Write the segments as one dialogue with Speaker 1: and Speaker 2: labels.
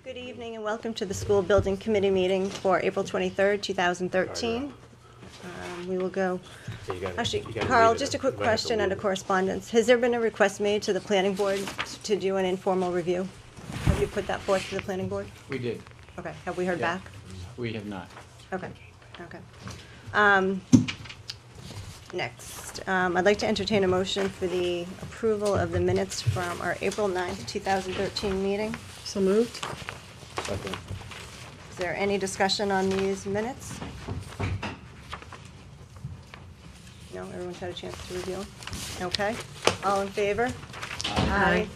Speaker 1: Good evening and welcome to the School Building Committee meeting for April 23rd, 2013. We will go, actually, Carl, just a quick question under correspondence. Has there been a request made to the planning board to do an informal review? Have you put that forth to the planning board?
Speaker 2: We did.
Speaker 1: Okay, have we heard back?
Speaker 2: We have not.
Speaker 1: Okay, okay. Next, I'd like to entertain a motion for the approval of the minutes from our April 9th, 2013 meeting.
Speaker 3: So moved.
Speaker 4: Second.
Speaker 1: Is there any discussion on these minutes? No, everyone's had a chance to review them? Okay, all in favor? Aye.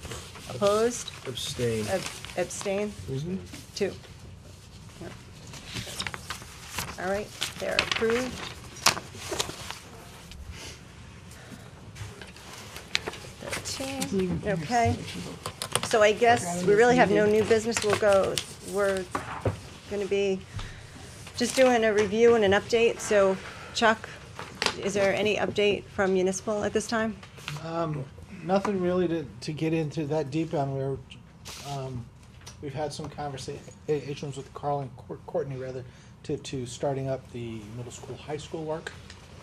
Speaker 1: Opposed?
Speaker 4: Abstain.
Speaker 1: Abstain? Two. Yep. All right, they're approved. Okay, so I guess we really have no new business. We're gonna be just doing a review and an update. So Chuck, is there any update from municipal at this time?
Speaker 5: Nothing really to get into that deep on. We've had some conversations with Carl and Courtney rather to starting up the middle school, high school work,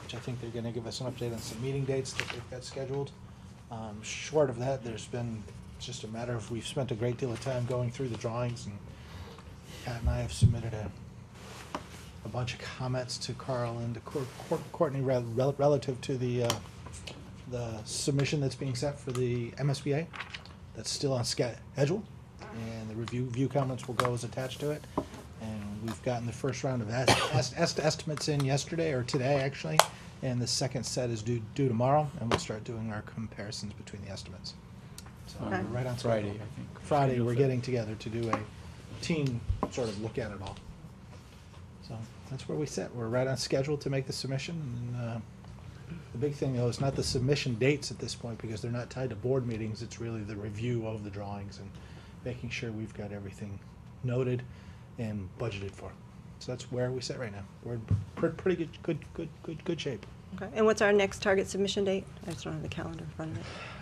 Speaker 5: which I think they're gonna give us an update on some meeting dates that they've got scheduled. Short of that, it's just a matter of we've spent a great deal of time going through the drawings, and Pat and I have submitted a bunch of comments to Carl and to Courtney relative to the submission that's being set for the MSBA. That's still on schedule, and the review comments will go as attached to it. And we've gotten the first round of estimates in yesterday, or today actually, and the second set is due tomorrow, and we'll start doing our comparisons between the estimates. So
Speaker 1: Okay.
Speaker 5: we're right on
Speaker 2: Friday,
Speaker 5: schedule.
Speaker 2: I think.
Speaker 5: Friday, we're getting together to do a team sort of look at it all. So that's where we sit. We're right on schedule to make the submission. And the big thing, though, is not the submission dates at this point, because they're not tied to board meetings. It's really the review of the drawings and making sure we've got everything noted and budgeted for. So that's where we sit right now. We're in pretty good shape.
Speaker 1: Okay, and what's our next target submission date? I just don't have the calendar in front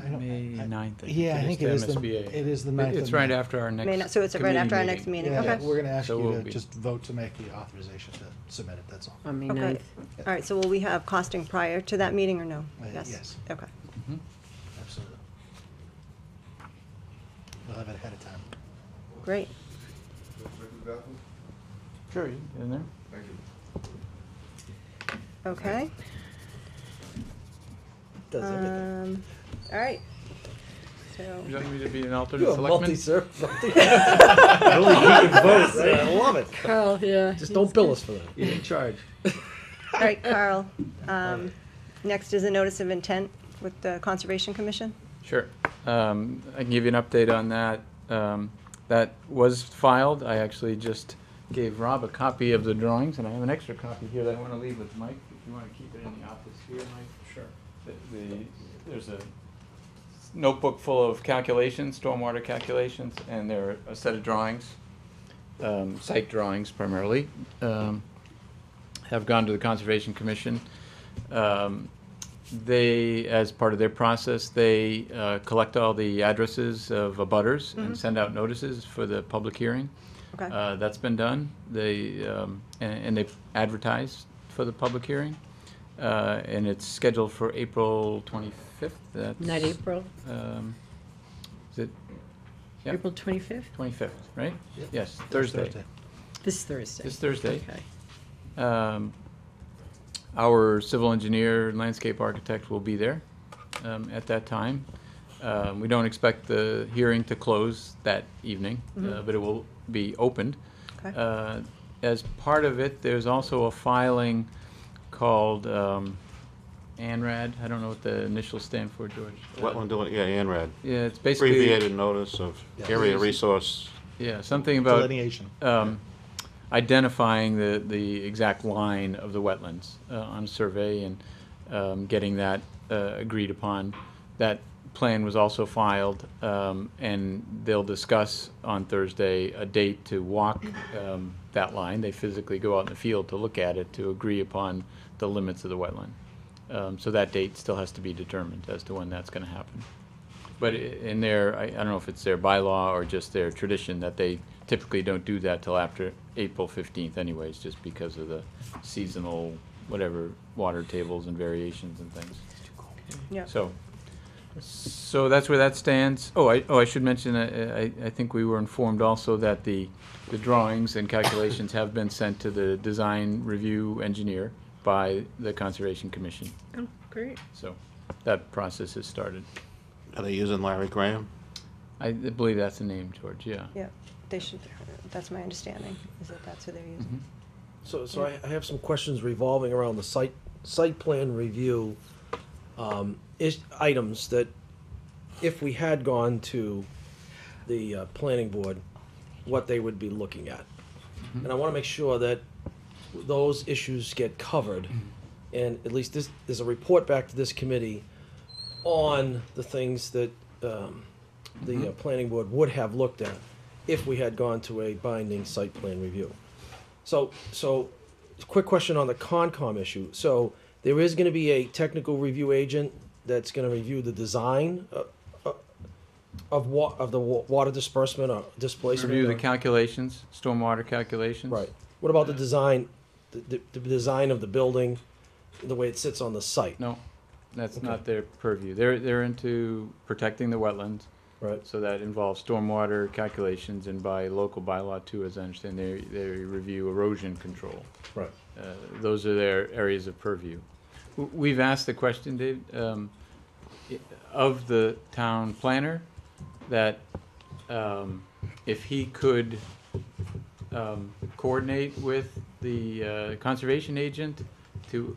Speaker 1: of me.
Speaker 2: May 9th.
Speaker 5: Yeah, I think it is the
Speaker 2: MSBA.
Speaker 5: it is the 9th.
Speaker 2: It's
Speaker 5: of
Speaker 2: right
Speaker 5: May.
Speaker 2: after our next.
Speaker 1: So it's right
Speaker 2: committee
Speaker 1: after our next meeting,
Speaker 5: Yeah,
Speaker 1: okay.
Speaker 5: we're gonna ask
Speaker 2: So
Speaker 5: you
Speaker 2: we'll
Speaker 5: to
Speaker 2: be-
Speaker 5: just vote to make the authorization to submit it, that's all.
Speaker 3: On May
Speaker 1: Okay,
Speaker 3: 9th.
Speaker 1: all right, so will we have costing prior to that meeting or no?
Speaker 5: Yes.
Speaker 1: Okay,
Speaker 2: Mhm.
Speaker 5: Absolutely. We'll have it ahead of time.
Speaker 1: great.
Speaker 2: Sure, you in there?
Speaker 1: Okay.
Speaker 4: Does everything.
Speaker 1: All right. So,
Speaker 2: Would you like me to be an alternate
Speaker 4: You're a
Speaker 2: selectman?
Speaker 4: multi-serve. Only he can vote, right? I love it.
Speaker 3: Carl, yeah.
Speaker 4: Just don't bill us for that. You're in charge.
Speaker 1: all right, Carl, next is a notice of intent with the Conservation Commission.
Speaker 2: Sure. I can give you an update on that. That was filed. I actually just gave Rob a copy of the drawings, and I have an extra copy here that I want to leave with Mike, if you want to keep it in the office here, Mike. Sure. There's a notebook full of calculations, stormwater calculations, and there are a set of drawings, site drawings primarily, have gone to the Conservation Commission. They, as part of their process, they collect all the addresses of abutters and send out notices for the public hearing.
Speaker 1: Okay.
Speaker 2: That's been done. They and they advertise for the public hearing, and it's scheduled for April 25th. That's
Speaker 3: Not April,
Speaker 2: Is it? Yeah,
Speaker 3: April 25th?
Speaker 2: 25th, right?
Speaker 5: Yep.
Speaker 2: Yes, Thursday.
Speaker 3: This Thursday.
Speaker 2: This Thursday.
Speaker 3: Okay.
Speaker 2: Our civil engineer, landscape architect will be there at that time. We don't expect the hearing to close that evening, but it will be opened.
Speaker 1: Okay.
Speaker 2: As part of it, there's also a filing called ANRAD. I don't know what the initials stand for, George.
Speaker 6: Wetland, ANRAD.
Speaker 2: Yeah, it's basically
Speaker 6: Abbreviated notice of
Speaker 5: Yeah.
Speaker 6: area resource.
Speaker 2: yeah, something about
Speaker 5: Delineation.
Speaker 2: identifying the exact line of the wetlands on a survey and getting that agreed upon. That plan was also filed, and they'll discuss on Thursday a date to walk that line. They physically go out in the field to look at it to agree upon the limits of the wetland. So that date still has to be determined as to when that's going to happen. But in their, I don't know if it's their bylaw or just their tradition that they typically don't do that till after April 15th anyways, just because of the seasonal, whatever, water tables and variations and things.
Speaker 1: Yeah.
Speaker 2: So that's where that stands. I should mention, I think we were informed also that the drawings and calculations have been sent to the design review engineer by the Conservation Commission.
Speaker 3: Oh, great.
Speaker 2: So that process has started.
Speaker 6: Are they using Larry Graham?
Speaker 2: I believe that's the name, George, yeah.
Speaker 1: Yeah, they should, that's my understanding, is that that's who they're using.
Speaker 7: So I have some questions revolving around the site plan review, items that, if we had gone to the planning board, what they would be looking at. And I wanna make sure that those issues get covered, and at least there's a report back to this committee on the things that, the planning board would have looked at if we had gone to a binding site plan review. So, quick question on the Concom issue. So, there is gonna be a technical review agent that's gonna review the design of the water disbursement or displacement?
Speaker 2: Review the
Speaker 7: or-
Speaker 2: calculations, stormwater calculations.
Speaker 7: Right. What about the design, the design of the building, the way it sits on the site?
Speaker 2: No, that's
Speaker 7: Okay.
Speaker 2: not their purview. They're into protecting the wetlands,
Speaker 7: Right.
Speaker 2: so that involves stormwater calculations, and by local bylaw too, as I understand, they review erosion control.
Speaker 7: Right.
Speaker 2: Those are their areas of purview. We've asked the question, Dave, of the town planner, that if he could coordinate with the conservation agent to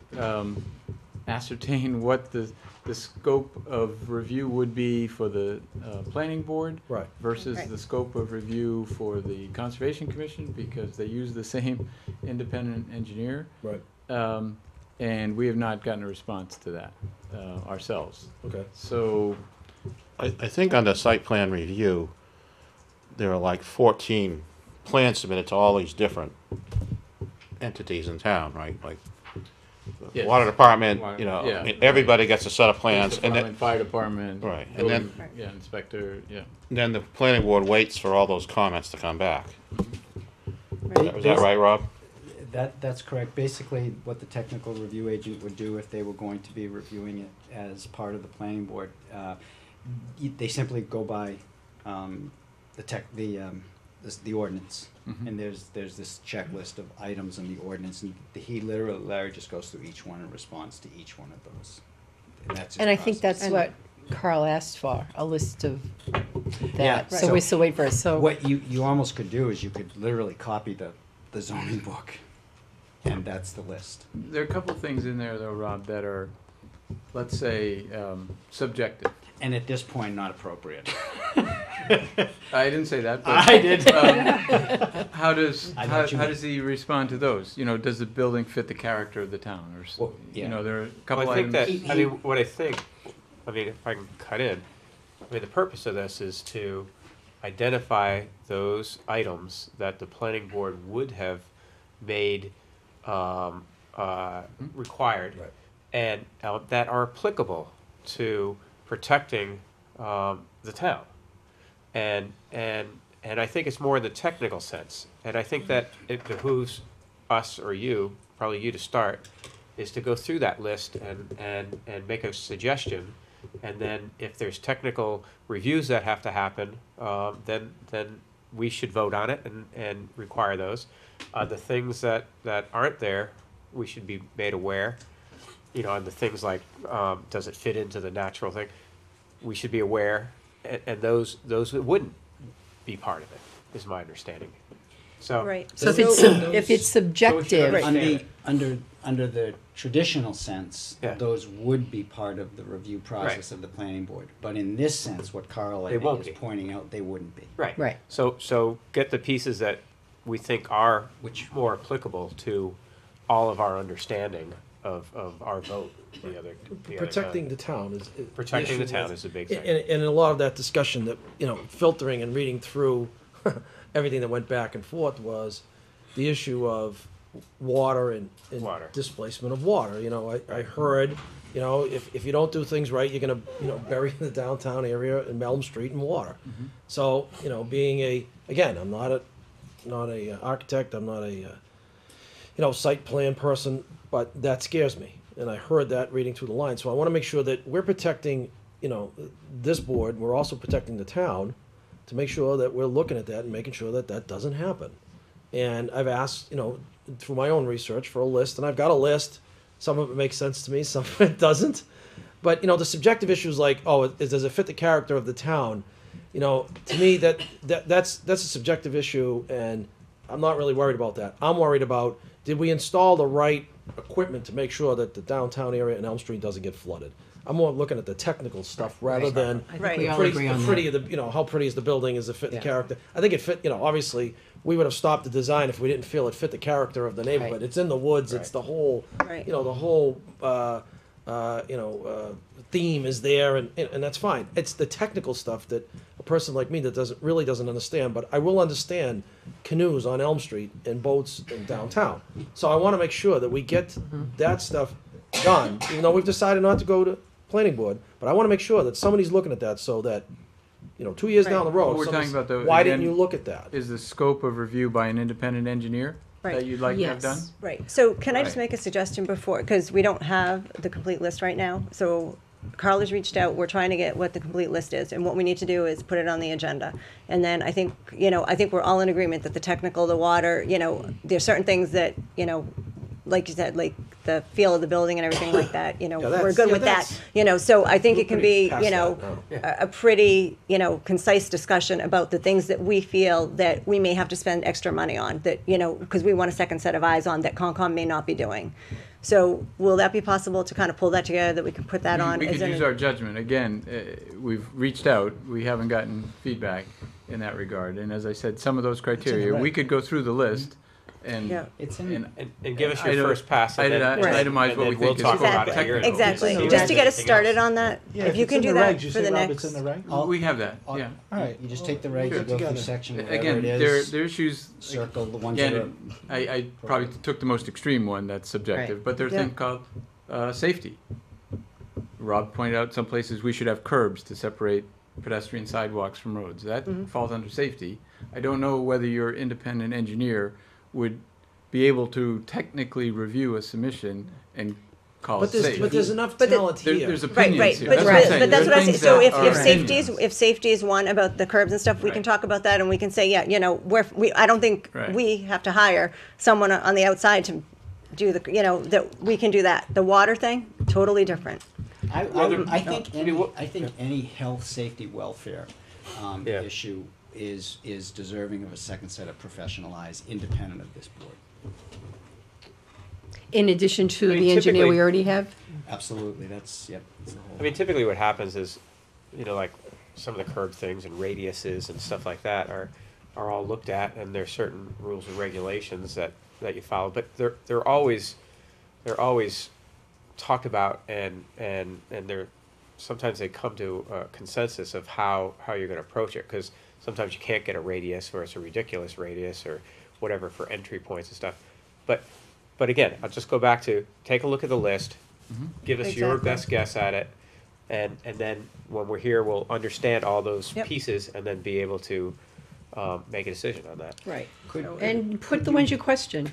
Speaker 2: ascertain what the scope of review would be for the planning board
Speaker 7: Right.
Speaker 2: versus
Speaker 1: Right.
Speaker 2: the scope of review for the Conservation Commission, because they use the same independent engineer.
Speaker 7: Right.
Speaker 2: And we have not gotten a response to that ourselves.
Speaker 7: Okay.
Speaker 2: So,
Speaker 6: I think under site plan review, there are like 14 plans submitted to all these different entities in town, right? Like the
Speaker 2: Yes.
Speaker 6: water department,
Speaker 2: Water-
Speaker 6: you know,
Speaker 2: yeah.
Speaker 6: I mean, everybody gets a set of plans,
Speaker 2: police
Speaker 6: and
Speaker 2: department, fire department.
Speaker 6: Right, and then-
Speaker 2: building- Yeah, inspector, yeah.
Speaker 6: then the planning board waits for all those comments to come back.
Speaker 1: Right.
Speaker 6: Is that right, Rob?
Speaker 8: That's correct. Basically, what the technical review agent would do if they were going to be reviewing it as part of the planning board, they simply go by the ordinance, and there's this checklist of items in the ordinance, and Larry just goes through each one and responds to each one of those. And that's his
Speaker 3: And I think
Speaker 8: process.
Speaker 3: that's what Carl asked for, a list of
Speaker 8: Yeah,
Speaker 3: that. So
Speaker 8: right.
Speaker 3: we're still waiting for it, so.
Speaker 8: What you almost could do is you could literally copy the zoning book, and that's the list.
Speaker 2: There are a couple things in there, though, Rob, that are, let's say, subjective.
Speaker 8: And at this point, not appropriate.
Speaker 2: I didn't say that, but.
Speaker 8: I did.
Speaker 2: How does,
Speaker 8: I know
Speaker 2: how
Speaker 8: what you mean.
Speaker 2: does he respond to those? You know, does the building fit the character of the town, or,
Speaker 8: Well,
Speaker 2: you
Speaker 8: yeah.
Speaker 2: know, there are a couple
Speaker 4: Well, I think
Speaker 2: items.
Speaker 4: that, I mean, if I can cut in, I mean, the purpose of this is to identify those items that the planning board would have made required,
Speaker 7: Right.
Speaker 4: and that are applicable to protecting the town. And I think it's more in the technical sense. And I think that it behooves us, or you, probably you to start, is to go through that list and make a suggestion. And then if there's technical reviews that have to happen, then we should vote on it and require those. The things that aren't there, we should be made aware. You know, and the things like, does it fit into the natural thing? We should be aware, and those that wouldn't be part of it, is my understanding. So,
Speaker 1: Right.
Speaker 3: So if it's
Speaker 4: So
Speaker 3: subjective,
Speaker 4: we should-
Speaker 8: Under the traditional sense,
Speaker 4: Yeah.
Speaker 8: those would be part of the review process of the planning board. But in this sense, what Carl I
Speaker 4: They won't
Speaker 8: think is
Speaker 4: be.
Speaker 8: pointing out, they wouldn't be.
Speaker 4: right.
Speaker 3: Right.
Speaker 4: So get the pieces that we think are
Speaker 8: Which-
Speaker 4: more applicable to all of our understanding of our vote. The other
Speaker 7: Protecting the town is.
Speaker 4: Protecting the
Speaker 7: issue
Speaker 4: town
Speaker 7: with-
Speaker 4: is a big
Speaker 7: And,
Speaker 4: thing.
Speaker 7: and a lot of that discussion that, you know, filtering and reading through everything that went back and forth was the issue of water and
Speaker 4: Water.
Speaker 7: displacement of water. You know, I heard, you know, if you don't do things right, you're gonna, you know, bury the downtown area in Melm Street in water. So, you know, being again, I'm not not a architect, I'm not a site plan person, but that scares me. And I heard that reading through the line. So I want to make sure that we're protecting, this board. We're also protecting the town to make sure that we're looking at that and making sure that that doesn't happen. And I've asked, through my own research for a list, and I've got a list. Some of it makes sense to me, some of it doesn't. But, the subjective issues like, does it fit the character of the town? To me, that's a subjective issue, and I'm not really worried about that. I'm worried about, did we install the right equipment to make sure that the downtown area in Elm Street doesn't get flooded? I'm more looking at the technical stuff rather than
Speaker 3: I think
Speaker 1: Right.
Speaker 3: we all
Speaker 7: pretty,
Speaker 3: agree
Speaker 7: the
Speaker 3: on
Speaker 7: pretty
Speaker 3: that.
Speaker 7: of the, how pretty is the building, is it fit the
Speaker 3: Yeah.
Speaker 7: character? I think it fit, obviously, we would have stopped the design if we didn't feel it fit the character of the neighborhood.
Speaker 3: Right.
Speaker 7: It's in the woods, it's the whole,
Speaker 1: Right.
Speaker 7: the whole, theme is there, and that's fine. It's the technical stuff that a person like me that doesn't understand, but I will understand canoes on Elm Street and boats in downtown. So I want to make sure that we get that stuff done, even though we've decided not to go to planning board, but I want to make sure that somebody's looking at that so that, 2 years down the road,
Speaker 2: What we're talking
Speaker 7: somebody's,
Speaker 2: about, though,
Speaker 7: why didn't
Speaker 2: again,
Speaker 7: you look at that?
Speaker 2: Is the scope of review by an independent engineer
Speaker 1: Right.
Speaker 2: that you'd like to have done?
Speaker 3: Yes.
Speaker 1: Right, so can I just
Speaker 2: Right.
Speaker 1: make a suggestion before, because we don't have the complete list right now, so Carl has reached out, we're trying to get what the complete list is, and what we need to do is put it on the agenda. And then I think, we're all in agreement that the technical, the water, there's certain things that, like you said, like the feel of the building and everything like that, we're good with that. So I think
Speaker 7: we're
Speaker 1: it can
Speaker 7: pretty
Speaker 1: be,
Speaker 7: past that now.
Speaker 1: a pretty, concise discussion about the things that we feel that we may have to spend extra money on, that, because we want a second set of eyes on that Concom may not be doing. So will that be possible to kind of pull that together, that we can put that on?
Speaker 2: We
Speaker 1: as
Speaker 2: could
Speaker 1: an-
Speaker 2: use our judgment. Again, we've reached out, we haven't gotten feedback in that regard. And as I said, some of those criteria, we could go through the list and.
Speaker 1: Yeah.
Speaker 8: It's in,
Speaker 4: And give us your
Speaker 2: Item-
Speaker 4: first pass, and then,
Speaker 1: Right.
Speaker 2: itemize
Speaker 4: and
Speaker 2: what we
Speaker 4: then we'll
Speaker 2: think is
Speaker 4: talk about it
Speaker 1: Exactly,
Speaker 4: here.
Speaker 1: exactly,
Speaker 4: See
Speaker 1: just to get us
Speaker 4: anything
Speaker 1: started
Speaker 4: else.
Speaker 1: on that,
Speaker 5: Yeah,
Speaker 1: if you
Speaker 5: it's
Speaker 1: can
Speaker 5: in
Speaker 1: do
Speaker 5: the
Speaker 1: that
Speaker 5: regs. You
Speaker 1: for
Speaker 5: say,
Speaker 1: the
Speaker 5: Rob,
Speaker 1: next.
Speaker 5: it's in the reg?
Speaker 8: I'll-
Speaker 2: We have that,
Speaker 8: I'll-
Speaker 2: yeah.
Speaker 5: All right.
Speaker 8: You just take the regs,
Speaker 5: Sure.
Speaker 8: you go through
Speaker 5: Together.
Speaker 8: section, whatever
Speaker 2: Again,
Speaker 8: it
Speaker 2: there
Speaker 8: is,
Speaker 2: are issues.
Speaker 8: circle the ones that are.
Speaker 2: Again, I probably took the most extreme one, that's subjective,
Speaker 3: Right.
Speaker 2: but there's a
Speaker 1: Yeah.
Speaker 2: thing called safety. Rob pointed out some places we should have curbs to separate pedestrian sidewalks from roads. That falls under safety. I don't know whether your independent engineer would be able to technically review a submission and call it safe.
Speaker 7: But there's enough
Speaker 1: But the-
Speaker 7: talent here.
Speaker 2: There's
Speaker 1: Right,
Speaker 2: opinions
Speaker 1: right,
Speaker 2: here.
Speaker 1: but,
Speaker 2: That's what I'm
Speaker 1: but
Speaker 2: saying.
Speaker 1: but that's
Speaker 2: There
Speaker 1: what
Speaker 2: are
Speaker 1: I say,
Speaker 2: things
Speaker 1: so
Speaker 2: that
Speaker 1: if
Speaker 2: are
Speaker 1: safety
Speaker 2: opinions.
Speaker 1: is one about the curbs and stuff, we can
Speaker 2: Right.
Speaker 1: talk about that, and we can say, yeah, I don't think
Speaker 2: Right.
Speaker 1: we have to hire someone on the outside to do the, that we can do that. The water thing, totally different.
Speaker 8: I
Speaker 4: what-
Speaker 8: think any health, safety, welfare,
Speaker 4: Yeah.
Speaker 8: issue is deserving of a second set of professional eyes, independent of this board.
Speaker 3: In addition to
Speaker 4: I mean,
Speaker 3: the engineer we
Speaker 4: typically-
Speaker 3: already have?
Speaker 8: Absolutely, that's the whole.
Speaker 4: I mean, typically what happens is, like some of the curb things and radiuses and stuff like that are all looked at, and there's certain rules and regulations that you follow, but they're always talked about, and they're sometimes they come to a consensus of how you're going to approach it, because sometimes you can't get a radius, or it's a ridiculous radius or whatever for entry points and stuff. But again, I'll just go back to take a look at the list, give us your
Speaker 1: Exactly.
Speaker 4: best guess at it, and then when we're here, we'll understand all those
Speaker 1: Yep.
Speaker 4: pieces and then be able to make a decision on that.
Speaker 3: Right.
Speaker 8: Could,
Speaker 3: And put the ones you question.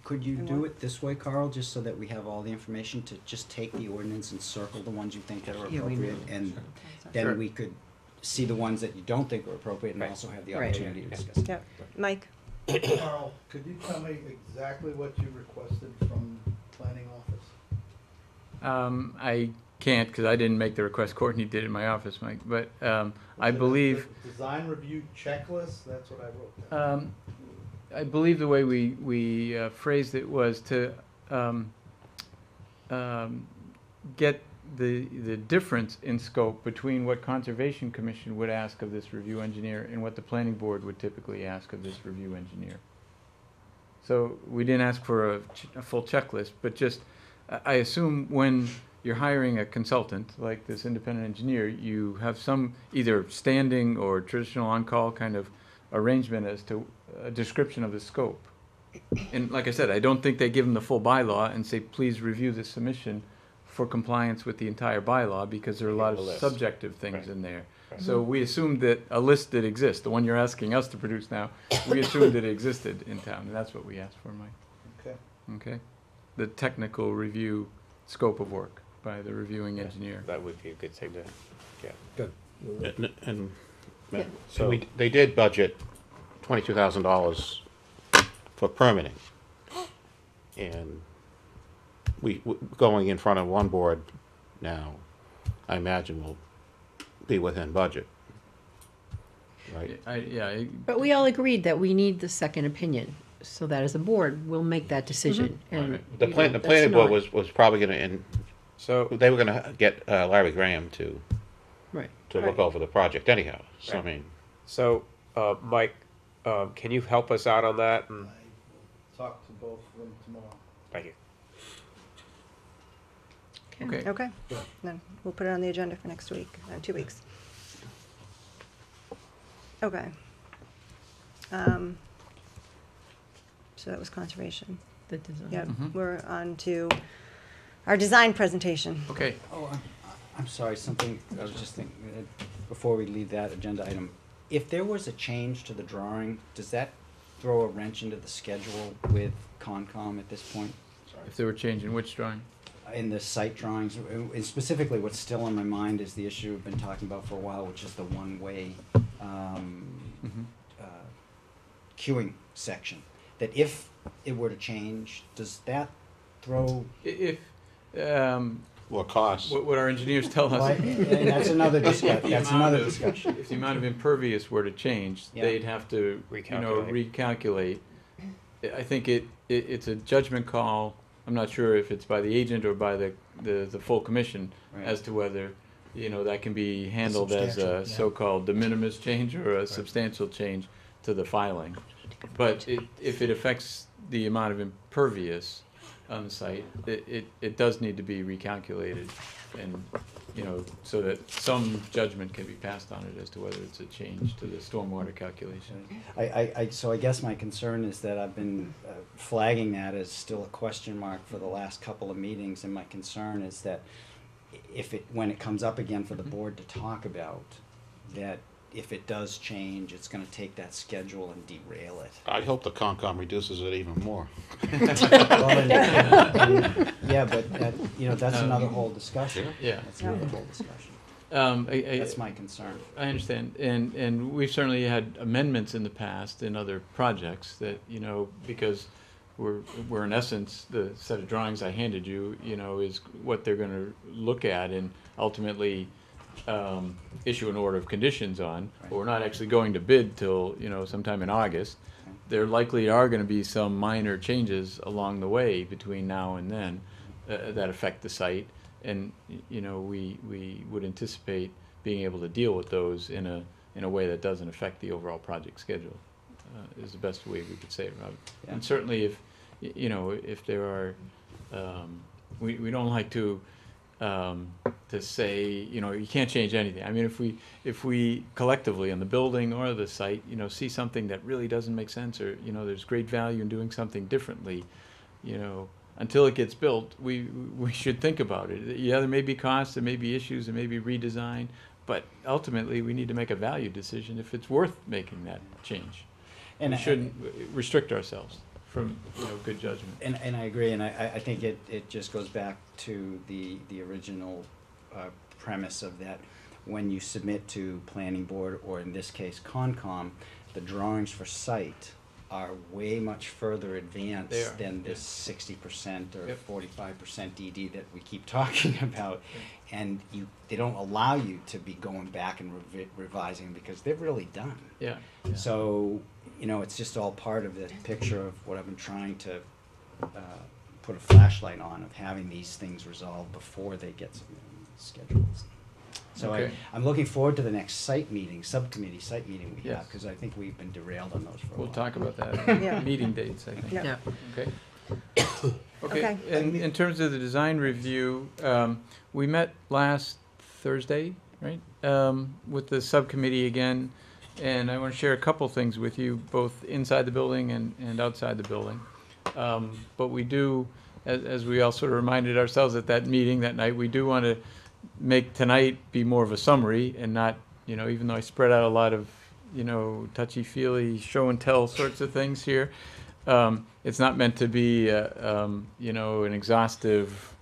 Speaker 8: could you do it this way, Carl, just so that we have all the information to just take the ordinance and circle the ones you think that are
Speaker 3: Yeah, we
Speaker 8: appropriate, and then
Speaker 2: Sure.
Speaker 8: we could see the ones that you don't think are appropriate, and
Speaker 4: Right.
Speaker 8: also have the
Speaker 3: Right.
Speaker 8: opportunity to discuss it.
Speaker 1: Yeah, Mike?
Speaker 9: Carl, could you tell me exactly what you requested from planning office?
Speaker 2: I can't, because I didn't make the request, Courtney did in my office, Mike, but I believe,
Speaker 9: Design review checklist, that's what I wrote down.
Speaker 2: I believe the way we phrased it was to get the difference in scope between what Conservation Commission would ask of this review engineer and what the Planning Board would typically ask of this review engineer. So we didn't ask for a full checklist, but just, I assume when you're hiring a consultant like this independent engineer, you have some either standing or traditional on-call kind of arrangement as to a description of the scope. And like I said, I don't think they give them the full bylaw and say, please review this submission for compliance with the entire bylaw, because there are a lot
Speaker 4: The
Speaker 2: of
Speaker 4: list.
Speaker 2: subjective things
Speaker 4: Right.
Speaker 2: in there. So we assumed that a list did exist, the one you're asking us to produce now, we assumed it existed in town, and that's what we asked for, Mike.
Speaker 5: Okay.
Speaker 2: Okay? The technical review scope of work by the reviewing engineer.
Speaker 4: That would be a good thing to get.
Speaker 7: Good.
Speaker 6: And
Speaker 3: Yeah.
Speaker 6: so they did budget $22,000 for permitting. And going in front of one board now, I imagine will be within budget. Right?
Speaker 3: But we all agreed that we need the second opinion, so that as a board, we'll make that decision. And
Speaker 6: Right. The
Speaker 3: you
Speaker 6: plan,
Speaker 3: know,
Speaker 6: the planning
Speaker 3: that's
Speaker 6: board
Speaker 3: not-
Speaker 6: was probably gonna, and
Speaker 4: So,
Speaker 6: they were gonna get Larry Graham to
Speaker 3: Right.
Speaker 6: look
Speaker 4: Right.
Speaker 6: over the project anyhow. So, I
Speaker 4: Right.
Speaker 6: mean,
Speaker 4: Mike, can you help us out on that?
Speaker 9: I will talk to both of them tomorrow.
Speaker 4: Thank you.
Speaker 2: Okay.
Speaker 1: Okay, then we'll put it on the agenda for next week, 2 weeks. Okay. So that was conservation.
Speaker 3: The design.
Speaker 1: Yep,
Speaker 2: Mhm.
Speaker 1: we're on to our design presentation.
Speaker 2: Okay.
Speaker 8: Oh, I'm sorry, something, I was just thinking, before we leave that agenda item, if there was a change to the drawing, does that throw a wrench into the schedule with Concom at this point?
Speaker 2: If they were changing which drawing?
Speaker 8: In the site drawings, and specifically what's still on my mind is the issue we've been talking about for a while, which is the one-way
Speaker 2: Mhm.
Speaker 8: queuing section. That if it were to change, does that throw?
Speaker 2: If,
Speaker 6: what costs?
Speaker 2: what our engineers tell us.
Speaker 8: And that's another discussion,
Speaker 2: The
Speaker 8: that's
Speaker 2: amount
Speaker 8: another
Speaker 2: of-
Speaker 8: discussion.
Speaker 2: If the amount of impervious were to change,
Speaker 8: Yeah.
Speaker 2: they'd have to, recalculate. I think it's a judgment call. I'm not sure if it's by the agent or by the full commission
Speaker 8: Right.
Speaker 2: as to whether, that can be handled as
Speaker 5: Substantial,
Speaker 2: a
Speaker 5: yeah.
Speaker 2: so-called de minimis change or a substantial change to the filing. But if it affects the amount of impervious on the site, it does need to be recalculated and, so that some judgment can be passed on it as to whether it's a change to the stormwater calculation.
Speaker 8: So I guess my concern is that I've been flagging that as still a question mark for the last couple of meetings, and my concern is that when it comes up again for the board to talk about, that if it does change, it's gonna take that schedule and derail it.
Speaker 6: I hope the Concom reduces it even more.
Speaker 8: Yeah, but that's another whole discussion.
Speaker 2: Yeah.
Speaker 8: That's another whole discussion.
Speaker 2: That's
Speaker 8: my concern.
Speaker 2: I understand, and we've certainly had amendments in the past in other projects that, because we're in essence, the set of drawings I handed you, is what they're gonna look at and ultimately issue an order of conditions on.
Speaker 8: Right.
Speaker 2: But we're not actually going to bid till, sometime in August. There likely are gonna be some minor changes along the way between now and then that affect the site. And, we would anticipate being able to deal with those in a way that doesn't affect the overall project schedule, is the best way we could say it, Robert.
Speaker 8: Yeah.
Speaker 2: And certainly if, if there are, we don't like to say, you can't change anything. I mean, if we collectively on the building or the site, see something that really doesn't make sense, or, there's great value in doing something differently, until it gets built, we should think about it. Yeah, there may be costs, there may be issues, there may be redesign, but ultimately we need to make a value decision if it's worth making that change.
Speaker 8: And
Speaker 2: We shouldn't restrict ourselves from, good judgment.
Speaker 8: And I agree, and I think it just goes back to the original premise of that when you submit to planning board, or in this case Concom, the drawings for site are way much further
Speaker 2: They
Speaker 8: advanced
Speaker 2: are,
Speaker 8: than
Speaker 2: yeah.
Speaker 8: this 60% or
Speaker 2: Yep.
Speaker 8: 45% DD that we keep talking about. And they don't allow you to be going back and revising because they're really done.
Speaker 2: Yeah.
Speaker 8: So, it's just all part of the picture of what I've been trying to put a flashlight on, of having these things resolved before they get scheduled. So
Speaker 2: Okay.
Speaker 8: I'm looking forward to the next subcommittee site meeting we have,
Speaker 2: Yes.
Speaker 8: because I think we've been derailed on those for a
Speaker 2: We'll
Speaker 8: while.
Speaker 2: talk about that
Speaker 1: Yeah.
Speaker 2: in meeting dates, I think.
Speaker 1: Yeah.
Speaker 3: Yeah.
Speaker 2: Okay.
Speaker 1: Okay.
Speaker 2: In terms of the design review, we met last Thursday, right? With the subcommittee again, and I want to share a couple things with you, both inside the building and outside the building. But we do, as we all sort of reminded ourselves at that meeting that night, we do want to make tonight be more of a summary and not even though I spread out a lot of, touchy-feely show and tell sorts of things here, it's not meant to be, an exhaustive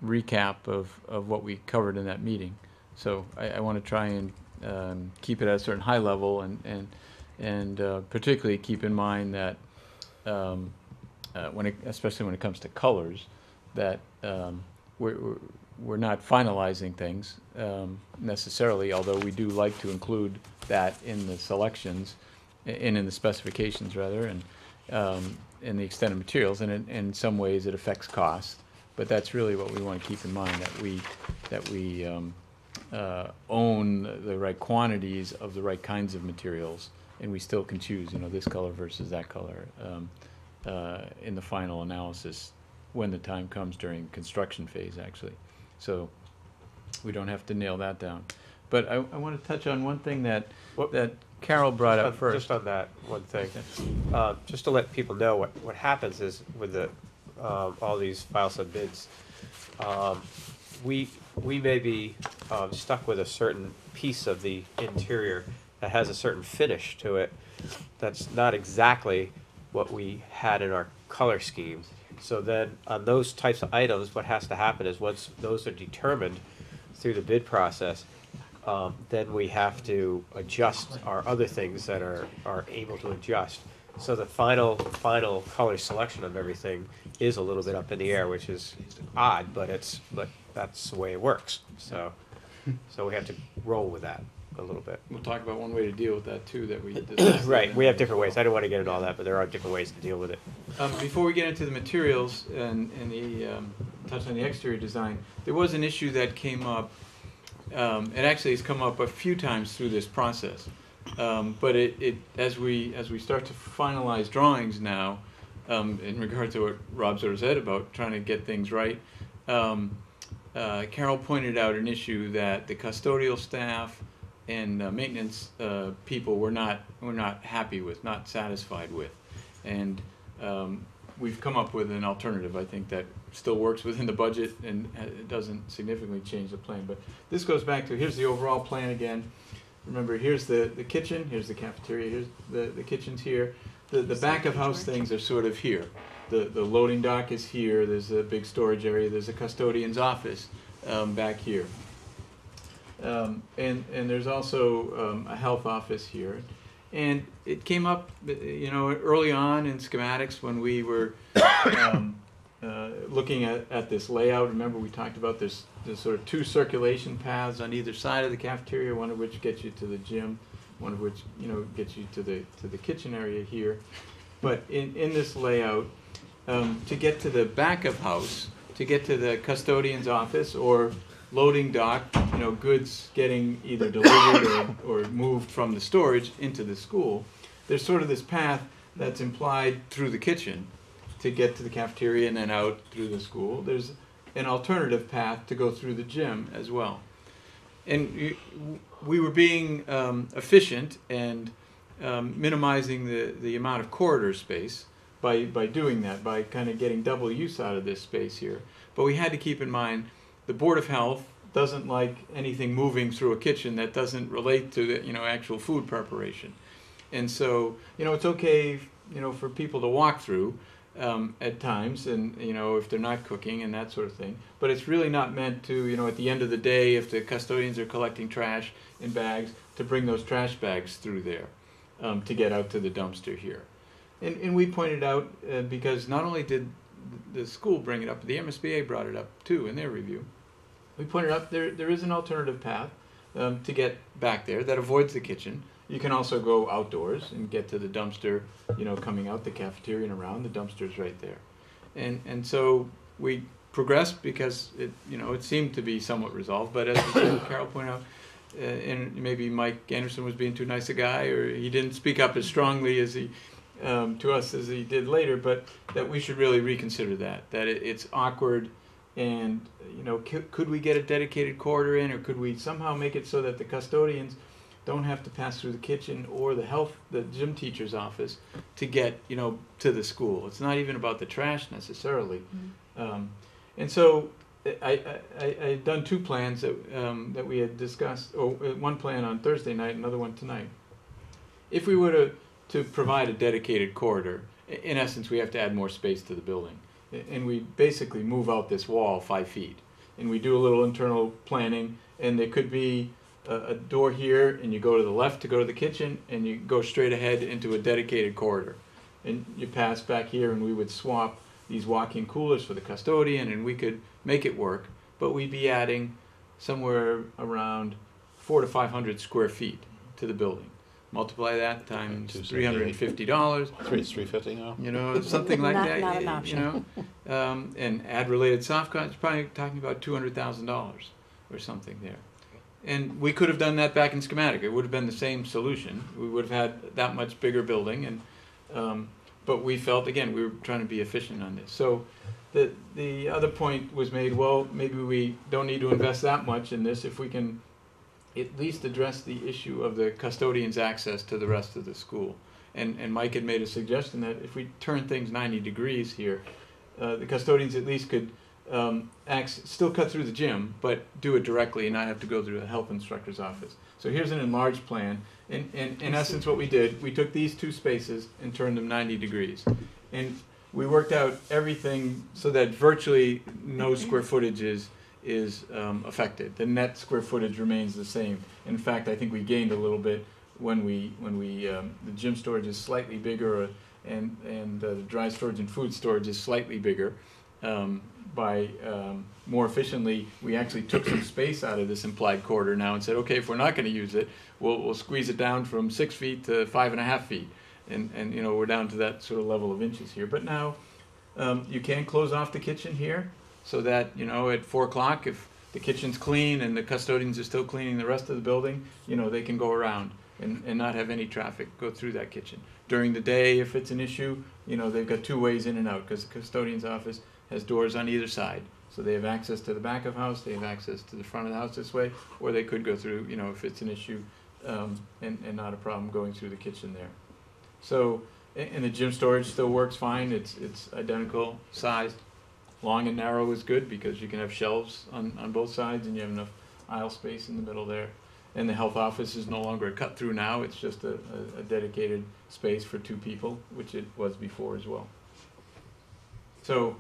Speaker 2: recap of what we covered in that meeting. So I want to try and keep it at a certain high level, and particularly keep in mind that especially when it comes to colors, that we're not finalizing things necessarily, although we do like to include that in the selections, in the specifications rather, and in the extended materials, and in some ways it affects cost. But that's really what we want to keep in mind, that we own the right quantities of the right kinds of materials, and we still can choose, this color versus that color in the final analysis when the time comes during construction phase, actually. So we don't have to nail that down. But I want to touch on one thing that Carol brought up first.
Speaker 4: Just on that one thing, just to let people know what happens is with the all these file sub bids, we may be stuck with a certain piece of the interior that has a certain finish to it that's not exactly what we had in our color scheme. So then on those types of items, what has to happen is once those are determined through the bid process, then we have to adjust our other things that are able to adjust. So the final color selection of everything is a little bit up in the air, which is odd, but that's the way it works. So we have to roll with that a little bit.
Speaker 2: We'll talk about one way to deal with that too, that we discussed.
Speaker 4: Right, we have different ways. I don't want to get into all that, but there are different ways to deal with it.
Speaker 2: Before we get into the materials and the touch on the exterior design, there was an issue that came up. It actually has come up a few times through this process, but as we start to finalize drawings now, in regard to what Rob sort of said about trying to get things right, Carol pointed out an issue that the custodial staff and maintenance people were not happy with, not satisfied with, and we've come up with an alternative, I think, that still works within the budget and it doesn't significantly change the plan. But this goes back to, here's the overall plan again. Remember, here's the kitchen, here's the cafeteria, here's the kitchen's here. The back of house things are sort of here. The loading dock is here, there's a big storage area, there's a custodian's office back here. And there's also a health office here. And it came up, early on in schematics when we were looking at this layout. Remember, we talked about this sort of two circulation paths on either side of the cafeteria, one of which gets you to the gym, one of which gets you to the kitchen area here. But in this layout, to get to the back of house, to get to the custodian's office or loading dock, goods getting either delivered or moved from the storage into the school, there's sort of this path that's implied through the kitchen to get to the cafeteria and then out through the school. There's an alternative path to go through the gym as well. And we were being efficient and minimizing the amount of corridor space by doing that, by kind of getting double use out of this space here. But we had to keep in mind the Board of Health doesn't like anything moving through a kitchen that doesn't relate to the actual food preparation. And so it's okay for people to walk through at times, and if they're not cooking and that sort of thing. But it's really not meant to at the end of the day, if the custodians are collecting trash in bags, to bring those trash bags through there to get out to the dumpster here. And we pointed out, because not only did the school bring it up, but the MSBA brought it up too in their review. We pointed out there is an alternative path to get back there that avoids the kitchen. You can also go outdoors and get to the dumpster, coming out the cafeteria and around. The dumpster's right there. And so we progressed because it seemed to be somewhat resolved. But as Carol pointed out, and maybe Mike Anderson was being too nice a guy, or he didn't speak up as strongly as he to us as he did later, but that we should really reconsider that it's awkward. And could we get a dedicated corridor in, or could we somehow make it so that the custodians don't have to pass through the kitchen or the gym teacher's office to get to the school? It's not even about the trash necessarily. And so I'd done two plans that we had discussed, or one plan on Thursday night, another one tonight. If we were to provide a dedicated corridor, in essence, we have to add more space to the building. And we basically move out this wall 5 feet. And we do a little internal planning, and there could be a door here, and you go to the left to go to the kitchen, and you go straight ahead into a dedicated corridor. And you pass back here, and we would swap these walk-in coolers for the custodian, and we could make it work, but we'd be adding somewhere around 400 to 500 square feet to the building. Multiply that times $350.
Speaker 6: $350 now?
Speaker 2: You know, something like that.
Speaker 1: Not an option.
Speaker 2: You know, and add related soft costs, probably talking about $200,000 or something there. And we could have done that back in schematic. It would have been the same solution. We would have had that much bigger building, and but we felt, again, we were trying to be efficient on this. So the other point was made, well, maybe we don't need to invest that much in this if we can at least address the issue of the custodian's access to the rest of the school. And Mike had made a suggestion that if we turn things 90 degrees here, the custodians at least could still cut through the gym, but do it directly and not have to go through the health instructor's office. So here's an enlarged plan. In essence, what we did, we took these two spaces and turned them 90 degrees. And we worked out everything so that virtually no square footage is affected. The net square footage remains the same. In fact, I think we gained a little bit when the gym storage is slightly bigger, and the dry storage and food storage is slightly bigger. By more efficiently, we actually took some space out of this implied corridor now and said, okay, if we're not going to use it, we'll squeeze it down from 6 feet to 5.5 feet, and you know, we're down to that sort of level of inches here. But now you can close off the kitchen here, so that, you know, at 4 o'clock, if the kitchen's clean and the custodians are still cleaning the rest of the building, you know, they can go around and not have any traffic go through that kitchen. During the day, if it's an issue, you know, they've got 2 ways in and out, because the custodian's office has doors on either side. So they have access to the back of the house, they have access to the front of the house this way, or they could go through, you know, if it's an issue and not a problem going through the kitchen there. So, and the gym storage still works fine. It's identical size. Long and narrow is good because you can have shelves on both sides and you have enough aisle space in the middle there. And the health office is no longer a cut through now. It's just a dedicated space for 2 people, which it was before as well. So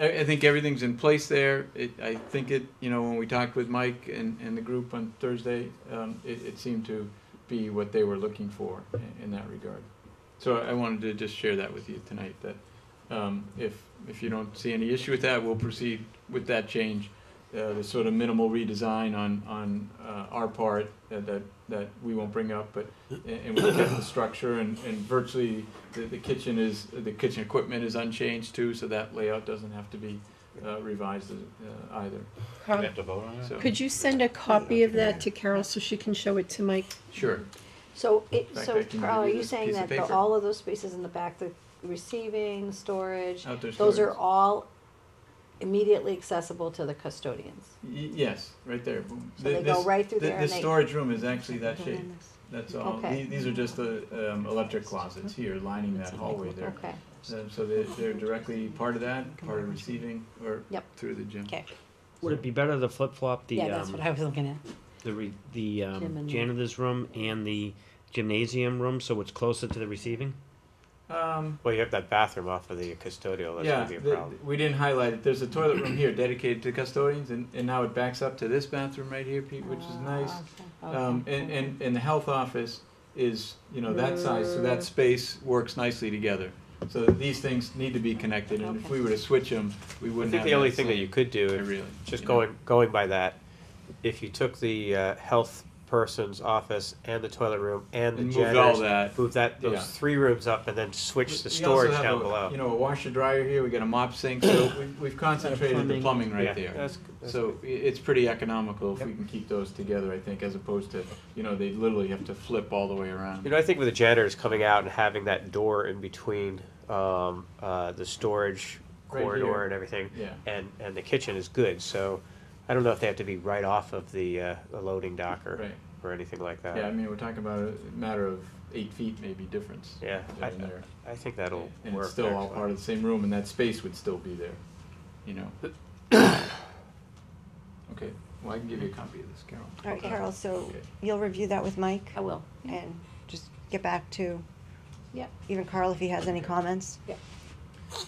Speaker 2: I think everything's in place there. I think it, you know, when we talked with Mike and the group on Thursday, it seemed to be what they were looking for in that regard. So I wanted to just share that with you tonight, that if you don't see any issue with that, we'll proceed with that change. The sort of minimal redesign on our part that we won't bring up, but and we'll get the structure and virtually the kitchen equipment is unchanged too, so that layout doesn't have to be revised either.
Speaker 6: We have to vote on that?
Speaker 2: So,
Speaker 3: Could you send a copy of that to Carol so she can show it to Mike?
Speaker 2: sure.
Speaker 1: So,
Speaker 2: fact, I can
Speaker 1: Carl, are
Speaker 2: give you
Speaker 1: you
Speaker 2: this
Speaker 1: saying
Speaker 2: piece of
Speaker 1: that
Speaker 2: paper.
Speaker 1: all of those spaces in the back, the receiving, storage,
Speaker 2: Outdoor
Speaker 1: those are
Speaker 2: storage.
Speaker 1: all immediately accessible to the custodians?
Speaker 2: Yes, right there. Boom.
Speaker 1: So they go right through there and
Speaker 2: The
Speaker 1: they-
Speaker 2: storage room is actually that shape. That's all.
Speaker 1: Okay.
Speaker 2: These are just the electric closets here lining that hallway there.
Speaker 1: Okay,
Speaker 2: So they're directly part of that, part of receiving, or
Speaker 1: Yep.
Speaker 2: through the gym.
Speaker 1: okay.
Speaker 10: Would it be better to flip-flop the,
Speaker 1: Yeah, that's what I was looking at.
Speaker 10: the
Speaker 1: Gym and-
Speaker 10: janitor's room and the gymnasium room, so it's closer to the receiving?
Speaker 4: Well, you have that bathroom off of the custodial, that's
Speaker 2: Yeah,
Speaker 4: gonna be a problem.
Speaker 2: we didn't highlight it. There's a toilet room here dedicated to custodians, and now it backs up to this bathroom right here, Pete, which is nice. And the health office is, you know, that size, so that space works nicely together. So these things need to be connected, and if we were to switch them, we
Speaker 4: I
Speaker 2: wouldn't
Speaker 4: think
Speaker 2: have
Speaker 4: the only
Speaker 2: that
Speaker 4: thing that
Speaker 2: same-
Speaker 4: you could do,
Speaker 2: really,
Speaker 4: just
Speaker 2: you know.
Speaker 4: going by that, if you took the health person's office and the toilet room and the
Speaker 2: And moved all
Speaker 4: janitor's,
Speaker 2: that.
Speaker 4: move that, those
Speaker 2: Yeah.
Speaker 4: 3 rooms up and then switch the
Speaker 2: We also
Speaker 4: storage
Speaker 2: have
Speaker 4: down
Speaker 2: a,
Speaker 4: below.
Speaker 2: You know, a washer dryer here, we got a mop sink, so we've concentrated the plumbing right
Speaker 4: Yeah,
Speaker 2: there.
Speaker 4: that's
Speaker 2: So it's pretty economical if we can keep those together, I think, as opposed to, you know, they literally have to flip all the way around.
Speaker 4: You know, I think with the janitors coming out and having that door in between the storage
Speaker 2: Right
Speaker 4: corridor
Speaker 2: here.
Speaker 4: and everything,
Speaker 2: Yeah.
Speaker 4: and the kitchen is good. So I don't know if they have to be right off of the loading dock
Speaker 2: Right.
Speaker 4: or anything like that.
Speaker 2: Yeah, I mean, we're talking about a matter of 8 feet maybe difference.
Speaker 4: Yeah,
Speaker 2: there and there.
Speaker 4: I think that'll
Speaker 2: And
Speaker 4: work.
Speaker 2: it's still all
Speaker 4: actually.
Speaker 2: part of the same room, and that space would still be there, you know. Okay, well, I can give you a copy of this, Carol.
Speaker 1: All right, Carol, so
Speaker 2: Okay.
Speaker 1: you'll review that with Mike?
Speaker 3: I will.
Speaker 1: And just get back to
Speaker 3: Yep.
Speaker 1: even Carl if he has any comments?
Speaker 3: Yep.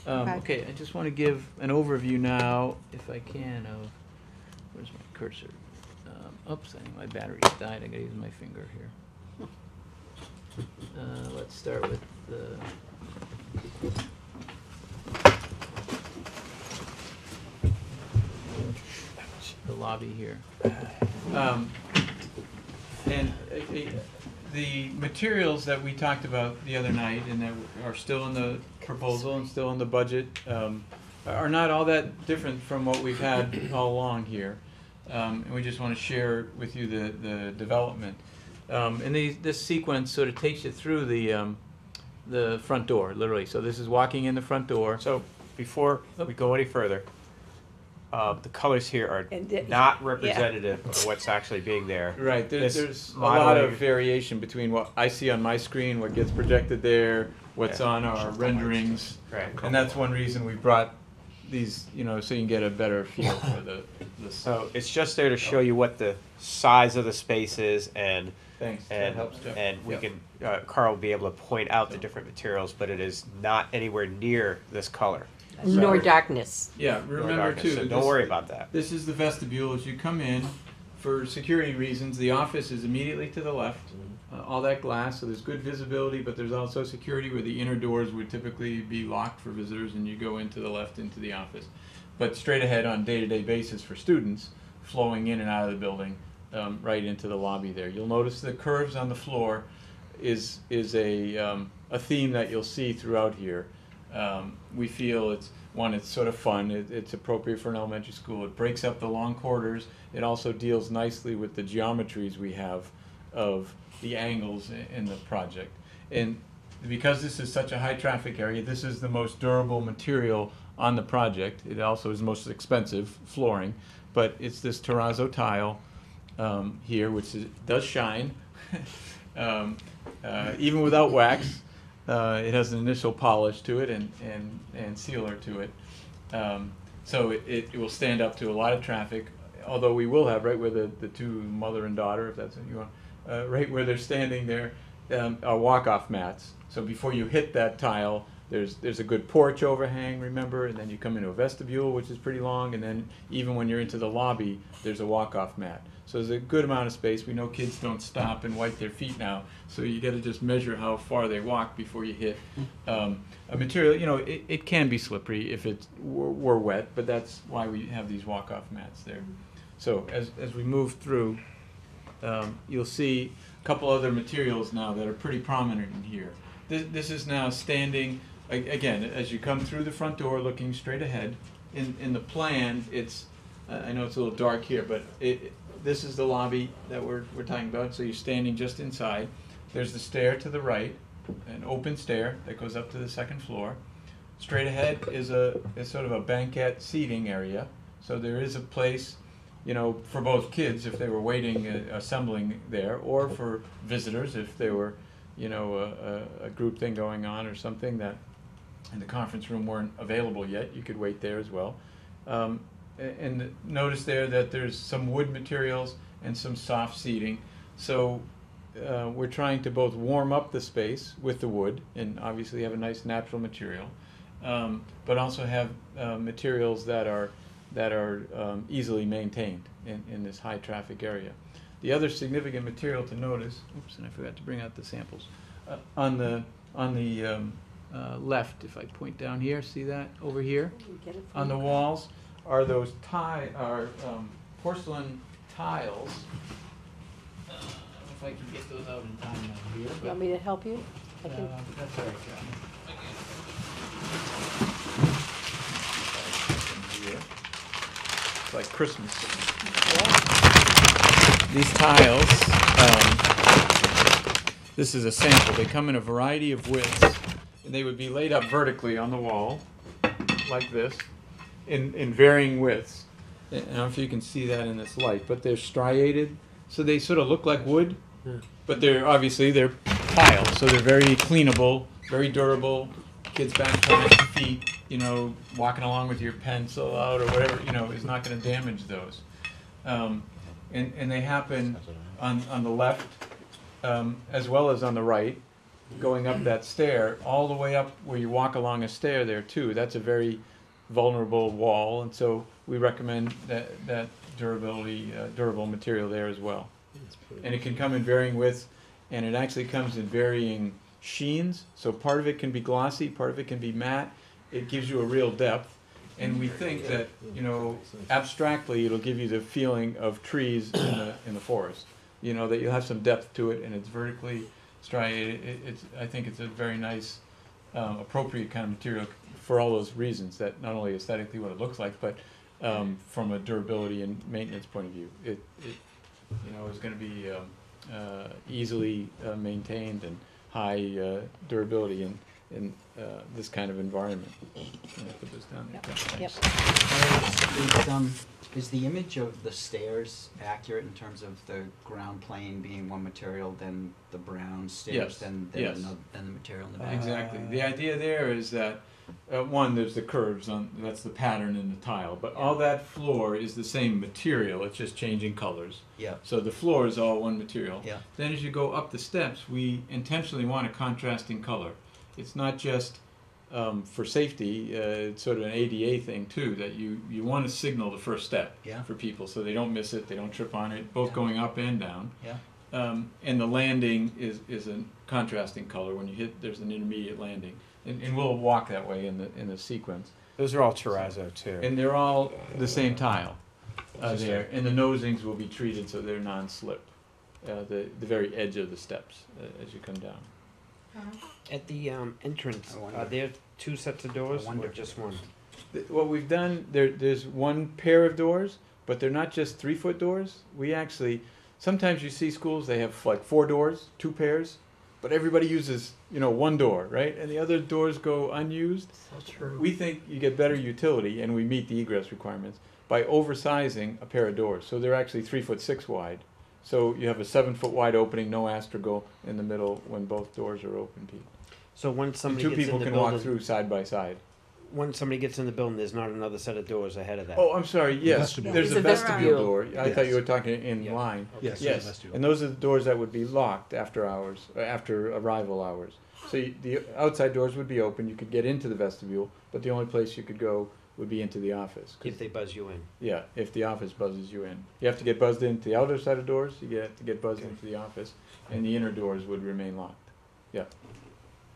Speaker 1: Okay.
Speaker 2: Okay, I just want to give an overview now, if I can, of, where's my cursor? Oops, I think my battery's died, I gotta use my finger here. Let's start with the lobby here. And the materials that we talked about the other night and that are still in the proposal and still in the budget are not all that different from what we've had all along here. And we just want to share with you the development. And this sequence sort of takes you through the front door, literally. So this is walking in the front door.
Speaker 4: So before we go any further, the colors here are
Speaker 3: And
Speaker 4: not representative of what's actually being there.
Speaker 2: Right,
Speaker 4: This
Speaker 2: there's a lot of
Speaker 4: modeling-
Speaker 2: variation between what I see on my screen, what gets projected there, what's
Speaker 4: Yeah.
Speaker 2: on our renderings.
Speaker 4: Right.
Speaker 2: And that's one reason we brought these, you know, so you can get a better feel for the
Speaker 4: So it's just there to show you what the size of the space is, and
Speaker 2: Thanks, that
Speaker 4: and
Speaker 2: helps, Jeff.
Speaker 4: and we
Speaker 2: Yep.
Speaker 4: can Carl will be able to point out the different materials, but it is not anywhere near this color.
Speaker 3: Nor darkness.
Speaker 2: Yeah,
Speaker 4: nor
Speaker 2: remember
Speaker 4: darkness,
Speaker 2: too.
Speaker 4: so don't worry about that.
Speaker 2: This is the vestibule. As you come in, for security reasons, the office is immediately to the left. All that glass, so there's good visibility, but there's also security where the inner doors would typically be locked for visitors, and you go into the left into the office. But straight ahead on day-to-day basis for students, flowing in and out of the building, right into the lobby there. You'll notice the curves on the floor is a theme that you'll see throughout here. We feel it's sort of fun. It's appropriate for an elementary school. It breaks up the long corridors. It also deals nicely with the geometries we have of the angles in the project. And because this is such a high traffic area, this is the most durable material on the project. It also is most expensive flooring, but it's this terrazzo tile here, which does shine, even without wax. It has an initial polish to it and sealer to it. So it will stand up to a lot of traffic, although we will have, right where the two mother and daughter, if that's what you want, right where they're standing there, are walk-off mats. So before you hit that tile, there's a good porch overhang, remember, and then you come into a vestibule, which is pretty long, and then even when you're into the lobby, there's a walk-off mat. So there's a good amount of space. We know kids don't stop and wipe their feet now, so you got to just measure how far they walk before you hit a material. You know, it can be slippery if it were wet, but that's why we have these walk-off mats there. So as we move through, you'll see a couple other materials now that are pretty prominent in here. This is now standing, again, as you come through the front door looking straight ahead. In the plan, it's, I know it's a little dark here, but this is the lobby that we're talking about, so you're standing just inside. There's the stair to the right, an open stair that goes up to the second floor. Straight ahead is sort of a banquette seating area, so there is a place, you know, for both kids if they were waiting, assembling there, or for visitors if they were, you know, a group thing going on or something that in the conference room weren't available yet. You could wait there as well. And notice there that there's some wood materials and some soft seating. So we're trying to both warm up the space with the wood and obviously have a nice natural material, but also have materials that are easily maintained in this high traffic area. The other significant material to notice, oops, and I forgot to bring out the samples, on the left, if I point down here, see that over here? On the walls are those porcelain tiles. I don't know if I can get those out in time now here.
Speaker 3: You want me to help you? I can.
Speaker 2: That's all right, John. It's like Christmas. These tiles, this is a sample. They come in a variety of widths, and they would be laid up vertically on the wall, like this, in varying widths. I don't know if you can see that in this light, but they're striated, so they sort of look like wood, but they're tiles, so they're very cleanable, very durable. Kids' back feet you know, walking along with your pencil out or whatever, you know, is not going to damage those. And they happen on the left as well as on the right, going up that stair, all the way up where you walk along a stair there too. That's a very vulnerable wall, and so we recommend that durable material there as well. And it can come in varying widths, and it actually comes in varying sheens. So part of it can be glossy, part of it can be matte. It gives you a real depth, and we think that, you know, abstractly it'll give you the feeling of trees in the forest. You know, that you'll have some depth to it, and it's vertically striated. I think it's a very nice, appropriate kind of material for all those reasons. That not only aesthetically what it looks like, but from a durability and maintenance point of view, it you know, is going to be easily maintained and high durability in this kind of environment. I'm gonna put this down there.
Speaker 1: Yep.
Speaker 2: Thanks.
Speaker 8: Is the image of the stairs accurate in terms of the ground plane being one material, then the brown stairs,
Speaker 2: Yes,
Speaker 8: then
Speaker 2: yes.
Speaker 8: then the material in the back?
Speaker 2: Exactly. The idea there is that one, there's the curves that's the pattern in the tile, but all that floor is the same material. It's just changing colors.
Speaker 8: Yeah.
Speaker 2: So the floor is all one material.
Speaker 8: Yeah.
Speaker 2: Then as you go up the steps, we intentionally want a contrasting color. It's not just for safety. It's sort of an ADA thing too, that you want to signal the first step for people so they don't miss it, they don't trip on it, both going up and down.
Speaker 8: Yeah.
Speaker 2: And the landing is a contrasting color. When you hit, there's an intermediate landing. And we'll walk that way in the sequence.
Speaker 4: Those are all terrazzo too.
Speaker 2: And they're all the same tile there. And the nosings will be treated so they're non-slip. The very edge of the steps as you come down.
Speaker 10: At the entrance,
Speaker 8: I wonder.
Speaker 10: are there two sets of doors
Speaker 8: I wonder.
Speaker 10: or just one?
Speaker 2: What we've done, there's one pair of doors, but they're not just 3-foot doors. We actually, sometimes you see schools, they have like 4 doors, 2 pairs, but everybody uses, you know, 1 door, right? And the other doors go unused.
Speaker 10: So true.
Speaker 2: We think you get better utility, and we meet the egress requirements, by oversizing a pair of doors. So they're actually 3'6" wide. So you have a 7-foot wide opening, no astragal in the middle when both doors are open, Pete.
Speaker 10: So when
Speaker 2: And
Speaker 10: somebody
Speaker 2: 2
Speaker 10: gets in
Speaker 2: people
Speaker 10: the
Speaker 2: can
Speaker 10: building,
Speaker 2: walk through side by side.
Speaker 10: when somebody gets in the building, there's not another set of doors ahead of that.
Speaker 2: Oh, I'm sorry, yes,
Speaker 5: Vestibule.
Speaker 2: there's a
Speaker 1: There's a
Speaker 2: vestibule
Speaker 1: vestibule.
Speaker 2: door. I thought you
Speaker 5: Yes.
Speaker 2: were talking in
Speaker 10: Yeah.
Speaker 2: line.
Speaker 5: Yes,
Speaker 2: Yes,
Speaker 5: vestibule.
Speaker 2: and those are the doors that would be locked after hours, after arrival hours. So the outside doors would be open, you could get into the vestibule, but the only place you could go would be into the office. 'Cause-
Speaker 10: If they buzz you in.
Speaker 2: yeah, if the office buzzes you in. You have to get buzzed into the outer side of doors, you have to get buzzed into the office, and the inner doors would remain locked. Yeah.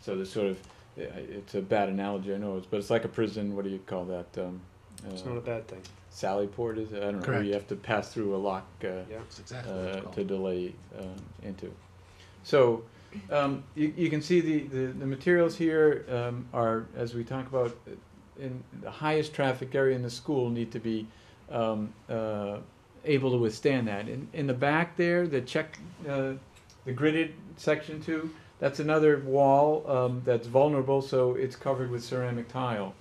Speaker 2: So there's sort of, it's a bad analogy, I know, but it's like a prison, what do you call that?
Speaker 10: It's not a bad thing.
Speaker 2: Sally port, is it? I don't know, where
Speaker 5: Correct.
Speaker 2: you have to pass through a lock
Speaker 10: Yeah.
Speaker 5: That's exactly what it's called.
Speaker 2: to delay into. So you can see the materials here are, as we talk about, in the highest traffic area in the school need to be able to withstand that. In the back there, the gridded section 2, that's another wall that's vulnerable, so it's covered with ceramic tile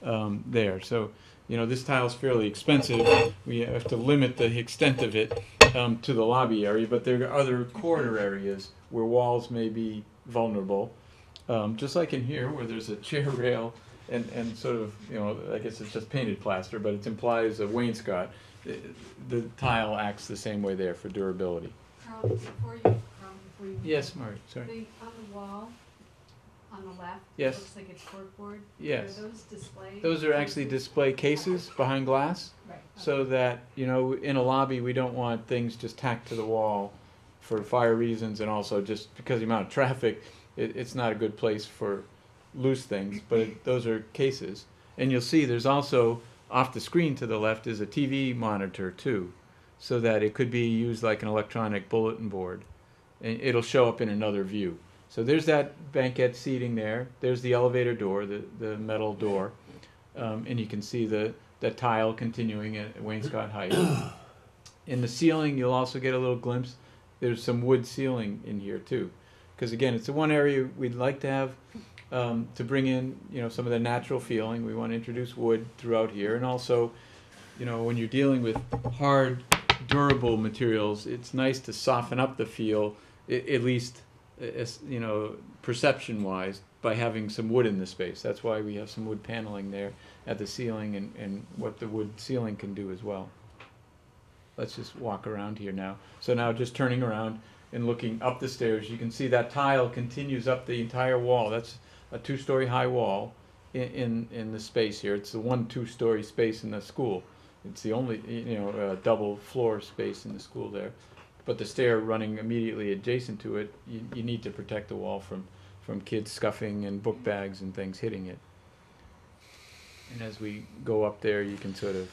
Speaker 2: there. So, you know, this tile is fairly expensive. We have to limit the extent of it to the lobby area, but there are other corner areas where walls may be vulnerable. Just like in here, where there's a chair rail and sort of, you know, I guess it's just painted plaster, but it implies a wainscot. The tile acts the same way there for durability.
Speaker 11: Carl, before you.
Speaker 2: Yes, Marty, sorry.
Speaker 11: On the wall, on the left.
Speaker 2: Yes.
Speaker 11: Looks like it's corkboard.
Speaker 2: Yes.
Speaker 11: Are those display?
Speaker 2: Those are actually display cases behind glass,
Speaker 11: Right.
Speaker 2: so that, you know, in a lobby, we don't want things just tacked to the wall for fire reasons, and also just because of the amount of traffic, it's not a good place for loose things, but those are cases. And you'll see there's also, off the screen to the left is a TV monitor too, so that it could be used like an electronic bulletin board, and it'll show up in another view. So there's that banquette seating there, there's the elevator door, the metal door, and you can see the tile continuing at wainscot height. In the ceiling, you'll also get a little glimpse. There's some wood ceiling in here too, because again, it's the one area we'd like to have to bring in, you know, some of the natural feeling. We want to introduce wood throughout here, and also, you know, when you're dealing with hard, durable materials, it's nice to soften up the feel, at least, you know, perception-wise, by having some wood in the space. That's why we have some wood paneling there at the ceiling, and what the wood ceiling can do as well. Let's just walk around here now. So now just turning around and looking up the stairs, you can see that tile continues up the entire wall. That's a 2-story high wall in the space here. It's the one 2-story space in the school. It's the only, double floor space in the school there. But the stair running immediately adjacent to it, you need to protect the wall from kids scuffing and book bags and things hitting it. And as we go up there, you can sort of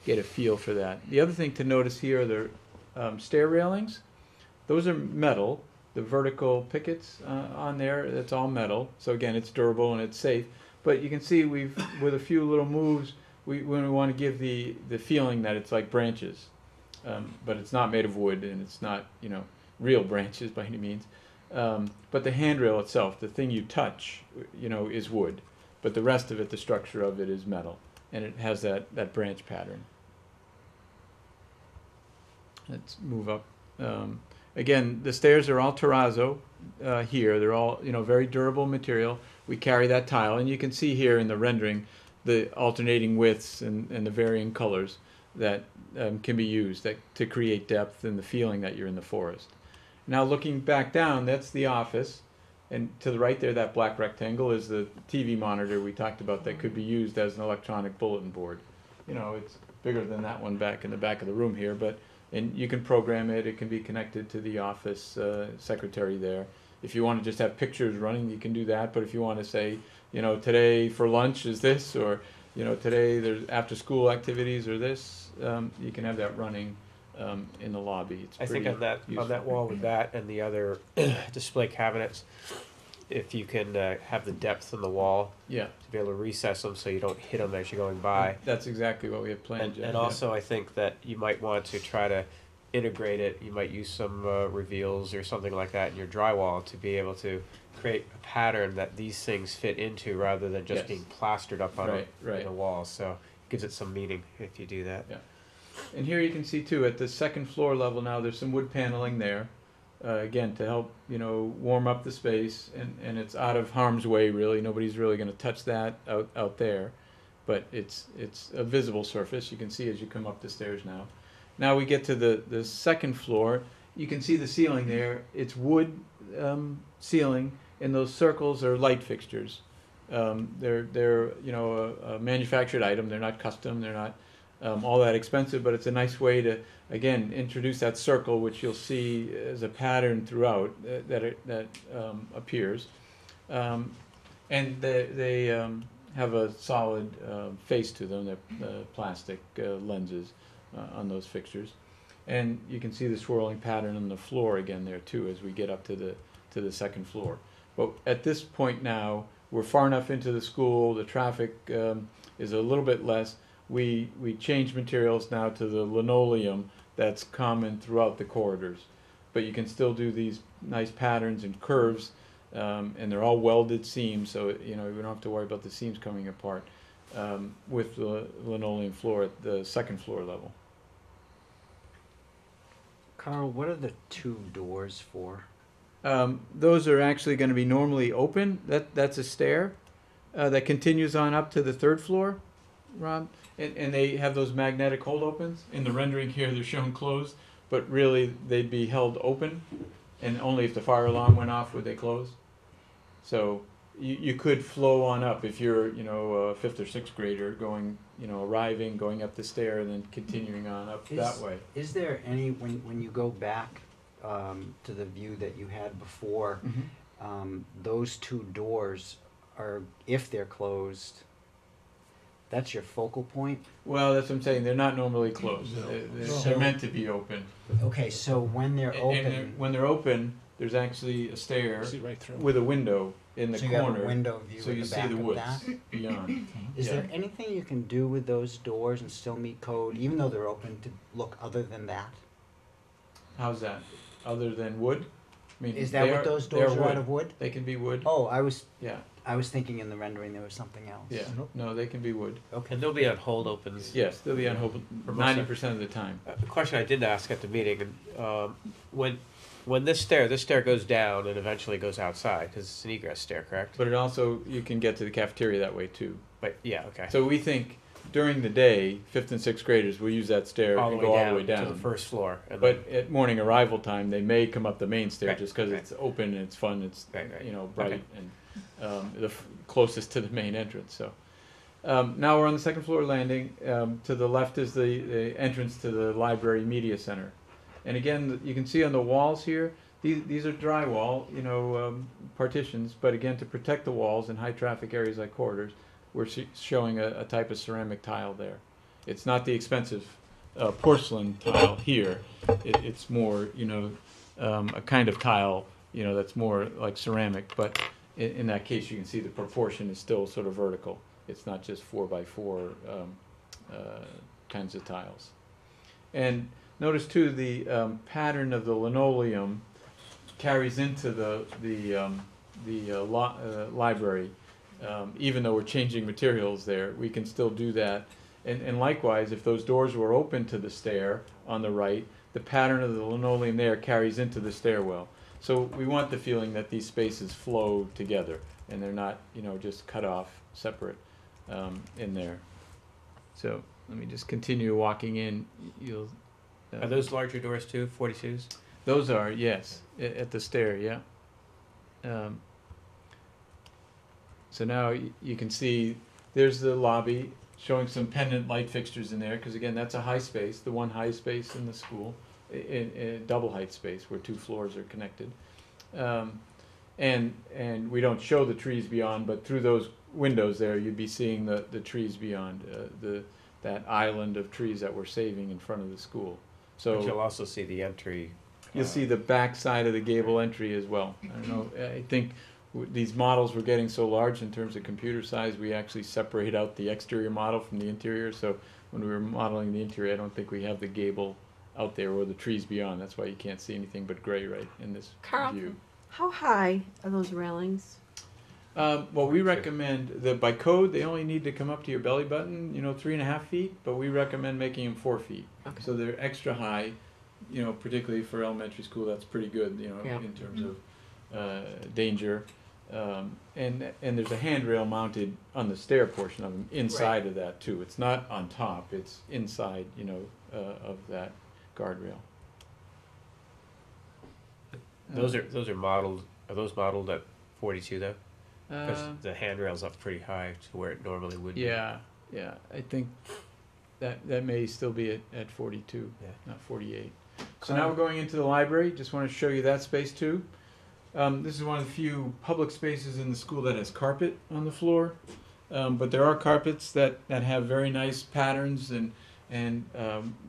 Speaker 2: get a feel for that. The other thing to notice here are the stair railings. Those are metal. The vertical pickets on there, that's all metal. So again, it's durable and it's safe. But you can see with a few little moves, we want to give the feeling that it's like branches. But it's not made of wood, and it's not, real branches by any means. But the handrail itself, the thing you touch, is wood. But the rest of it, the structure of it, is metal. And it has that branch pattern. Let's move up. Again, the stairs are all terrazzo here. They're all, very durable material. We carry that tile, and you can see here in the rendering the alternating widths and the varying colors that can be used to create depth and the feeling that you're in the forest. Now looking back down, that's the office. And to the right there, that black rectangle is the TV monitor we talked about that could be used as an electronic bulletin board. It's bigger than that one back in the back of the room here, and you can program it. It can be connected to the office secretary there. If you want to just have pictures running, you can do that. But if you want to say, today for lunch is this, or, today there's after school activities or this, you can have that running in the lobby. It's
Speaker 4: I think on that wall with that and the other display cabinets, if you can have the depth in the wall,
Speaker 2: Yeah,
Speaker 4: to be able to recess them so you don't hit them as you're going by.
Speaker 2: that's exactly what we have planned. Jeff,
Speaker 4: And
Speaker 2: yeah.
Speaker 4: also, I think that you might want to try to integrate it. You might use some reveals or something like that in your drywall to be able to create a pattern that these things fit into, rather than just
Speaker 2: Yes.
Speaker 4: being plastered up on
Speaker 2: Right.
Speaker 4: a wall. So it gives it some meaning if you do that.
Speaker 2: Yeah. And here you can see too, at the second floor level now, there's some wood paneling there, again, to help, warm up the space, and it's out of harm's way, really. Nobody's really going to touch that out there, but it's a visible surface. You can see as you come up the stairs now. Now we get to the second floor. You can see the ceiling there. It's wood ceiling, and those circles are light fixtures. They're a manufactured item. They're not custom. They're not all that expensive, but it's a nice way to, again, introduce that circle, which you'll see as a pattern throughout that appears. And they have a solid face to them. They're plastic lenses on those fixtures. And you can see the swirling pattern on the floor again there too as we get up to the second floor. But at this point now, we're far enough into the school, the traffic is a little bit less. We change materials now to the linoleum that's common throughout the corridors. But you can still do these nice patterns and curves, and they're all welded seams, so we don't have to worry about the seams coming apart with the linoleum floor at the second floor level.
Speaker 8: Carl, what are the 2 doors for?
Speaker 2: Those are actually going to be normally open. That's a stair that continues on up to the 3rd floor, Rob. And they have those magnetic hold opens. In the rendering here, they're shown closed, but really they'd be held open, and only if the fire alarm went off would they close. So you could flow on up if you're, a 5th or 6th grader going, arriving, going up the stair, and then continuing on up that way.
Speaker 8: Is there any, when you go back to the view that you had before, those 2 doors are, if they're closed, that's your focal point?
Speaker 2: Well, that's what I'm saying. They're not normally closed. They're meant to be open.
Speaker 8: Okay, so when they're open...
Speaker 2: And when they're open, there's actually a stair
Speaker 5: See right through.
Speaker 2: with a window in the
Speaker 8: so you
Speaker 2: corner.
Speaker 8: have a window view
Speaker 2: So
Speaker 8: in
Speaker 2: you
Speaker 8: the
Speaker 2: see
Speaker 8: back
Speaker 2: the
Speaker 8: of
Speaker 2: woods
Speaker 8: that?
Speaker 2: beyond.
Speaker 8: Is
Speaker 2: Yeah.
Speaker 8: there anything you can do with those doors and still meet code, even though they're open, to look other than that?
Speaker 2: How's that? Other than wood? I mean,
Speaker 8: Is that what those
Speaker 2: they're
Speaker 8: doors are out
Speaker 2: wood.
Speaker 8: of wood?
Speaker 2: They can be wood.
Speaker 8: Oh, I was
Speaker 2: Yeah,
Speaker 8: thinking in the rendering there was something else.
Speaker 2: yeah. No, they can be wood.
Speaker 8: Okay.
Speaker 4: And they'll be on hold opens.
Speaker 2: Yes, they'll be on hold
Speaker 4: For most
Speaker 2: 90% of the time.
Speaker 4: A question I did ask at the meeting, and when when this stair goes down and eventually goes outside, because it's an egress stair, correct?
Speaker 2: But it also, you can get to the cafeteria that way too.
Speaker 4: But, yeah, okay.
Speaker 2: So we think during the day, 5th and 6th graders will use that stair
Speaker 4: all the
Speaker 2: and
Speaker 4: way
Speaker 2: go
Speaker 4: down
Speaker 2: all the way down.
Speaker 4: to the first floor. And
Speaker 2: But at morning arrival time, they may come up the main stair
Speaker 4: Right,
Speaker 2: just because
Speaker 4: right.
Speaker 2: it's open and it's fun, it's,
Speaker 4: Right, right.
Speaker 2: you know, bright
Speaker 4: Okay.
Speaker 2: and closest to the main entrance, so. Now we're on the second floor landing. To the left is the entrance to the library media center. And again, you can see on the walls here, these are drywall, you know, partitions, but again, to protect the walls in high traffic areas like corridors, we're showing a type of ceramic tile there. It's not the expensive porcelain tile here. It's more, you know, a kind of tile, you know, that's more like ceramic, but in that case, you can see the proportion is still sort of vertical. It's not just 4x4 kinds of tiles. And notice too, the pattern of the linoleum carries into the library. Even though we're changing materials there, we can still do that. And likewise, if those doors were open to the stair on the right, the pattern of the linoleum there carries into the stairwell. So we want the feeling that these spaces flow together and they're not, you know, just cut off separate in there. So let me just continue walking in. You'll.
Speaker 4: Are those larger doors too, 42s?
Speaker 2: Those are, yes, at the stair, yeah. So now you can see there's the lobby showing some pendant light fixtures in there, because again, that's a high space, the one high space in the school, in a double height space where 2 floors are connected. And we don't show the trees beyond, but through those windows there, you'd be seeing the trees beyond, that island of trees that we're saving in front of the school. So
Speaker 4: But you'll also see the entry.
Speaker 2: you'll see the back side of the gable entry as well. I don't know, I think these models were getting so large in terms of computer size, we actually separate out the exterior model from the interior. So when we were modeling the interior, I don't think we have the gable out there or the trees beyond. That's why you can't see anything but gray right in this
Speaker 3: Carl,
Speaker 2: view.
Speaker 3: how high are those railings?
Speaker 2: Well, we recommend that by code, they only need to come up to your belly button, you know, 3.5 feet, but we recommend making them 4 feet.
Speaker 3: Okay.
Speaker 2: So they're extra high, you know, particularly for elementary school, that's pretty good, you know,
Speaker 3: Yeah.
Speaker 2: in terms of danger. And there's a handrail mounted on the stair portion of them inside of that too. It's not on top, it's inside, you know, of that guardrail.
Speaker 4: Those are modeled. Are those modeled at 42 though? Because the handrail's up pretty high to where it normally would be.
Speaker 2: Yeah, I think that may still be at 42,
Speaker 4: Yeah.
Speaker 2: not 48. So now we're going into the library. Just want to show you that space too. This is one of the few public spaces in the school that has carpet on the floor. But there are carpets that have very nice patterns and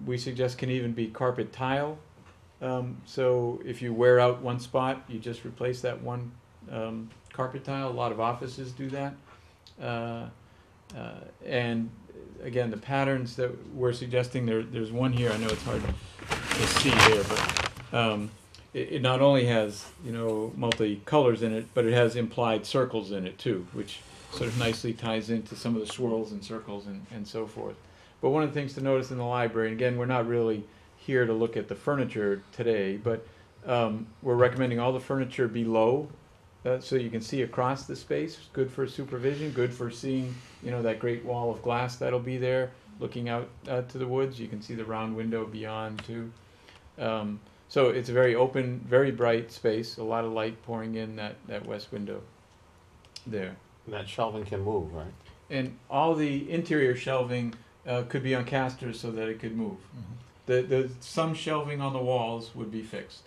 Speaker 2: we suggest can even be carpet tile. So if you wear out one spot, you just replace that one carpet tile. A lot of offices do that. And again, the patterns that we're suggesting, there's one here, I know it's hard to see there, but it not only has, you know, multi-colors in it, but it has implied circles in it too, which sort of nicely ties into some of the swirls and circles and so forth. But one of the things to notice in the library, and again, we're not really here to look at the furniture today, but we're recommending all the furniture be low, so you can see across the space. Good for supervision, good for seeing, you know, that great wall of glass that'll be there, looking out to the woods. You can see the round window beyond too. So it's a very open, very bright space, a lot of light pouring in that west window there.
Speaker 6: And that shelving can move, right?
Speaker 2: And all the interior shelving could be on casters so that it could move. The some shelving on the walls would be fixed.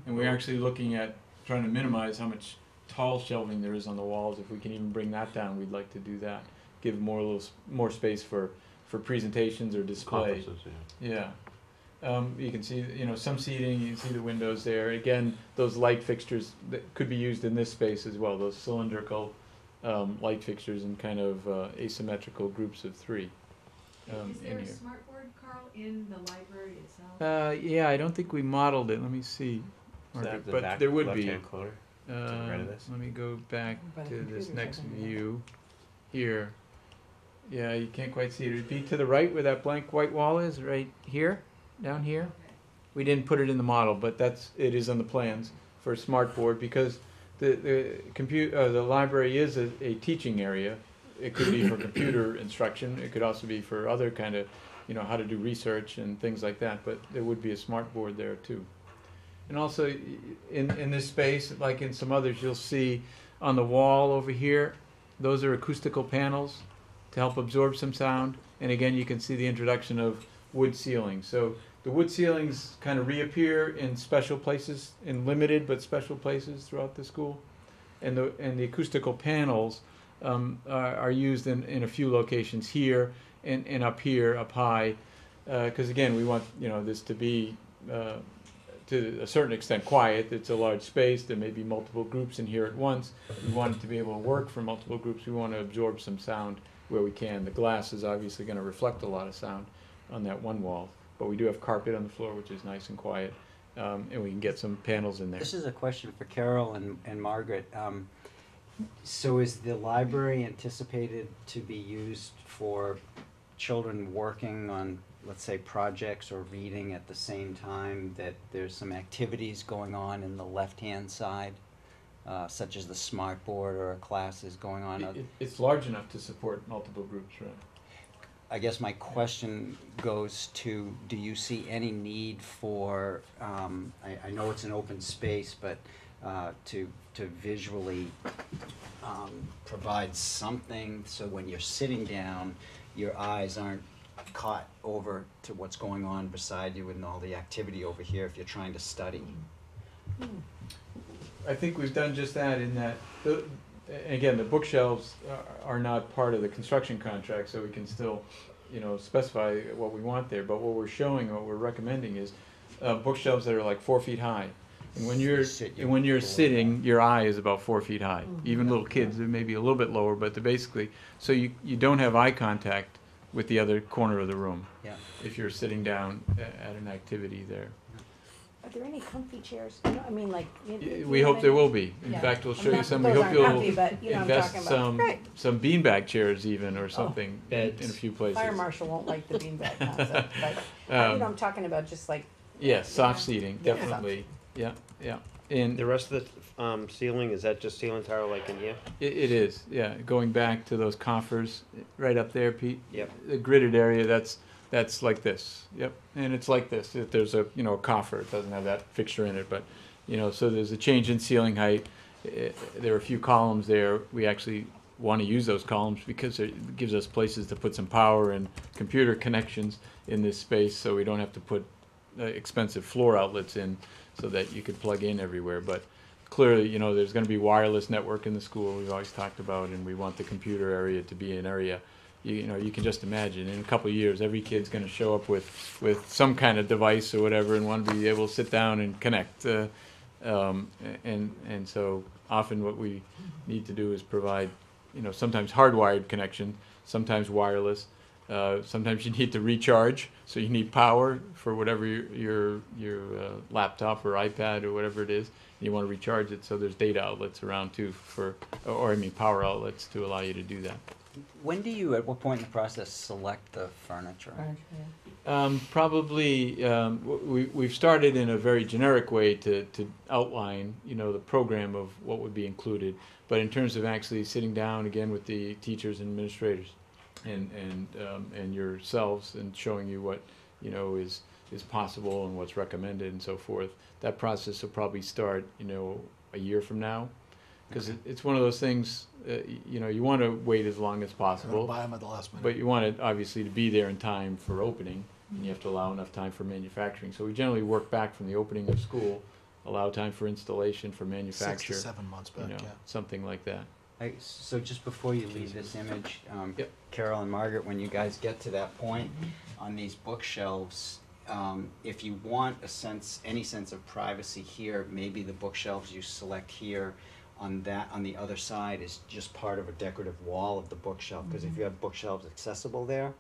Speaker 2: And we're actually looking at trying to minimize how much tall shelving there is on the walls. If we can even bring that down, we'd like to do that. Give more space for presentations or display.
Speaker 6: Conferences, yeah.
Speaker 2: Yeah. You can see, you know, some seating, you can see the windows there. Again, those light fixtures that could be used in this space as well, those cylindrical light fixtures in kind of asymmetrical groups of 3
Speaker 11: Is there
Speaker 2: in
Speaker 11: a
Speaker 2: here.
Speaker 11: smartboard, Carl, in the library itself?
Speaker 2: Yeah, I don't think we modeled it. Let me see.
Speaker 4: Is
Speaker 2: Margaret,
Speaker 4: that the
Speaker 2: but
Speaker 4: back
Speaker 2: there would be.
Speaker 4: left-hand corner? the right of this?
Speaker 2: Let me go back
Speaker 3: By the
Speaker 2: to this
Speaker 3: computers,
Speaker 2: next
Speaker 3: I think, yeah.
Speaker 2: view here. Yeah, you can't quite see it. It'd be to the right where that blank white wall is, right here, down here.
Speaker 11: Okay.
Speaker 2: we didn't put it in the model, but it is on the plans for a smart board, because the library is a teaching area. It could be for computer instruction. It could also be for other kind of, how to do research and things like that. But there would be a smart board there too. And also in this space, like in some others, you'll see on the wall over here, those are acoustical panels to help absorb some sound. And again, you can see the introduction of wood ceilings. So the wood ceilings kind of reappear in special places, in limited but special places throughout the school. And the acoustical panels are used in a few locations here and up here, up high, because again, we want this to be to a certain extent quiet. It's a large space. There may be multiple groups in here at once. We want it to be able to work for multiple groups. We want to absorb some sound where we can. The glass is obviously going to reflect a lot of sound on that one wall, but we do have carpet on the floor, which is nice and quiet, and we can get some panels in there.
Speaker 8: This is a question for Carol and Margaret. So is the library anticipated to be used for children working on, let's say, projects or reading at the same time that there's some activities going on in the left-hand side, such as the smart board or a class is going on?
Speaker 2: It's large enough to support multiple groups, right?
Speaker 8: I guess my question goes to, do you see any need for, I know it's an open space, but to visually provide something so when you're sitting down, your eyes aren't caught over to what's going on beside you and all the activity over here if you're trying to study?
Speaker 2: I think we've done just that in that, again, the bookshelves are not part of the construction contract, so we can still, specify what we want there. But what we're showing, what we're recommending is bookshelves that are like 4 feet high. And when you're sitting, your eye is about 4 feet high. Even little kids, they may be a little bit lower, but they're basically, so you don't have eye contact with the other corner of the room.
Speaker 8: Yeah.
Speaker 2: If you're sitting down at an activity there.
Speaker 3: Are there any comfy chairs? I mean, like.
Speaker 2: We hope there will be. In
Speaker 3: Yeah.
Speaker 2: fact, we'll show
Speaker 3: I'm
Speaker 2: you
Speaker 3: not-
Speaker 2: some. We
Speaker 3: those
Speaker 2: hope
Speaker 3: aren't
Speaker 2: you'll
Speaker 3: comfy, but, I'm
Speaker 2: invest
Speaker 3: talking about. Right.
Speaker 2: some beanbag chairs even or something in
Speaker 10: Beds.
Speaker 2: a few places.
Speaker 3: Fire marshal won't like the beanbag concept, but, I'm talking about just like.
Speaker 2: Yes, soft seating, definitely. Yeah, yeah. And
Speaker 10: The rest of the ceiling, is that just ceiling tile like in here?
Speaker 2: it is, yeah. Going back to those coffers right up there, Pete.
Speaker 10: Yep.
Speaker 2: The gridded area, that's like this. Yep. And it's like this. If there's a coffer, it doesn't have that fixture in it, but so there's a change in ceiling height. There are a few columns there. We actually want to use those columns because it gives us places to put some power and computer connections in this space, so we don't have to put expensive floor outlets in, so that you could plug in everywhere. But clearly, there's going to be wireless network in the school. We've always talked about, and we want the computer area to be an area. You can just imagine in a couple of years, every kid's going to show up with some kind of device or whatever, and want to be able to sit down and connect. And so often, what we need to do is provide, sometimes hardwired connection, sometimes wireless. Sometimes you need to recharge, so you need power for whatever your laptop or iPad or whatever it is. You want to recharge it, so there's data outlets around too power outlets to allow you to do that.
Speaker 8: When do you, at what point in the process, select the furniture?
Speaker 2: Probably we've started in a very generic way to outline the program of what would be included, but in terms of actually sitting down again with the teachers and administrators and yourselves and showing you what is possible and what's recommended and so forth, that process will probably start a year from now, because it's one of those things you want to wait as long as possible,
Speaker 5: Buy them at the last minute.
Speaker 2: but you want it obviously to be there in time for opening, and you have to allow enough time for manufacturing. So we generally work back from the opening of school, allow time for installation, for manufacture,
Speaker 5: 6 to 7 months back, yeah.
Speaker 2: something like that.
Speaker 8: So just before you leave this image,
Speaker 2: Yep.
Speaker 8: Carol and Margaret, when you guys get to that point on these bookshelves, if you want any sense of privacy here, maybe the bookshelves you select here on the other side is just part of a decorative wall of the bookshelf, because if you have bookshelves accessible there,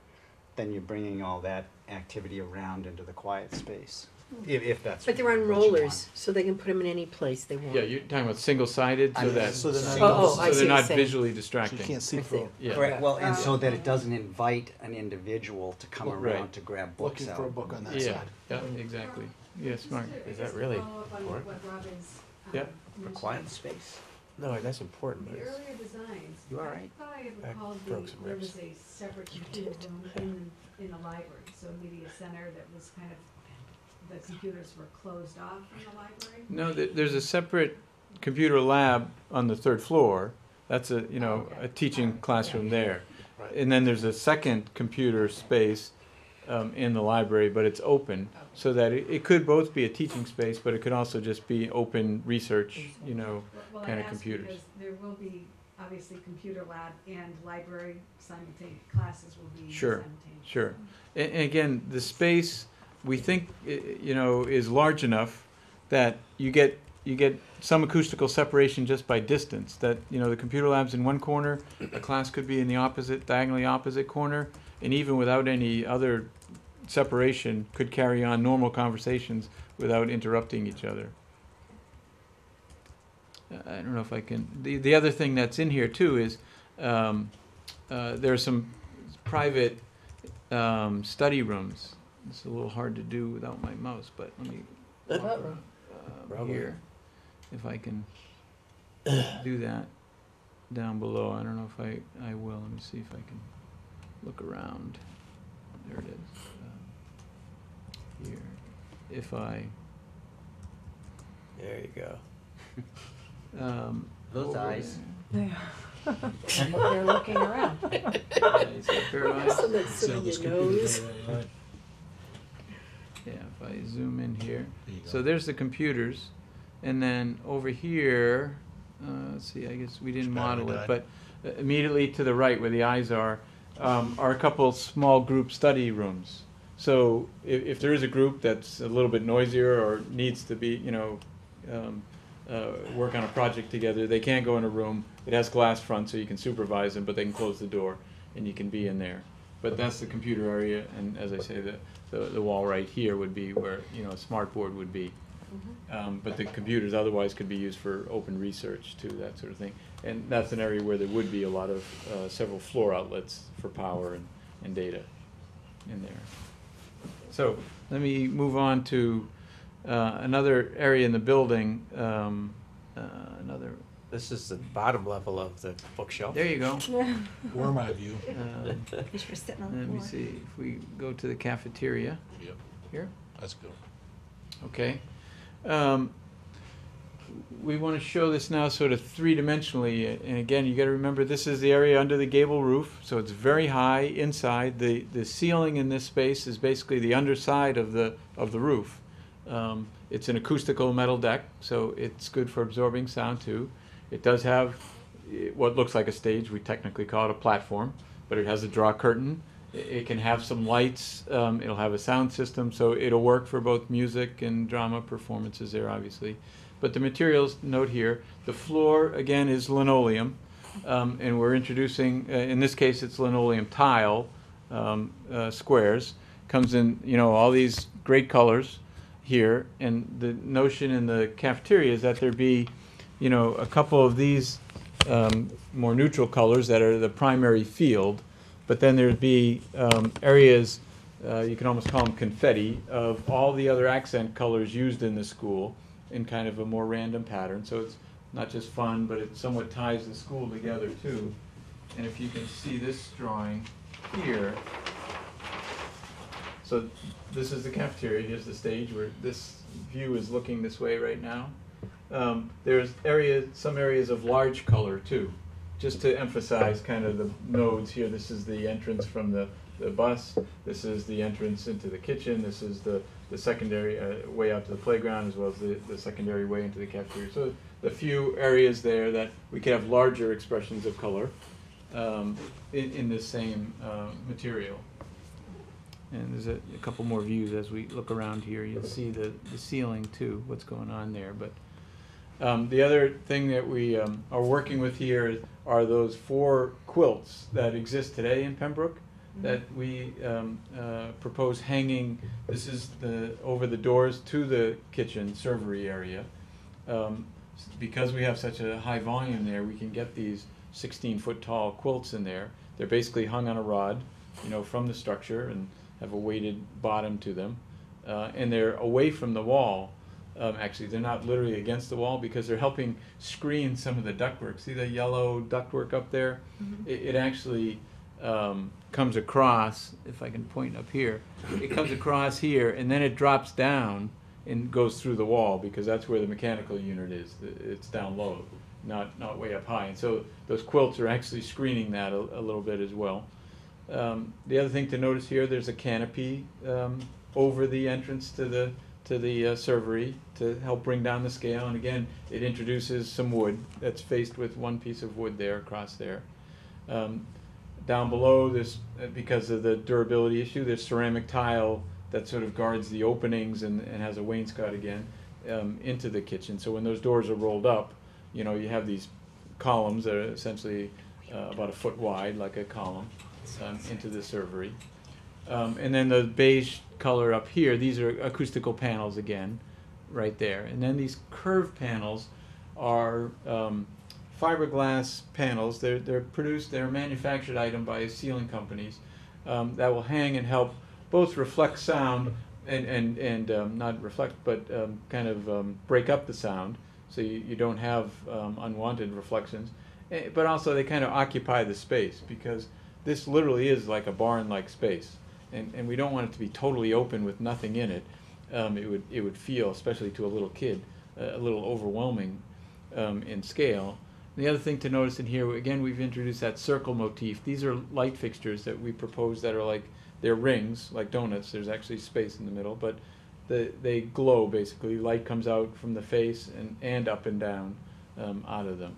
Speaker 8: then you're bringing all that activity around into the quiet space. If that's
Speaker 3: But they're on
Speaker 8: what you
Speaker 3: rollers,
Speaker 8: want.
Speaker 3: so they can put them in any place they want.
Speaker 2: Yeah, you're talking about single-sided, so that
Speaker 5: so they're not-
Speaker 2: so
Speaker 3: I see
Speaker 2: they're
Speaker 3: what you're
Speaker 2: not
Speaker 3: saying.
Speaker 2: visually
Speaker 5: So
Speaker 2: distracting.
Speaker 5: you can't see
Speaker 3: I see.
Speaker 5: through.
Speaker 2: Yeah.
Speaker 8: Correct, well, and so that it doesn't invite an individual to come
Speaker 2: Right.
Speaker 8: around to grab
Speaker 5: Looking
Speaker 8: books
Speaker 5: for a
Speaker 8: out.
Speaker 5: book on that
Speaker 2: Yeah,
Speaker 5: side.
Speaker 2: yeah, exactly. Yes, Mark.
Speaker 4: Is that really
Speaker 11: Follow up on
Speaker 4: important?
Speaker 11: what Robin's,
Speaker 4: Yeah.
Speaker 11: mentioned.
Speaker 4: Quiet space. No, that's important.
Speaker 11: The
Speaker 4: but it's-
Speaker 11: earlier designs,
Speaker 4: You all
Speaker 11: I
Speaker 4: right?
Speaker 11: thought I
Speaker 4: I
Speaker 11: recalled
Speaker 4: broke some
Speaker 11: there
Speaker 4: ribs.
Speaker 11: was a separate computer room in the library, so maybe a center that was kind of, the computers were closed off from the library?
Speaker 2: No, there's a separate computer lab on the third floor. That's a, you know,
Speaker 11: Okay.
Speaker 2: a teaching classroom there.
Speaker 4: Right.
Speaker 2: And then there's a second computer space in the library, but it's open, so that it could both be a teaching space, but it could also just be open research, you know,
Speaker 11: Well,
Speaker 2: kind
Speaker 11: I
Speaker 2: of
Speaker 11: asked
Speaker 2: computers.
Speaker 11: because there will be, obviously, computer lab and library simultaneous, classes will be
Speaker 2: Sure,
Speaker 11: simultaneous.
Speaker 2: sure. And again, the space, we think, you know, is large enough that you get some acoustical separation just by distance. That, you know, the computer lab's in one corner, a class could be in the opposite, diagonally opposite corner, and even without any other separation, could carry on normal conversations without interrupting each other. I don't know if I can. The other thing that's in here too is there are some private study rooms. It's a little hard to do without my mouse, but let me walk
Speaker 4: Probably.
Speaker 2: here if I can do that down below. I don't know if I will. Let me see if I can look around. There it is. Here. If I
Speaker 4: There you go.
Speaker 8: Those
Speaker 2: over
Speaker 8: eyes.
Speaker 3: They're looking around.
Speaker 2: there. Yeah, you see a pair of eyes? Yeah, if I zoom in here. So there's the computers, and then over here, let's see, I guess we didn't model it, but immediately to the right where the eyes are a couple small group study rooms. So if there is a group that's a little bit noisier or needs to be, you know, work on a project together, they can't go in a room. It has glass front so you can supervise them, but they can close the door and you can be in there. But that's the computer area, and as I say, the wall right here would be where, you know, a smart board would be. But the computers otherwise could be used for open research too, that sort of thing. And that's an area where there would be a lot of several floor outlets for power and data in there. So let me move on to another area in the building.
Speaker 4: This is the bottom level of the bookshelf.
Speaker 2: There you go.
Speaker 5: Where my view?
Speaker 1: Just for sitting on the
Speaker 2: Let
Speaker 1: floor.
Speaker 2: me see if we go to the cafeteria.
Speaker 6: Yep,
Speaker 2: Here.
Speaker 6: that's good.
Speaker 2: Okay. We want to show this now sort of three-dimensionally, and again, you got to remember this is the area under the gable roof, so it's very high inside. The ceiling in this space is basically the underside of the roof. It's an acoustical metal deck, so it's good for absorbing sound too. It does have what looks like a stage. We technically call it a platform, but it has a draw curtain. It can have some lights. It'll have a sound system, so it'll work for both music and drama performances there, obviously. But the materials, note here, the floor, again, is linoleum, and we're introducing, in this case, it's linoleum tile squares. Comes in, you know, all these great colors here, and the notion in the cafeteria is that there be, you know, a couple of these more neutral colors that are the primary field, but then there'd be areas, you can almost call them confetti, of all the other accent colors used in the school in kind of a more random pattern. So it's not just fun, but it somewhat ties the school together too. And if you can see this drawing here, so this is the cafeteria, here's the stage where this view is looking this way right now. There's some areas of large color too, just to emphasize kind of the nodes here. This is the entrance from the bus, this is the entrance into the kitchen, this is the secondary way out to the playground, as well as the secondary way into the cafeteria. So the few areas there that we could have larger expressions of color in this same material. And there's a couple more views as we look around here. You'll see the ceiling too, what's going on there. But the other thing that we are working with here are those 4 quilts that exist today in Pembroke that we propose hanging. This is over the doors to the kitchen servery area. Because we have such a high volume there, we can get these 16-foot tall quilts in there. They're basically hung on a rod, you know, from the structure and have a weighted bottom to them. and they're away from the wall. Actually, they're not literally against the wall because they're helping screen some of the ductwork. See the yellow ductwork up there? It actually comes across, if I can point up here, it comes across here and then it drops down and goes through the wall because that's where the mechanical unit is. It's down low, not way up high. And so those quilts are actually screening that a little bit as well. The other thing to notice here, there's a canopy over the entrance to the servery to help bring down the scale. And again, it introduces some wood that's faced with one piece of wood there across there. Down below, there's, because of the durability issue, there's ceramic tile that sort of guards the openings and has a wainscot again into the kitchen. So when those doors are rolled up, you know, you have these columns that are essentially about a foot wide, like a column, into the servery. And then the beige color up here, these are acoustical panels again, right there. And then these curved panels are fiberglass panels. They're produced, they're a manufactured item by ceiling companies that will hang and help both reflect sound and not reflect, but kind of break up the sound so you don't have unwanted reflections. But also they kind of occupy the space because this literally is like a barn-like space. And we don't want it to be totally open with nothing in it. It would feel, especially to a little kid, a little overwhelming in scale. And the other thing to notice in here, again, we've introduced that circle motif. These are light fixtures that we propose that are like, they're rings, like donuts. There's actually space in the middle, but they glow basically. Light comes out from the face and up and down out of them.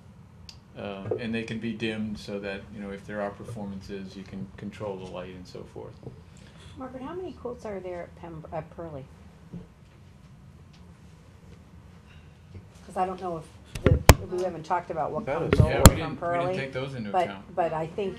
Speaker 2: And they can be dimmed so that, you know, if there are performances, you can control the light and so forth.
Speaker 3: Margaret, how many quotes are there at Pearlie? Because I don't know if we haven't talked about what comes over
Speaker 2: Yeah,
Speaker 3: from
Speaker 2: we didn't
Speaker 3: Pearlie.
Speaker 2: take those into
Speaker 3: but,
Speaker 2: account.
Speaker 3: But I
Speaker 11: And
Speaker 3: think,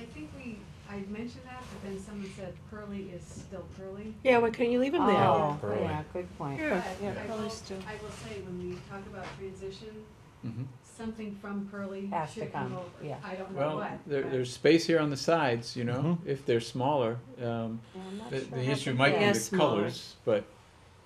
Speaker 11: I mentioned that, but then someone said Pearlie is still Pearlie.
Speaker 3: yeah, well, can you leave them there?
Speaker 4: Oh,
Speaker 3: Oh,
Speaker 4: Pearlie.
Speaker 3: yeah, good point.
Speaker 11: But
Speaker 1: yeah,
Speaker 11: I
Speaker 1: Pearlie's
Speaker 11: will
Speaker 1: still.
Speaker 11: say, when we talk about transition,
Speaker 2: Mhm.
Speaker 11: something from Pearlie
Speaker 3: Has to
Speaker 11: should come
Speaker 3: come,
Speaker 11: over.
Speaker 3: yeah.
Speaker 11: I don't know
Speaker 2: Well,
Speaker 11: what. but-
Speaker 2: there's space here on the sides, you know, if they're smaller.
Speaker 3: Yeah, I'm not
Speaker 2: The
Speaker 3: sure
Speaker 2: the
Speaker 3: how
Speaker 2: issue
Speaker 3: big
Speaker 2: might
Speaker 3: they
Speaker 2: be
Speaker 3: are.
Speaker 2: the
Speaker 3: Smaller.
Speaker 2: colors, but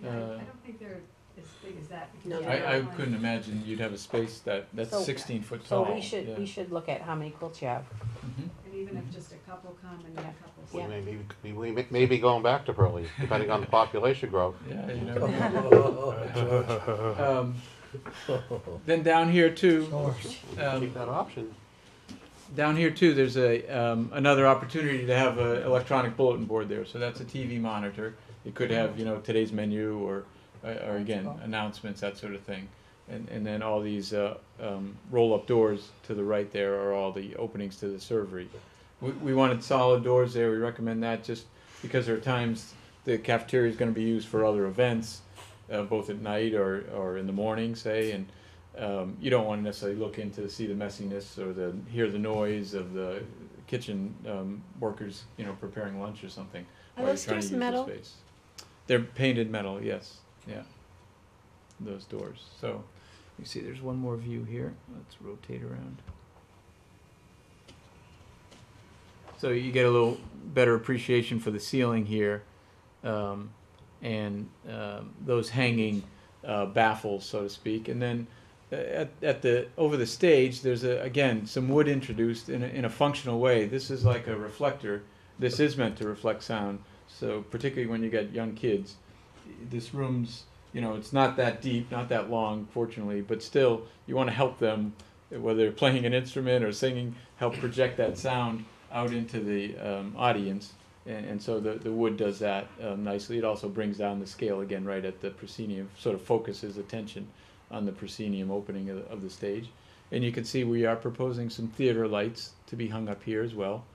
Speaker 11: Yeah, I don't think they're as big as that. because
Speaker 3: No,
Speaker 11: the
Speaker 3: they're
Speaker 11: other
Speaker 2: I
Speaker 11: one-
Speaker 2: couldn't imagine you'd have a space that's
Speaker 3: So-
Speaker 2: 16 foot
Speaker 3: So
Speaker 2: tall.
Speaker 3: we should,
Speaker 2: yeah.
Speaker 3: we should look at how many quilts you have.
Speaker 2: Mhm.
Speaker 11: And even if just a couple come and then a couple.
Speaker 3: Yeah.
Speaker 6: We may be going back to Pearlie, depending on the population growth.
Speaker 2: Yeah, you know. Then down here too,
Speaker 6: Keep that option.
Speaker 2: down here too, there's another opportunity to have an electronic bulletin board there. So that's a TV monitor. It could have, you know, today's menu or again, announcements, that sort of thing. And then all these roll-up doors to the right there are all the openings to the servery. We wanted solid doors there. We recommend that just because there are times the cafeteria is going to be used for other events, both at night or in the morning, say, and you don't want to necessarily look in to see the messiness or hear the noise of the kitchen workers, you know, preparing lunch or something.
Speaker 3: Are
Speaker 2: while
Speaker 3: those
Speaker 2: you're trying to
Speaker 3: stairs
Speaker 2: use the
Speaker 3: metal?
Speaker 2: space. They're painted metal, yes, yeah. Those doors. So you see, there's one more view here. Let's rotate around. So you get a little better appreciation for the ceiling here, and those hanging baffles, so to speak. And then over the stage, there's again some wood introduced in a functional way. This is like a reflector. This is meant to reflect sound. So particularly when you get young kids, this room's, you know, it's not that deep, not that long, fortunately, but still you want to help them, whether they're playing an instrument or singing, help project that sound out into the audience. And so the wood does that nicely. It also brings down the scale again right at the proscenium, sort of focuses attention on the proscenium opening of the stage. And you can see we are proposing some theater lights to be hung up here as well.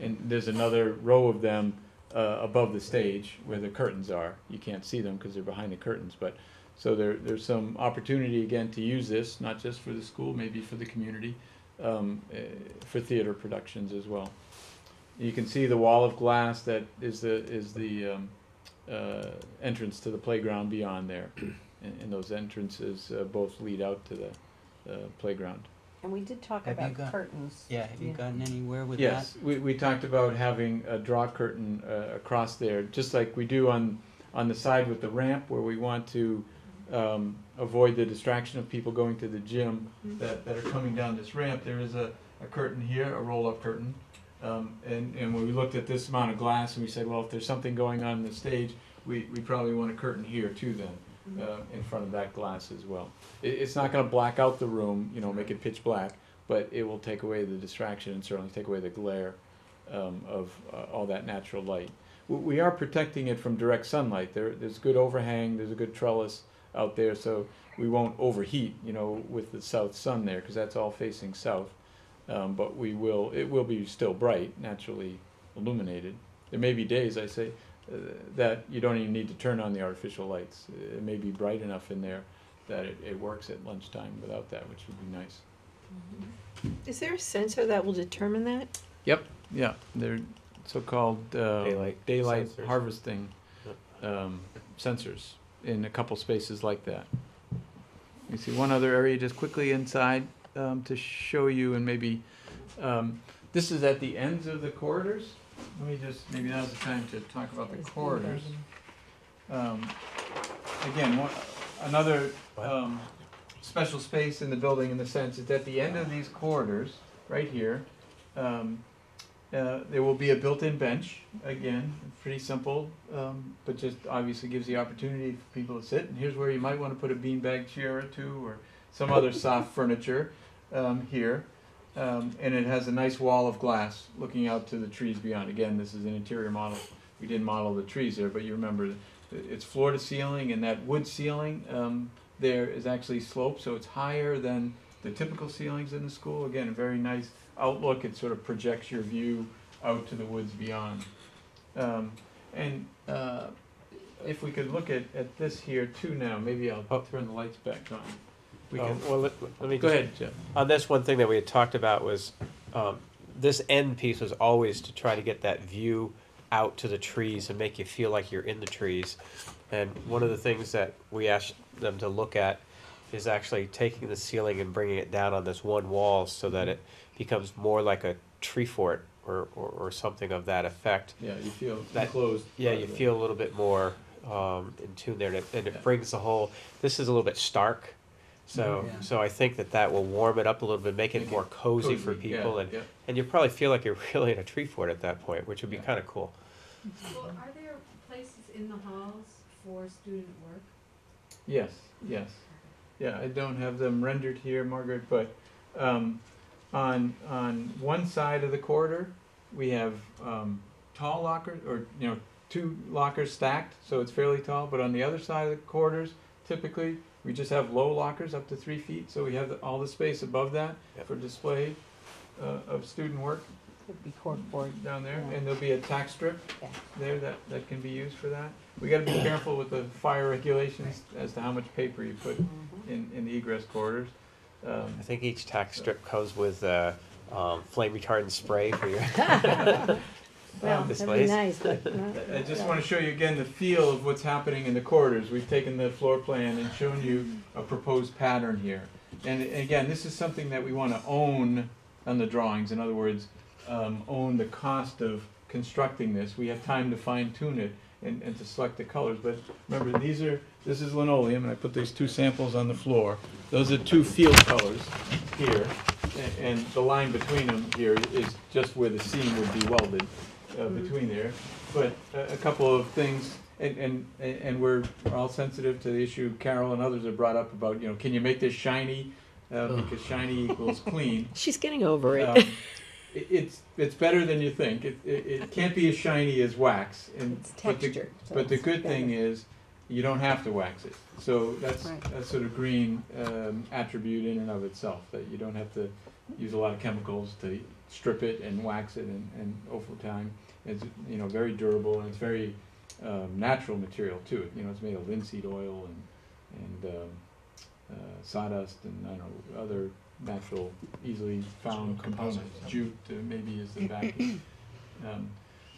Speaker 2: And there's another row of them above the stage where the curtains are. You can't see them because they're behind the curtains, but so there's some opportunity again to use this, not just for the school, maybe for the community, for theater productions as well. You can see the wall of glass that is the entrance to the playground beyond there, and those entrances both lead out to the playground.
Speaker 3: And we did talk
Speaker 10: Have you
Speaker 3: about
Speaker 10: got-
Speaker 3: curtains.
Speaker 10: Yeah, have you gotten anywhere with
Speaker 2: Yes, we talked about having a draw curtain across there, just like we do on on the side with the ramp where we want to avoid the distraction of people going to the gym that are coming down this ramp. There is a curtain here, a roll-up curtain. And when we looked at this amount of glass, and we said, well, if there's something going on in the stage, we probably want a curtain here too then, in front of that glass as well. It's not going to black out the room, you know, make it pitch black, but it will take away the distraction and certainly take away the glare of all that natural light. We are protecting it from direct sunlight. There's good overhang, there's a good trellis out there, so we won't overheat, you know, with the south sun there, because that's all facing south. But it will be still bright, naturally illuminated. There may be days, I say, that you don't even need to turn on the artificial lights. It may be bright enough in there that it works at lunchtime without that, which would be nice.
Speaker 3: Is there a sensor that will determine that?
Speaker 2: Yep, yeah, they're so-called daylight
Speaker 4: sensors.
Speaker 2: harvesting sensors in a couple spaces like that. You see one other area just quickly inside to show you, and maybe this is at the ends of the corridors. Let me just, maybe now's the time to talk about the corridors. Again, another special space in the building, in the sense it's at the end of these corridors, right here. There will be a built-in bench, again, pretty simple, but just obviously gives the opportunity for people to sit. And here's where you might want to put a beanbag chair or two, or some other soft furniture here. And it has a nice wall of glass looking out to the trees beyond. Again, this is an interior model. We didn't model the trees there, but you remember it's floor to ceiling, and that wood ceiling there is actually sloped, so it's higher than the typical ceilings in the school. Again, a very nice outlook. It sort of projects your view out to the woods beyond. If we could look at this here too now, maybe I'll turn the lights back on.
Speaker 4: Well, let me
Speaker 2: Go
Speaker 4: just,
Speaker 2: ahead, Jeff.
Speaker 4: on this, one thing that we had talked about was this end piece was always to try to get that view out to the trees and make you feel like you're in the trees. And one of the things that we asked them to look at is actually taking the ceiling and bringing it down on this one wall so that it becomes more like a tree fort or something of that effect.
Speaker 2: Yeah, you feel
Speaker 4: That-
Speaker 2: enclosed.
Speaker 4: Yeah,
Speaker 2: part
Speaker 4: you
Speaker 2: of it.
Speaker 4: feel a little bit more in tune there, and it brings the whole. This is a little bit stark, so
Speaker 8: Yeah.
Speaker 4: so I think that will warm it up a little bit, make it more cozy for people,
Speaker 2: yeah.
Speaker 4: and you probably feel like you're really in a tree fort at that point, which would be
Speaker 2: Yeah.
Speaker 4: kind of cool.
Speaker 11: Well, are there places in the halls for student work?
Speaker 2: Yes, yes. Yeah, I don't have them rendered here, Margaret, but on one side of the corridor, we have tall lockers, or two lockers stacked, so it's fairly tall. But on the other side of the corridors, typically we just have low lockers up to 3 feet, so we have all the space above that for display of student work.
Speaker 3: Would be corkboard.
Speaker 2: Down there, and there'll be a tack strip
Speaker 3: Yeah.
Speaker 2: there that can be used for that. We gotta be careful with the fire regulations as to how much paper you put in the egress corridors.
Speaker 4: I think each tack strip comes with flame retardant spray for your.
Speaker 3: Well, that'd be
Speaker 4: displays.
Speaker 3: nice, but.
Speaker 2: I just wanna show you again the feel of what's happening in the corridors. We've taken the floor plan and shown you a proposed pattern here. And again, this is something that we wanna own on the drawings. In other words, own the cost of constructing this. We have time to fine tune it and to select the colors. But remember, this is linoleum, and I put these two samples on the floor. Those are two field colors here, and the line between them here is just where the seam would be welded between there. But a couple of things, and we're all sensitive to the issue Carol and others have brought up about, can you make this shiny? Because shiny equals clean.
Speaker 3: She's getting over it.
Speaker 2: It's better than you think. It can't be as shiny as wax.
Speaker 3: It's texture. so
Speaker 2: But the
Speaker 3: it's
Speaker 2: good
Speaker 3: better.
Speaker 2: thing is, you don't have to wax it. So that's
Speaker 3: Right.
Speaker 2: a sort of green attribute in and of itself, that you don't have to use a lot of chemicals to strip it and wax it and over time. It's very durable, and it's very natural material too. It's made of linseed oil and sawdust and I don't know, other natural, easily found components. Jute maybe is the backing.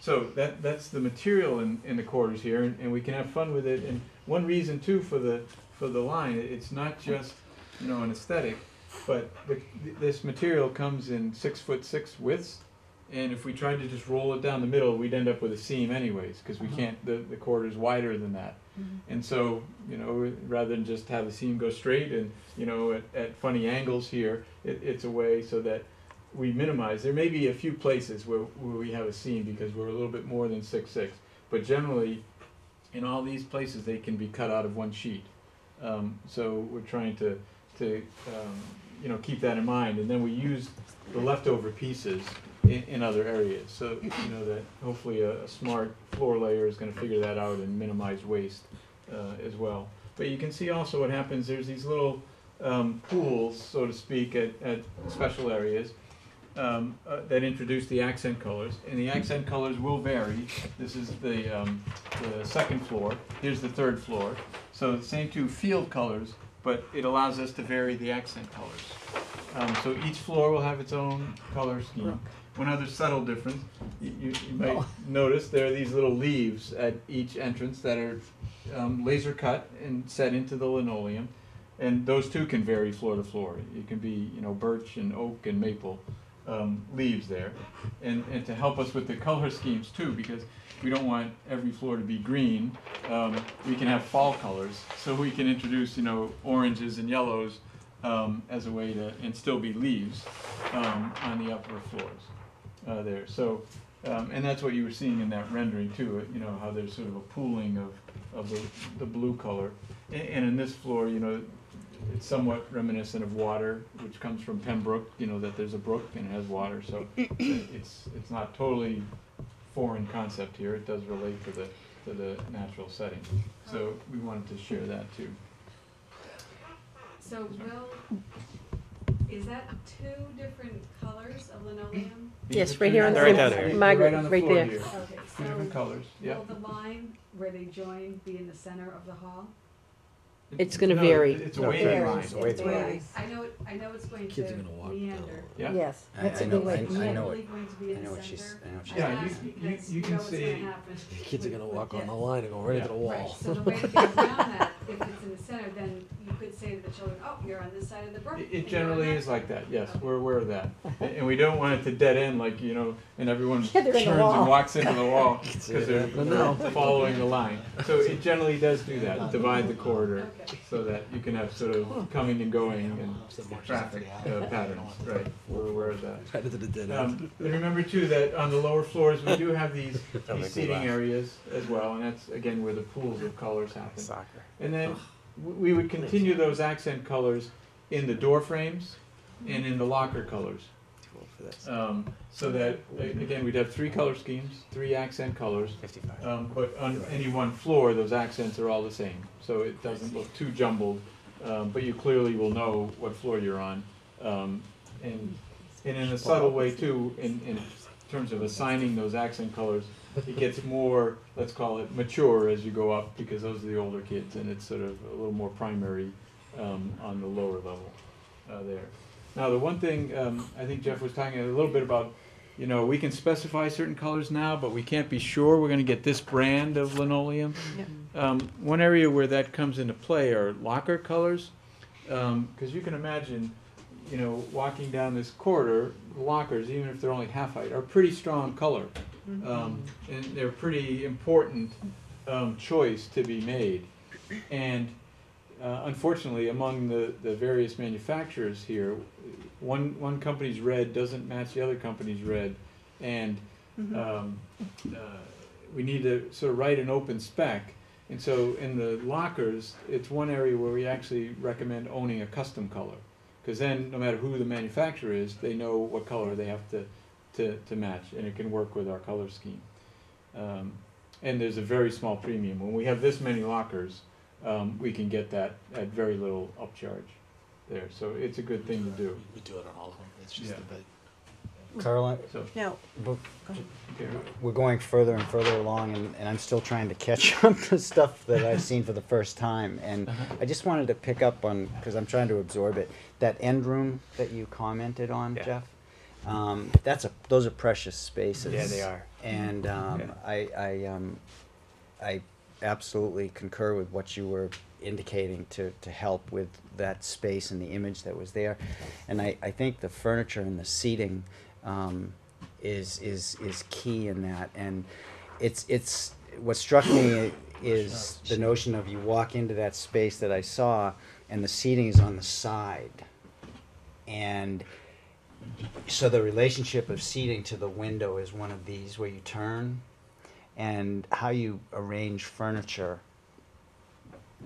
Speaker 2: So that's the material in the quarters here, and we can have fun with it. And one reason too for the line, it's not just an aesthetic, but this material comes in 6'6" widths, And if we tried to just roll it down the middle, we'd end up with a seam anyways, because we can't, the corridor's wider than that. And so, you know, rather than just have the seam go straight and, you know, at funny angles here, it's a way so that we minimize. There may be a few places where we have a seam because we're a little bit more than 6'6", but generally, in all these places, they can be cut out of one sheet. So we're trying to you know, keep that in mind, and then we use the leftover pieces in other areas. So, you know, that hopefully a smart floor layer is going to figure that out and minimize waste as well. But you can see also what happens, there's these little pools, so to speak, at special areas that introduce the accent colors. And the accent colors will vary. This is the second floor. Here's the third floor. So the same two field colors, but it allows us to vary the accent colors. So each floor will have its own color scheme. One other subtle difference, you might notice there are these little leaves at each entrance that are laser cut and set into the linoleum. And those too can vary floor to floor. It can be, you know, birch and oak and maple leaves there. And to help us with the color schemes too, because we don't want every floor to be green, we can have fall colors. So we can introduce, you know, oranges and yellows as a way to, and still be leaves on the upper floors there. So, and that's what you were seeing in that rendering too, you know, how there's sort of a pooling of the blue color. And in this floor, you know, it's somewhat reminiscent of water, which comes from Pembroke, you know, that there's a brook and it has water. So it's not totally foreign concept here. It does relate to the natural setting. So we wanted to share that too.
Speaker 11: So is that two different colors of linoleum?
Speaker 3: Yes, right here on the,
Speaker 4: They're right down here.
Speaker 3: Margaret,
Speaker 2: Right on the
Speaker 3: right
Speaker 2: floor
Speaker 3: there.
Speaker 2: here.
Speaker 11: Okay,
Speaker 2: Two different colors, yeah.
Speaker 11: will the line where they join be in the center of the hall?
Speaker 3: It's gonna
Speaker 2: No,
Speaker 3: vary.
Speaker 2: It's a waving line.
Speaker 11: I know it's going
Speaker 7: Kids are
Speaker 11: to
Speaker 7: gonna walk
Speaker 11: meander.
Speaker 2: Yeah.
Speaker 3: Yes,
Speaker 8: I-
Speaker 3: that's
Speaker 8: I
Speaker 3: a
Speaker 8: know-
Speaker 3: good way.
Speaker 8: I
Speaker 11: Is it
Speaker 8: know
Speaker 11: really
Speaker 8: it.
Speaker 11: going to be in
Speaker 8: I know
Speaker 11: the
Speaker 8: what she's-
Speaker 11: center?
Speaker 8: I know what she's
Speaker 11: I
Speaker 2: Yeah,
Speaker 11: ask
Speaker 2: you
Speaker 11: because
Speaker 2: can
Speaker 11: know what's
Speaker 2: see-
Speaker 11: gonna happen
Speaker 7: Kids are gonna
Speaker 11: with
Speaker 7: walk on
Speaker 11: this.
Speaker 7: the line and go right into the
Speaker 11: Right,
Speaker 7: wall.
Speaker 11: so the way to get around that, if it's in the center, then you could say to the children, oh, you're on this side of the brook.
Speaker 2: It
Speaker 11: and you're on
Speaker 2: generally
Speaker 11: that
Speaker 2: is like
Speaker 11: side."
Speaker 2: that, yes,
Speaker 11: Okay.
Speaker 2: we're aware of that. And we don't want it to dead end like, you know, and everyone
Speaker 3: Yeah, they're in
Speaker 2: turns
Speaker 3: the
Speaker 2: and
Speaker 3: wall.
Speaker 2: walks into the wall because they're
Speaker 7: No.
Speaker 2: following the line. So it generally does do that, divide the corridor
Speaker 11: Okay.
Speaker 2: so that you can have sort of coming and going and traffic patterns, right? We're aware of that.
Speaker 7: Right into the dead end.
Speaker 2: And remember too that on the lower floors, we do have these
Speaker 4: make me
Speaker 2: seating
Speaker 4: laugh.
Speaker 2: areas as well, and that's again where the pools of colors happen.
Speaker 4: Soccer.
Speaker 2: And then we would continue those accent colors in the door frames and in the locker colors.
Speaker 4: Too old for this.
Speaker 2: So that, again, we'd have three color schemes, three accent colors.
Speaker 4: 55.
Speaker 2: But on any one floor, those accents are all the same. So it doesn't look too jumbled, but you clearly will know what floor you're on. And in a subtle way too, in terms of assigning those accent colors, it gets more, let's call it mature as you go up, because those are the older kids, and it's sort of a little more primary on the lower level there. Now, the one thing I think Jeff was talking a little bit about, you know, we can specify certain colors now, but we can't be sure we're going to get this brand of linoleum. One area where that comes into play are locker colors, because you can imagine, you know, walking down this corridor, the lockers, even if they're only half height, are pretty strong color. And they're pretty important choice to be made. And unfortunately, among the various manufacturers here, one company's red doesn't match the other company's red. And we need to sort of write an open spec. And so in the lockers, it's one area where we actually recommend owning a custom color. Because then, no matter who the manufacturer is, they know what color they have to match, and it can work with our color scheme. And there's a very small premium. When we have this many lockers, we can get that at very little upcharge there. So it's a good thing to do.
Speaker 5: We do it on all of them, it's just
Speaker 2: Yeah.
Speaker 5: a bit.
Speaker 8: Carla,
Speaker 2: So,
Speaker 1: Now,
Speaker 2: okay.
Speaker 8: we're going further and further along, and I'm still trying to catch up to stuff that I've seen for the first time. And I just wanted to pick up on, because I'm trying to absorb it, that end room that you commented on,
Speaker 4: Yeah.
Speaker 8: Jeff. Those are precious spaces.
Speaker 4: Yeah, they are.
Speaker 8: And I absolutely concur with what you were indicating to help with that space and the image that was there. And I think the furniture and the seating is key in that. And it's what struck me is the notion of you walk into that space that I saw, and the seating is on the side, and so the relationship of seating to the window is one of these where you turn, and how you arrange furniture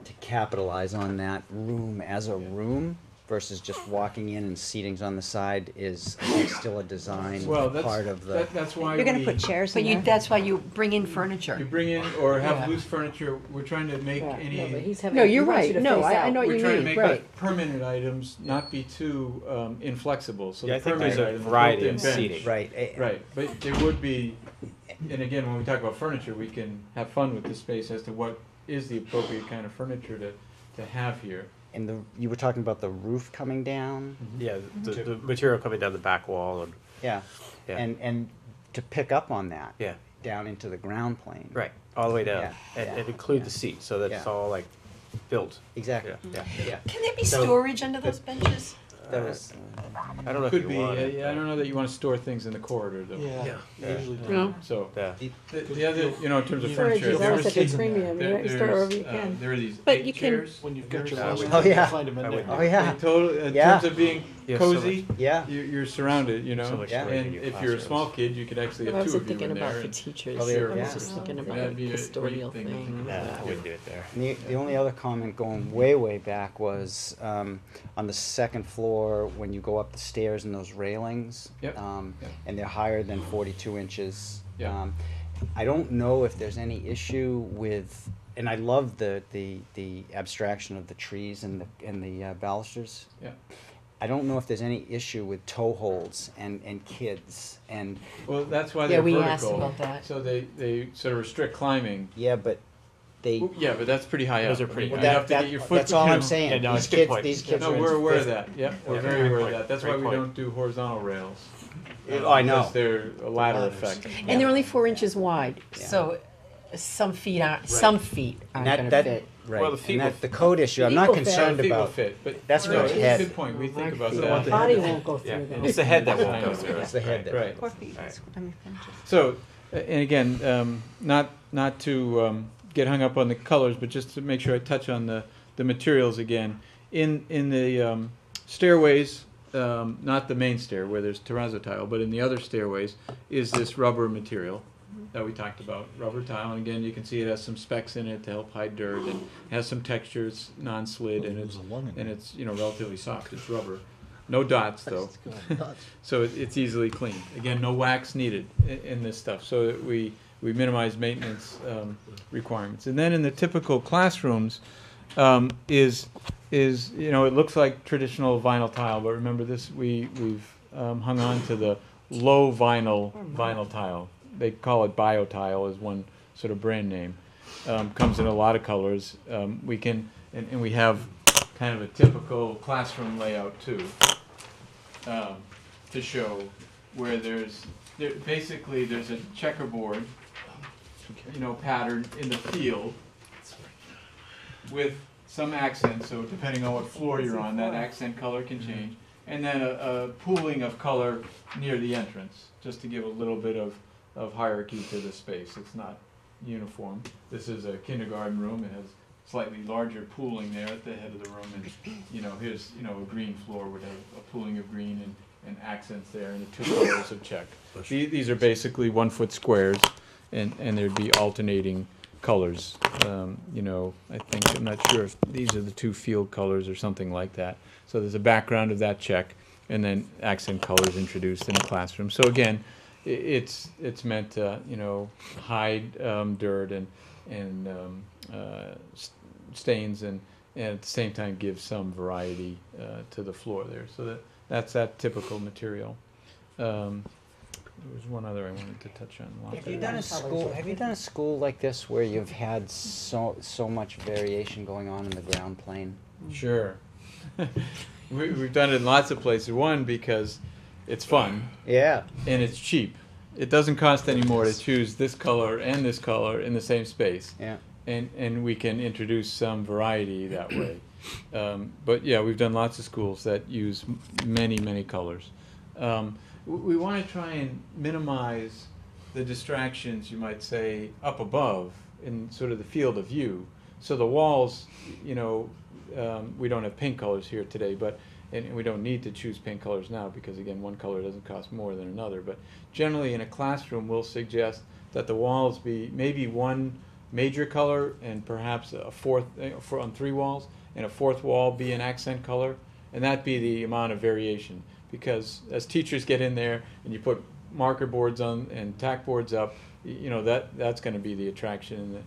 Speaker 8: to capitalize on that room as a room versus just walking in and seating's on the side is, I think, still a design
Speaker 2: Well, that's,
Speaker 8: part of the.
Speaker 2: that's why
Speaker 1: You're gonna
Speaker 2: we-
Speaker 1: put chairs
Speaker 3: But
Speaker 1: in
Speaker 3: you,
Speaker 1: there.
Speaker 3: that's why you bring in furniture.
Speaker 2: You bring in, or have
Speaker 3: Yeah.
Speaker 2: loose furniture, we're trying to make
Speaker 12: No, but
Speaker 2: any,
Speaker 12: he's having.
Speaker 3: No, you're
Speaker 12: he wants
Speaker 3: right.
Speaker 12: you to
Speaker 3: No,
Speaker 12: face
Speaker 3: I
Speaker 12: out.
Speaker 3: know what
Speaker 2: we're
Speaker 3: you
Speaker 2: trying to
Speaker 3: mean,
Speaker 2: make
Speaker 3: right.
Speaker 2: the permanent items not be too inflexible, so
Speaker 4: Yeah,
Speaker 2: the
Speaker 4: I think there's
Speaker 2: permanent
Speaker 4: a
Speaker 2: items,
Speaker 4: variety
Speaker 2: built-in
Speaker 4: of
Speaker 2: bench.
Speaker 4: seating.
Speaker 8: Right.
Speaker 2: Right, but there would be, and again, when we talk about furniture, we can have fun with the space as to what is the appropriate kind of furniture to have here.
Speaker 8: And you were talking about the roof coming down?
Speaker 4: Yeah, the material coming down the back wall and,
Speaker 8: Yeah.
Speaker 4: Yeah.
Speaker 8: And to pick up on that.
Speaker 4: yeah,
Speaker 8: Down into the ground plane.
Speaker 4: right, all the way down.
Speaker 8: Yeah,
Speaker 4: And,
Speaker 8: yeah,
Speaker 4: and include
Speaker 8: yeah.
Speaker 4: the seat, so that it's
Speaker 8: Yeah.
Speaker 4: all like built.
Speaker 8: Exactly.
Speaker 4: Yeah.
Speaker 8: Yeah.
Speaker 3: Can there be
Speaker 8: So-
Speaker 3: storage under those benches?
Speaker 8: That was,
Speaker 4: I don't know if
Speaker 2: Could
Speaker 4: you
Speaker 2: be,
Speaker 4: want it.
Speaker 2: I don't know that you want to store things in the corridor though.
Speaker 5: Yeah,
Speaker 4: Yeah.
Speaker 5: usually do.
Speaker 3: No.
Speaker 2: So,
Speaker 4: Yeah.
Speaker 2: the other, you know, in terms of
Speaker 5: You-
Speaker 12: Storage
Speaker 2: furniture,
Speaker 12: is
Speaker 2: there
Speaker 12: always
Speaker 2: was
Speaker 12: such a
Speaker 5: kids in there.
Speaker 12: premium, you
Speaker 2: There-
Speaker 12: store wherever you
Speaker 2: there's,
Speaker 12: can.
Speaker 2: there are these
Speaker 3: But
Speaker 2: 8
Speaker 3: you can-
Speaker 2: chairs.
Speaker 5: When you've got your
Speaker 4: Oh,
Speaker 5: walls,
Speaker 4: yeah.
Speaker 5: you
Speaker 8: Oh,
Speaker 5: can
Speaker 8: yeah.
Speaker 5: find them in
Speaker 4: I
Speaker 5: there.
Speaker 4: would-
Speaker 8: oh, yeah.
Speaker 2: In
Speaker 8: Yeah.
Speaker 2: terms of being
Speaker 4: You have so
Speaker 2: cozy,
Speaker 4: much-
Speaker 8: Yeah.
Speaker 2: you're surrounded, you know,
Speaker 4: So much
Speaker 8: Yeah.
Speaker 4: storage in
Speaker 2: and
Speaker 4: your
Speaker 2: if you're a
Speaker 4: classrooms.
Speaker 2: small kid, you could actually
Speaker 12: I
Speaker 2: have two
Speaker 12: wasn't
Speaker 2: of you
Speaker 12: thinking
Speaker 2: in
Speaker 12: about
Speaker 2: there.
Speaker 12: for
Speaker 2: and
Speaker 12: teachers,
Speaker 8: Oh, yeah.
Speaker 12: I
Speaker 8: Yeah.
Speaker 12: was just thinking about
Speaker 2: That'd be a
Speaker 12: custodial
Speaker 2: great thing.
Speaker 12: things.
Speaker 4: Nah, I wouldn't do it there.
Speaker 8: And the only other comment going way back was on the second floor when you go up the stairs and those railings.
Speaker 2: Yep, yep.
Speaker 8: And they're higher than 42 inches.
Speaker 2: Yeah.
Speaker 8: I don't know if there's any issue with, and I love the abstraction of the trees and the balusters.
Speaker 2: Yeah.
Speaker 8: I don't know if there's any issue with toe holds and kids and,
Speaker 2: Well, that's why
Speaker 3: Yeah,
Speaker 2: they're
Speaker 3: we
Speaker 2: vertical.
Speaker 3: asked about that.
Speaker 2: So they sort of restrict climbing.
Speaker 8: yeah, but they.
Speaker 2: Yeah, but that's pretty high
Speaker 4: Those
Speaker 2: up.
Speaker 4: are pretty
Speaker 2: I mean,
Speaker 4: high.
Speaker 2: you have to get your foot.
Speaker 8: That's all
Speaker 2: you
Speaker 8: I'm
Speaker 2: know.
Speaker 8: saying.
Speaker 4: Yeah, no,
Speaker 8: These
Speaker 4: it's a good
Speaker 8: kids,
Speaker 4: point.
Speaker 8: these kids
Speaker 2: No,
Speaker 8: are in
Speaker 2: we're aware of
Speaker 8: fifth-
Speaker 2: that. Yeah, we're
Speaker 4: Yeah,
Speaker 2: very
Speaker 4: great
Speaker 2: aware of
Speaker 4: point.
Speaker 2: that. That's why
Speaker 4: Great
Speaker 2: we
Speaker 4: point.
Speaker 2: don't do horizontal rails.
Speaker 8: I
Speaker 2: Because
Speaker 8: know.
Speaker 2: they're a ladder
Speaker 5: Ladders.
Speaker 2: effect.
Speaker 3: And they're only 4 inches wide,
Speaker 8: Yeah.
Speaker 3: so some feet aren't
Speaker 8: And
Speaker 3: gonna
Speaker 8: that,
Speaker 3: fit.
Speaker 8: right.
Speaker 4: Well, the
Speaker 8: And
Speaker 4: feet
Speaker 8: that,
Speaker 4: will-
Speaker 8: the code issue, I'm
Speaker 12: Feet
Speaker 8: not
Speaker 12: will fit.
Speaker 8: concerned
Speaker 2: Feet will
Speaker 8: about.
Speaker 2: fit, but
Speaker 8: That's
Speaker 2: no,
Speaker 8: for
Speaker 2: it's a
Speaker 8: head.
Speaker 2: good point. We think about
Speaker 12: The
Speaker 2: that.
Speaker 12: body won't go
Speaker 4: Yeah,
Speaker 12: through them.
Speaker 4: it's the head that won't go
Speaker 2: Right.
Speaker 4: through.
Speaker 8: It's the head that.
Speaker 2: Right.
Speaker 1: 4 feet,
Speaker 4: Right.
Speaker 1: I mean, inches.
Speaker 2: So, and again, not to get hung up on the colors, but just to make sure I touch on the materials again. In the stairways, not the main stair where there's terrazzo tile, but in the other stairways is this rubber material that we talked about, rubber tile. And again, you can see it has some specks in it to help hide dirt, and has some textures, non-slid, and it's relatively soft. It's rubber, no dots though. So it's easily cleaned. Again, no wax needed in this stuff, so that we minimize maintenance requirements. And then in the typical classrooms, is it looks like traditional vinyl tile, but remember this, we've hung on to the low vinyl tile. They call it biotile as one sort of brand name. Comes in a lot of colors. We can and we have kind of a typical classroom layout too. To show where basically there's a checkerboard, pattern in the field with some accent. So depending on what floor you're on, that accent color can change. And then a pooling of color near the entrance, just to give a little bit of hierarchy to the space. It's not uniform. This is a kindergarten room. It has slightly larger pooling there at the head of the room, and here's a green floor would have a pooling of green and accents there, and the 2 colors of check. These are basically 1 foot squares, and there'd be alternating colors. I think, I'm not sure if these are the 2 field colors or something like that. So there's a background of that check, and then accent colors introduced in the classroom. So again, it's meant to hide dirt and stains, and at the same time give some variety to the floor there. So that's that typical material. There was one other I wanted to touch on.
Speaker 8: Have you done a school like this where you've had so much variation going on in the ground plane?
Speaker 2: Sure. We've done it in lots of places. One, because it's fun.
Speaker 8: Yeah.
Speaker 2: And it's cheap. It doesn't cost any more to choose this color and this color in the same space.
Speaker 8: Yeah.
Speaker 2: And we can introduce some variety that way. But yeah, we've done lots of schools that use many colors. we want to try and minimize the distractions, you might say, up above in sort of the field of view. So the walls, you know, we don't have paint colors here today, but and we don't need to choose paint colors now because, again, one color doesn't cost more than another. But generally in a classroom, we'll suggest that the walls be maybe one major color and perhaps a fourth, on 3 walls, and a 4th wall be an accent color, and that be the amount of variation. Because as teachers get in there and you put marker boards on and tack boards up, you know, that's going to be the attraction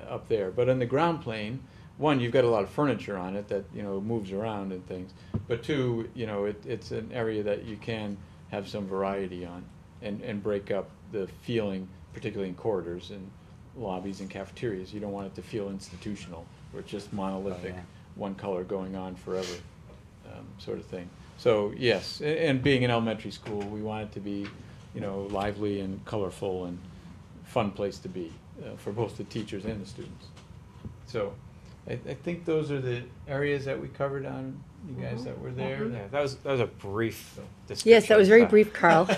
Speaker 2: up there. But on the ground plane, one, you've got a lot of furniture on it that, you know, moves around and things. But 2, you know, it's an area that you can have some variety on and break up the feeling, particularly in corridors and lobbies and cafeterias. You don't want it to feel institutional or just monolithic, one color going on forever, sort of thing. So yes, and being an elementary school, we want it to be, you know, lively and colorful and fun place to be for both the teachers and the students. So I think those are the areas that we covered on, you guys that were there.
Speaker 4: Yeah, that was a brief description.
Speaker 3: Yes, that was very brief, Carl.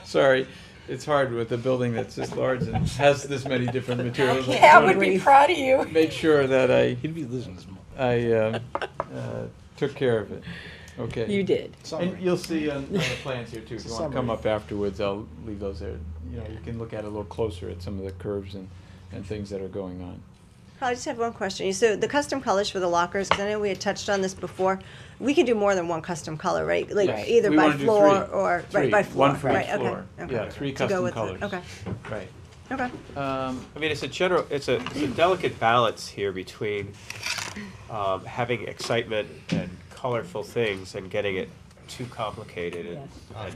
Speaker 2: Sorry, it's hard with a building that's this large and has this many different materials.
Speaker 3: Yeah, I would be proud of you.
Speaker 2: Make sure that
Speaker 5: He'd be losing his mind.
Speaker 2: I took care of it. Okay.
Speaker 3: You did.
Speaker 2: And you'll see on the plans here too. If you want to come up afterwards, I'll leave those there. You know, you can look at it a little closer at some of the curves and things that are going on.
Speaker 1: I just have one question. So the custom colors for the lockers, because I know we had touched on this before, we can do more than one custom color, right? Like
Speaker 2: Yes.
Speaker 1: either
Speaker 2: We
Speaker 1: by
Speaker 2: wanna do
Speaker 1: floor
Speaker 2: 3.
Speaker 1: or,
Speaker 2: 3.
Speaker 1: right, by floor.
Speaker 2: One for each
Speaker 1: right, okay,
Speaker 2: floor.
Speaker 1: okay.
Speaker 2: Yeah, 3
Speaker 1: To go
Speaker 2: custom
Speaker 1: with it,
Speaker 2: colors.
Speaker 1: okay,
Speaker 2: Right.
Speaker 1: okay.
Speaker 4: I mean, it's a delicate balance here between having excitement and colorful things and getting it too complicated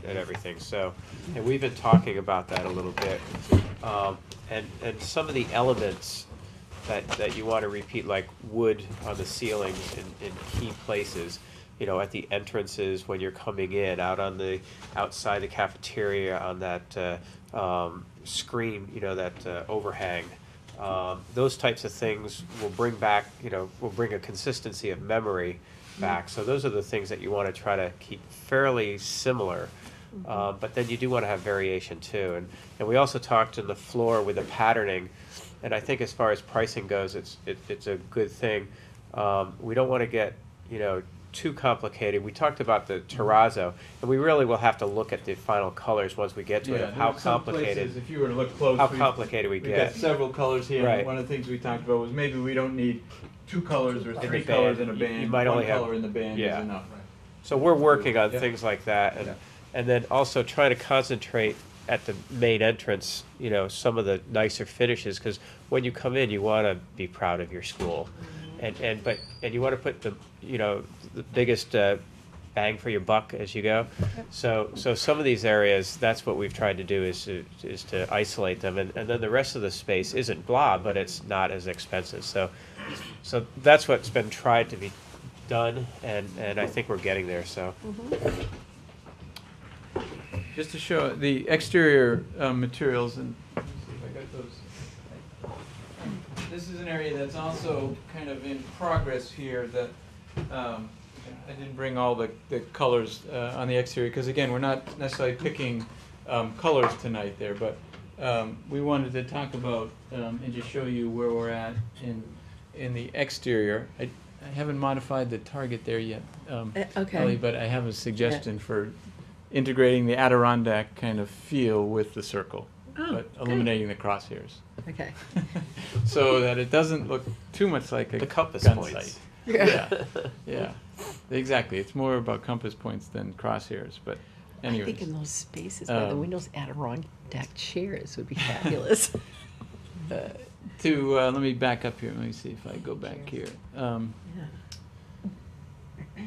Speaker 4: and everything. So, and we've been talking about that a little bit. And some of the elements that you want to repeat, like wood on the ceilings in key places, you know, at the entrances when you're coming in, outside the cafeteria on that screen, you know, that overhang. Those types of things will bring back, you know, will bring a consistency of memory back. So those are the things that you want to try to keep fairly similar. But then you do want to have variation too. And we also talked on the floor with the patterning. And I think as far as pricing goes, it's a good thing. We don't want to get, you know, too complicated. We talked about the terrazzo, and we really will have to look at the final colors once we get to it, of how
Speaker 2: there's some
Speaker 4: complicated,
Speaker 2: places, if you were to look close,
Speaker 4: how complicated we
Speaker 2: we've got
Speaker 4: get.
Speaker 2: several colors here.
Speaker 4: Right.
Speaker 2: And one of the things we talked about was maybe we don't need 2 colors or
Speaker 4: the
Speaker 2: 3
Speaker 4: band.
Speaker 2: colors in a
Speaker 4: You
Speaker 2: band.
Speaker 4: might
Speaker 2: One
Speaker 4: only have-
Speaker 2: color in the band
Speaker 4: yeah.
Speaker 2: is enough.
Speaker 4: So we're working on
Speaker 2: Yeah.
Speaker 4: things like that,
Speaker 2: Yeah.
Speaker 4: and then also trying to concentrate at the main entrance, you know, some of the nicer finishes, because when you come in, you want to be proud of your school, and you want to put the, you know, the biggest bang for your buck as you go. So some of these areas, that's what we've tried to do is to isolate them, and then the rest of the space isn't blah, but it's not as expensive. So that's what's been tried to be done, and I think we're getting there. So.
Speaker 2: Just to show the exterior materials, and let me see if I got those. This is an area that's also kind of in progress here that I didn't bring all the colors on the exterior because, again, we're not necessarily picking colors tonight there, but we wanted to talk about and just show you where we're at in the exterior. I haven't modified the target there yet,
Speaker 3: Okay.
Speaker 2: Ellie, but I have a suggestion for integrating the Adirondack kind of feel with the circle, but eliminating the crosshairs.
Speaker 3: Okay.
Speaker 2: So that it doesn't look too much like a
Speaker 4: The compass
Speaker 2: gun
Speaker 4: points.
Speaker 2: sight. Yeah, exactly. It's more about compass points than crosshairs, but
Speaker 3: I
Speaker 2: anyways.
Speaker 3: think in those spaces by the windows, Adirondack chairs would be fabulous.
Speaker 2: Let me back up here. Let me see if I go back here.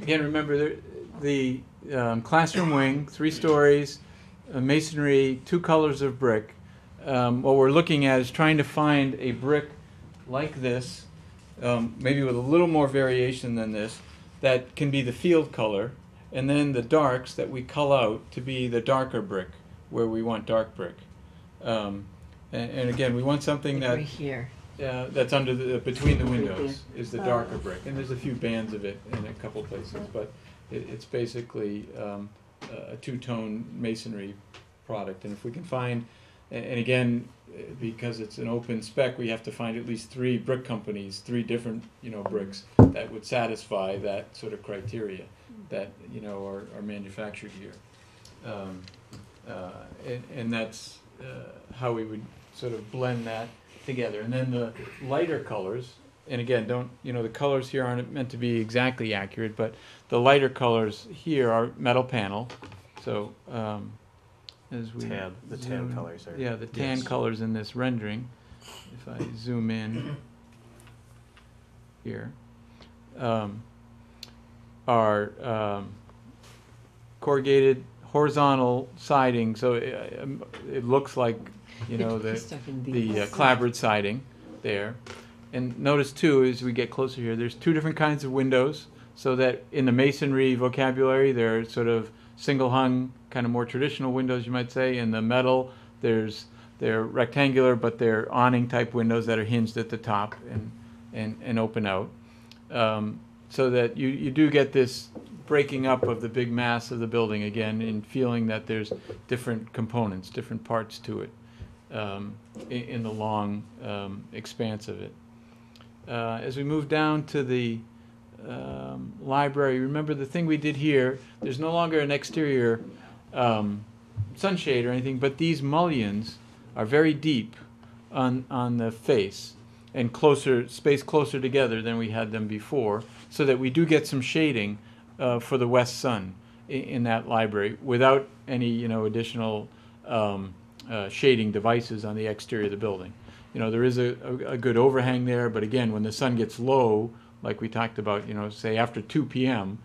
Speaker 2: Again, remember the classroom wing, 3 stories, masonry, 2 colors of brick. What we're looking at is trying to find a brick like this, maybe with a little more variation than this, that can be the field color, and then the darks that we cull out to be the darker brick, where we want dark brick. And again, we want something
Speaker 3: Like
Speaker 2: that
Speaker 3: right here.
Speaker 2: that's under between the windows is the darker brick, and there's a few bands of it in a couple places, but it's basically a two-tone masonry product. And if we can find, and again, because it's an open spec, we have to find at least 3 brick companies, 3 different, bricks that would satisfy that sort of criteria that, are manufactured here. And that's how we would sort of blend that together. And then the lighter colors, and again, the colors here aren't meant to be exactly accurate, but the lighter colors here are metal panel. So, as we
Speaker 4: The tan colors are.
Speaker 2: yeah, the tan colors in this rendering, if I zoom in here, are corrugated horizontal siding. So it looks like, the clapboard siding there. And notice too, as we get closer here, there's 2 different kinds of windows. So that in the masonry vocabulary, they're sort of single hung, kind of more traditional windows, you might say. In the metal, they're rectangular, but they're awning type windows that are hinged at the top and open out. So that you do get this breaking up of the big mass of the building again, and feeling that there's different components, different parts to it in the long expanse of it. As we move down to the library, remember the thing we did here, there's no longer an exterior sunshade or anything, but these mullions are very deep on the face and spaced closer together than we had them before, so that we do get some shading for the west sun in that library without any additional shading devices on the exterior of the building. There is a good overhang there, but again, when the sun gets low, like we talked about, say after 2 p.m.,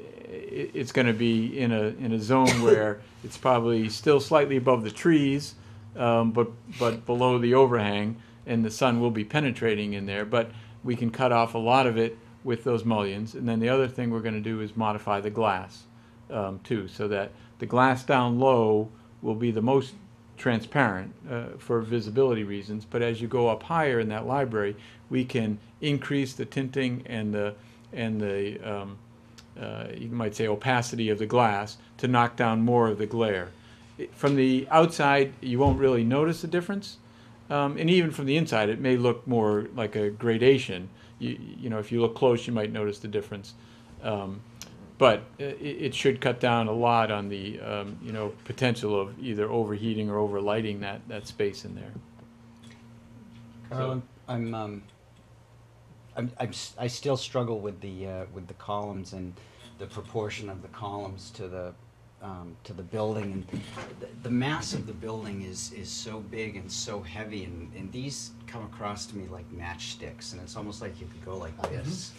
Speaker 2: it's going to be in a zone where it's probably still slightly above the trees, but below the overhang, and the sun will be penetrating in there. But we can cut off a lot of it with those mullions. And then the other thing we're going to do is modify the glass too, so that the glass down low will be the most transparent for visibility reasons. But as you go up higher in that library, we can increase the tinting and the you might say opacity of the glass to knock down more of the glare. From the outside, you won't really notice the difference, and even from the inside, it may look more like a gradation. If you look close, you might notice the difference. But it should cut down a lot on the potential of either overheating or overlighting that space in there.
Speaker 8: Carl, I still struggle with the columns and the proportion of the columns to the building, and the mass of the building is so big and so heavy, and these come across to me like matchsticks, and it's almost like you could go like this.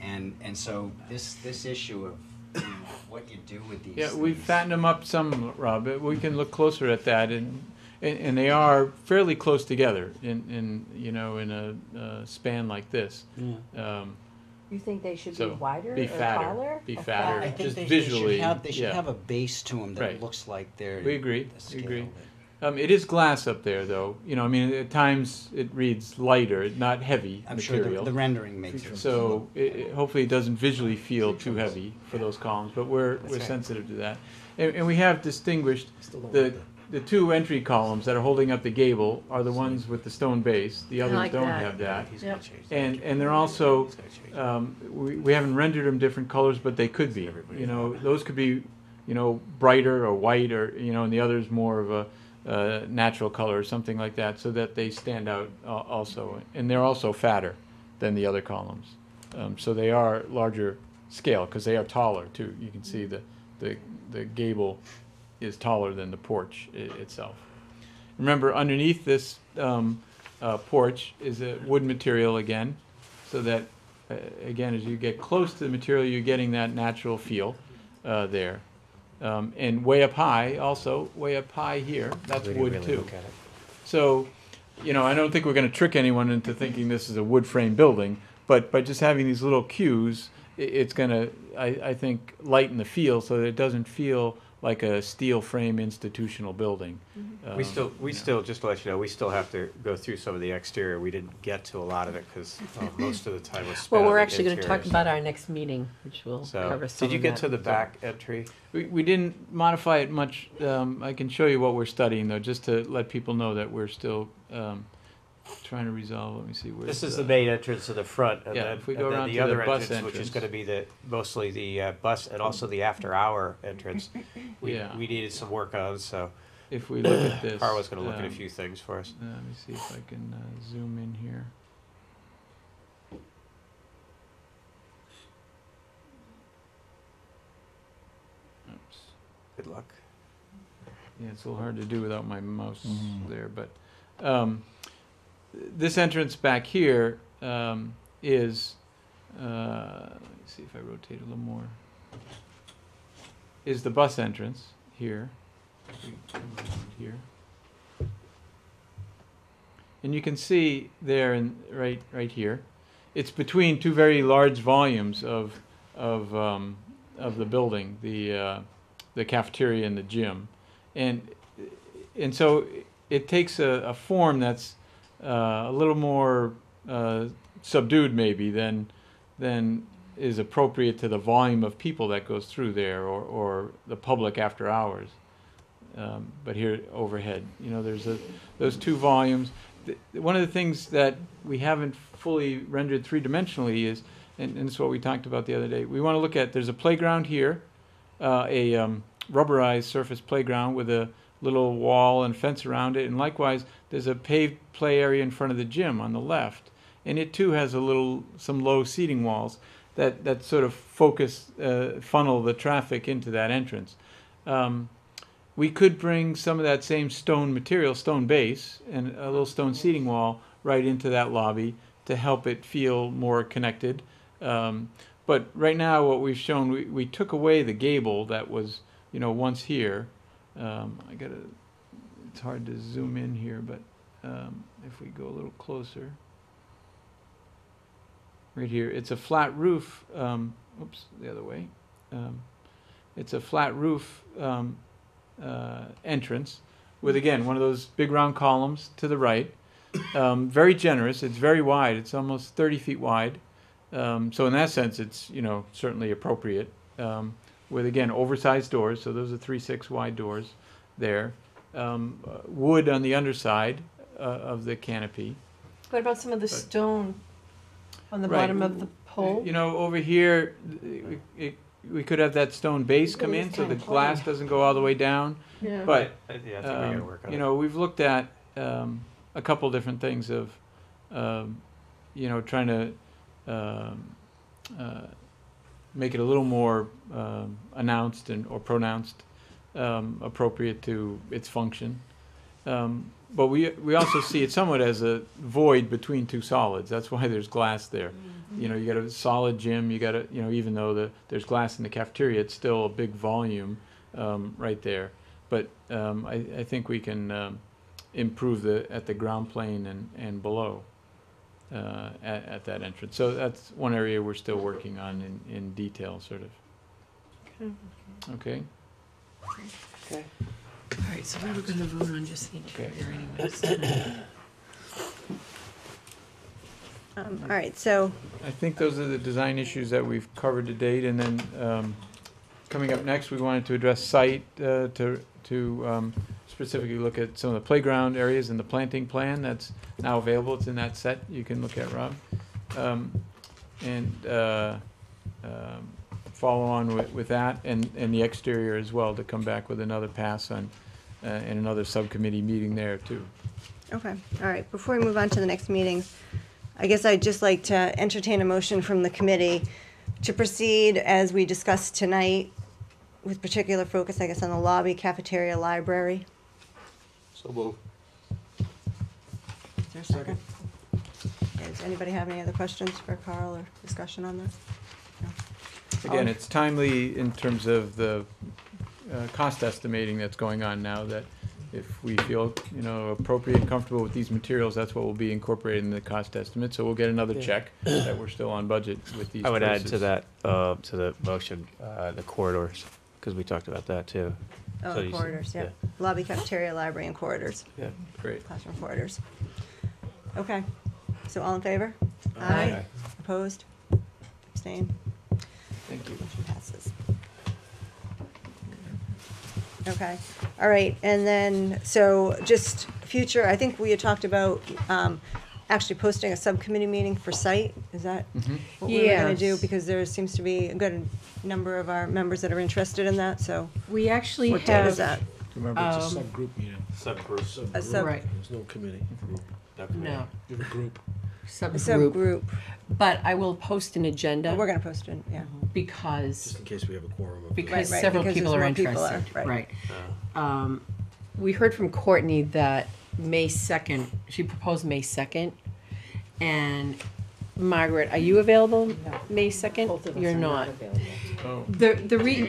Speaker 8: And so this issue of what you do with these
Speaker 2: Yeah,
Speaker 8: things.
Speaker 2: we've fattened them up some, Rob. We can look closer at that, and they are fairly close together in a span like this.
Speaker 8: Yeah.
Speaker 12: You think they should
Speaker 2: So,
Speaker 12: be wider
Speaker 2: be
Speaker 12: or
Speaker 2: fatter,
Speaker 12: taller?
Speaker 2: be
Speaker 12: Or
Speaker 2: fatter.
Speaker 8: I think
Speaker 2: Just
Speaker 8: they
Speaker 2: visually,
Speaker 8: should
Speaker 2: yeah.
Speaker 8: have a base to them that
Speaker 2: Right.
Speaker 8: looks like they're
Speaker 2: We agree.
Speaker 8: the
Speaker 2: We
Speaker 8: scale
Speaker 2: agree.
Speaker 8: of it.
Speaker 2: It is glass up there, though. At times it reads lighter, not heavy
Speaker 8: I'm
Speaker 2: material.
Speaker 8: sure the rendering makes it.
Speaker 2: So hopefully it doesn't visually feel too heavy for those columns, but we're
Speaker 4: right.
Speaker 2: sensitive to that. And we have distinguished
Speaker 7: Still don't
Speaker 2: the
Speaker 7: like that.
Speaker 2: the 2 entry columns that are holding up the gable are the ones with the stone base. The others
Speaker 3: like
Speaker 2: don't
Speaker 3: that.
Speaker 2: have that.
Speaker 4: He's gonna
Speaker 3: Yep.
Speaker 4: change that.
Speaker 2: And they're also,
Speaker 4: He's gonna change that.
Speaker 2: we haven't rendered them different colors, but they could be. Those could be, brighter or white, or and the others more of a natural color or something like that, so that they stand out also. And they're also fatter than the other columns, so they are larger scale because they are taller too. You can see the gable is taller than the porch itself. Remember, underneath this porch is a wood material again, so that again, as you get close to the material, you're getting that natural feel there. And way up high, also way up high here, that's
Speaker 4: Really,
Speaker 2: wood
Speaker 4: really
Speaker 2: too.
Speaker 4: look at it.
Speaker 2: So, I don't think we're going to trick anyone into thinking this is a wood frame building, but by just having these little cues, it's going to, I think, lighten the feel so that it doesn't feel like a steel frame institutional building.
Speaker 4: We still,
Speaker 2: you know.
Speaker 4: just to let you know, we still have to go through some of the exterior. We didn't get to a lot of it because most of the time was spent
Speaker 3: Well,
Speaker 4: on
Speaker 3: we're
Speaker 4: the
Speaker 3: actually gonna talk
Speaker 4: interior
Speaker 3: about
Speaker 4: stuff.
Speaker 3: our next meeting, which will
Speaker 4: So,
Speaker 3: cover some
Speaker 4: did you
Speaker 3: of
Speaker 4: get
Speaker 3: that.
Speaker 4: to the back entry?
Speaker 2: We didn't modify it much. I can show you what we're studying though, just to let people know that we're still trying to resolve. Let me see where.
Speaker 4: This is the main entrance to the front, and
Speaker 2: Yeah,
Speaker 4: then,
Speaker 2: if we
Speaker 4: and
Speaker 2: go
Speaker 4: then
Speaker 2: around
Speaker 4: the
Speaker 2: to the
Speaker 4: other
Speaker 2: bus
Speaker 4: entrance, which is
Speaker 2: entrance.
Speaker 4: going to be mostly the bus and also the after-hour entrance.
Speaker 2: Yeah.
Speaker 4: We needed some work on, so
Speaker 2: If we look at this.
Speaker 4: Carla's going to look at a few things for us.
Speaker 2: Let me see if I can zoom in here. Oops.
Speaker 4: Good luck.
Speaker 2: Yeah, it's a little hard to do without my mouse there, but this entrance back here is, let me see if I rotate a little more, is the bus entrance here. We come around here. And you can see there, right here, it's between two very large volumes of the building, the cafeteria and the gym, and so it takes a form that's a little more subdued maybe than is appropriate to the volume of people that goes through there, or the public after hours. But here overhead, you know, there's those two volumes. One of the things that we haven't fully rendered three-dimensionally is, and it's what we talked about the other day, we want to look at, there's a playground here, a rubberized surface playground with a little wall and fence around it, and likewise there's a paved play area in front of the gym on the left, and it too has some low seating walls that sort of funnel the traffic into that entrance. We could bring some of that same stone material, stone base, and a little stone seating wall right into that lobby to help it feel more connected. But right now what we've shown, we took away the gable that was, you know, once here. It's hard to zoom in here, but if we go a little closer. Right here, it's a flat roof, oops, the other way. It's a flat roof entrance with, again, one of those big round columns to the right. Very generous, it's very wide, it's almost 30 feet wide. So in that sense, it's, you know, certainly appropriate. With, again, oversized doors, so those are 3/6 wide doors there. Wood on the underside of the canopy.
Speaker 3: What about some of the stone on the
Speaker 2: Right.
Speaker 3: bottom of the pole?
Speaker 2: You know, over here, we could have that stone base come in so the glass doesn't go all the way down.
Speaker 3: Yeah.
Speaker 2: But,
Speaker 4: Yeah, I think we're going to work on
Speaker 2: you
Speaker 4: it.
Speaker 2: know, we've looked at a couple different things of, you know, trying to make it a little more announced or pronounced, appropriate to its function. But we also see it somewhat as a void between two solids. That's why there's glass there. You know, you got a solid gym. You got a, you know, even though there's glass in the cafeteria, it's still a big volume right there. But I think we can improve at the ground plane and below at that entrance. So that's one area we're still working on in detail, sort of. Okay.
Speaker 4: Okay.
Speaker 3: All right, so we're going to vote on just the
Speaker 2: Okay.
Speaker 3: interior anyways.
Speaker 1: All right, so
Speaker 2: I think those are the design issues that we've covered to date, and then coming up next, we wanted to address site to specifically look at some of the playground areas and the planting plan that's now available. It's in that set you can look at, Rob, and follow on with that and the exterior as well, to come back with another pass on and another subcommittee meeting there too.
Speaker 1: okay, all right, before we move on to the next meetings, I guess I'd just like to entertain a motion from the committee to proceed as we discussed tonight, with particular focus, I guess, on the lobby, cafeteria, library.
Speaker 4: So move.
Speaker 1: Is there a second? Okay, does anybody have any other questions for Carl or discussion on this? No?
Speaker 2: Again, it's timely in terms of the cost estimating that's going on now, that if we feel, you know, appropriate and comfortable with these materials, that's what will be incorporated in the cost estimate. So we'll get another check that we're still on budget with these
Speaker 4: I would add
Speaker 2: choices.
Speaker 4: to that, to the motion, the corridors. because we talked about that too.
Speaker 1: Oh,
Speaker 4: So you said-
Speaker 1: corridors, yeah. Lobby, cafeteria, library, and corridors,
Speaker 4: Yeah.
Speaker 2: Great.
Speaker 1: classroom corridors. Okay, so all in favor?
Speaker 4: Aye.
Speaker 1: Opposed? Abstained?
Speaker 2: Thank you.
Speaker 1: Motion passes. Okay, all right, and then, so just future, I think we had talked about, actually posting a subcommittee meeting for site, is that what we were gonna do?
Speaker 3: Yes.
Speaker 1: Because there seems to be a good number of our members that are interested in that, so
Speaker 3: We actually
Speaker 1: what date is
Speaker 3: have,
Speaker 1: that?
Speaker 5: Remember, it's a subgroup meeting.
Speaker 4: Subgroup.
Speaker 1: A sub-
Speaker 3: right,
Speaker 7: There's no committee.
Speaker 3: no,
Speaker 5: You have a group.
Speaker 1: A
Speaker 3: subgroup,
Speaker 1: subgroup,
Speaker 3: but I will post an agenda
Speaker 1: we're gonna post it, yeah.
Speaker 3: because
Speaker 7: Just in case we have a quorum of.
Speaker 3: because
Speaker 1: right,
Speaker 3: several
Speaker 1: because
Speaker 3: people
Speaker 1: there's
Speaker 3: are
Speaker 1: more people
Speaker 3: interested,
Speaker 1: are, right.
Speaker 3: right. We heard from Courtney that May 2nd, she proposed May 2nd, and Margaret, are you available May 2nd? You're not.
Speaker 2: Oh.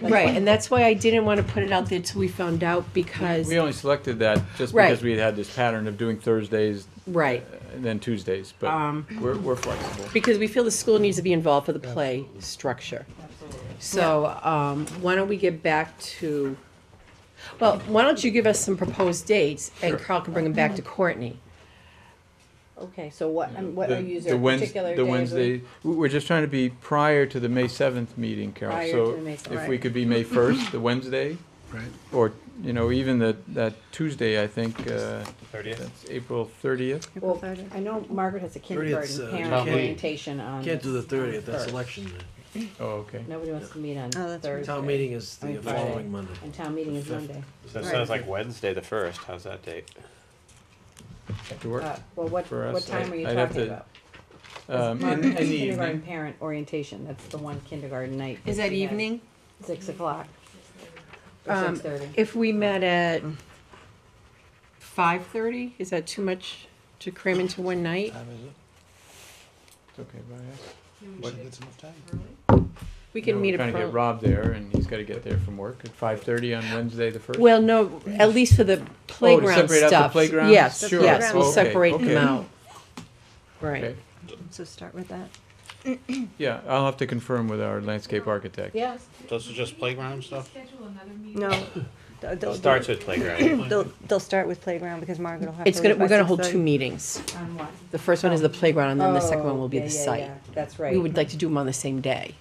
Speaker 3: Right, and that's why I didn't want to put it out there till we found out because,
Speaker 2: We only selected that just
Speaker 3: Right.
Speaker 2: because we had had this pattern of doing Thursdays
Speaker 3: right,
Speaker 2: and then Tuesdays, but we're flexible.
Speaker 3: because we feel the school needs to be involved for the play structure. So, why don't we get back to, well, why don't you give us some proposed dates and Carl can bring them back to Courtney.
Speaker 12: Okay, so what are you, is there
Speaker 2: The
Speaker 12: a
Speaker 2: Wednes-
Speaker 12: particular day?
Speaker 2: The
Speaker 12: of the
Speaker 2: Wednesday,
Speaker 12: week?
Speaker 2: we're just trying to be prior to the May 7th meeting, Carol.
Speaker 12: Prior
Speaker 2: So
Speaker 12: to the May 7th.
Speaker 2: if we could be May 1st, the Wednesday,
Speaker 5: Right.
Speaker 2: or, even that Tuesday, I think,
Speaker 4: 30th?
Speaker 2: that's April 30th.
Speaker 1: April
Speaker 12: Well,
Speaker 1: 30th.
Speaker 12: I know Margaret has a
Speaker 7: 30th,
Speaker 12: kindergarten parent
Speaker 6: Town meeting.
Speaker 12: orientation on.
Speaker 7: Can't do the 30th, that's
Speaker 12: first.
Speaker 7: election day.
Speaker 2: Oh, okay.
Speaker 12: Nobody wants to meet on
Speaker 1: Oh, that's right.
Speaker 12: Thursday.
Speaker 7: Town meeting is
Speaker 12: I
Speaker 7: the
Speaker 12: mean, Friday.
Speaker 7: following Monday.
Speaker 12: And town meeting is
Speaker 7: Fifth.
Speaker 12: Monday.
Speaker 4: So it
Speaker 1: Right.
Speaker 4: sounds like Wednesday the 1st. How's that date?
Speaker 2: To work?
Speaker 12: Well, what
Speaker 2: For us,
Speaker 12: what time are you
Speaker 2: I'd have
Speaker 12: talking
Speaker 2: to-
Speaker 12: about?
Speaker 2: In the
Speaker 12: Kindergarten
Speaker 2: evening.
Speaker 12: parent orientation, that's the one kindergarten night.
Speaker 3: Is that
Speaker 12: we have.
Speaker 3: evening?
Speaker 12: 6 o'clock. Or
Speaker 3: Um,
Speaker 12: 6:30.
Speaker 3: If we met at 5:30, is that too much to cram into one night?
Speaker 5: Time is it?
Speaker 2: It's okay, by us.
Speaker 5: What? That's enough time.
Speaker 3: We can
Speaker 2: No,
Speaker 3: meet
Speaker 2: we're trying to get
Speaker 3: at,
Speaker 2: Rob there, and he's gotta get there from work at 5:30 on Wednesday the 1st.
Speaker 3: well, no, at least for the playground
Speaker 2: separate out the
Speaker 3: stuff.
Speaker 2: playgrounds?
Speaker 3: Yes,
Speaker 1: Sure.
Speaker 3: yes, we'll
Speaker 1: Okay,
Speaker 3: separate
Speaker 2: okay.
Speaker 3: them out. Right.
Speaker 2: Okay.
Speaker 1: So start with that.
Speaker 2: Yeah, I'll have to confirm with our landscape architect.
Speaker 12: Yes,
Speaker 6: This is just playground stuff?
Speaker 11: Schedule another meeting.
Speaker 1: No.
Speaker 4: It starts with playground.
Speaker 1: They'll start with playground because Margaret will have to
Speaker 3: It's gonna,
Speaker 1: leave by
Speaker 3: we're gonna hold
Speaker 1: 6:30.
Speaker 3: two meetings.
Speaker 12: on what?
Speaker 3: The first one is the playground, and then the second one
Speaker 12: Oh,
Speaker 3: will be
Speaker 12: yeah,
Speaker 3: the
Speaker 12: yeah,
Speaker 3: site.
Speaker 12: yeah. That's right.
Speaker 3: We would like to do them on the same day,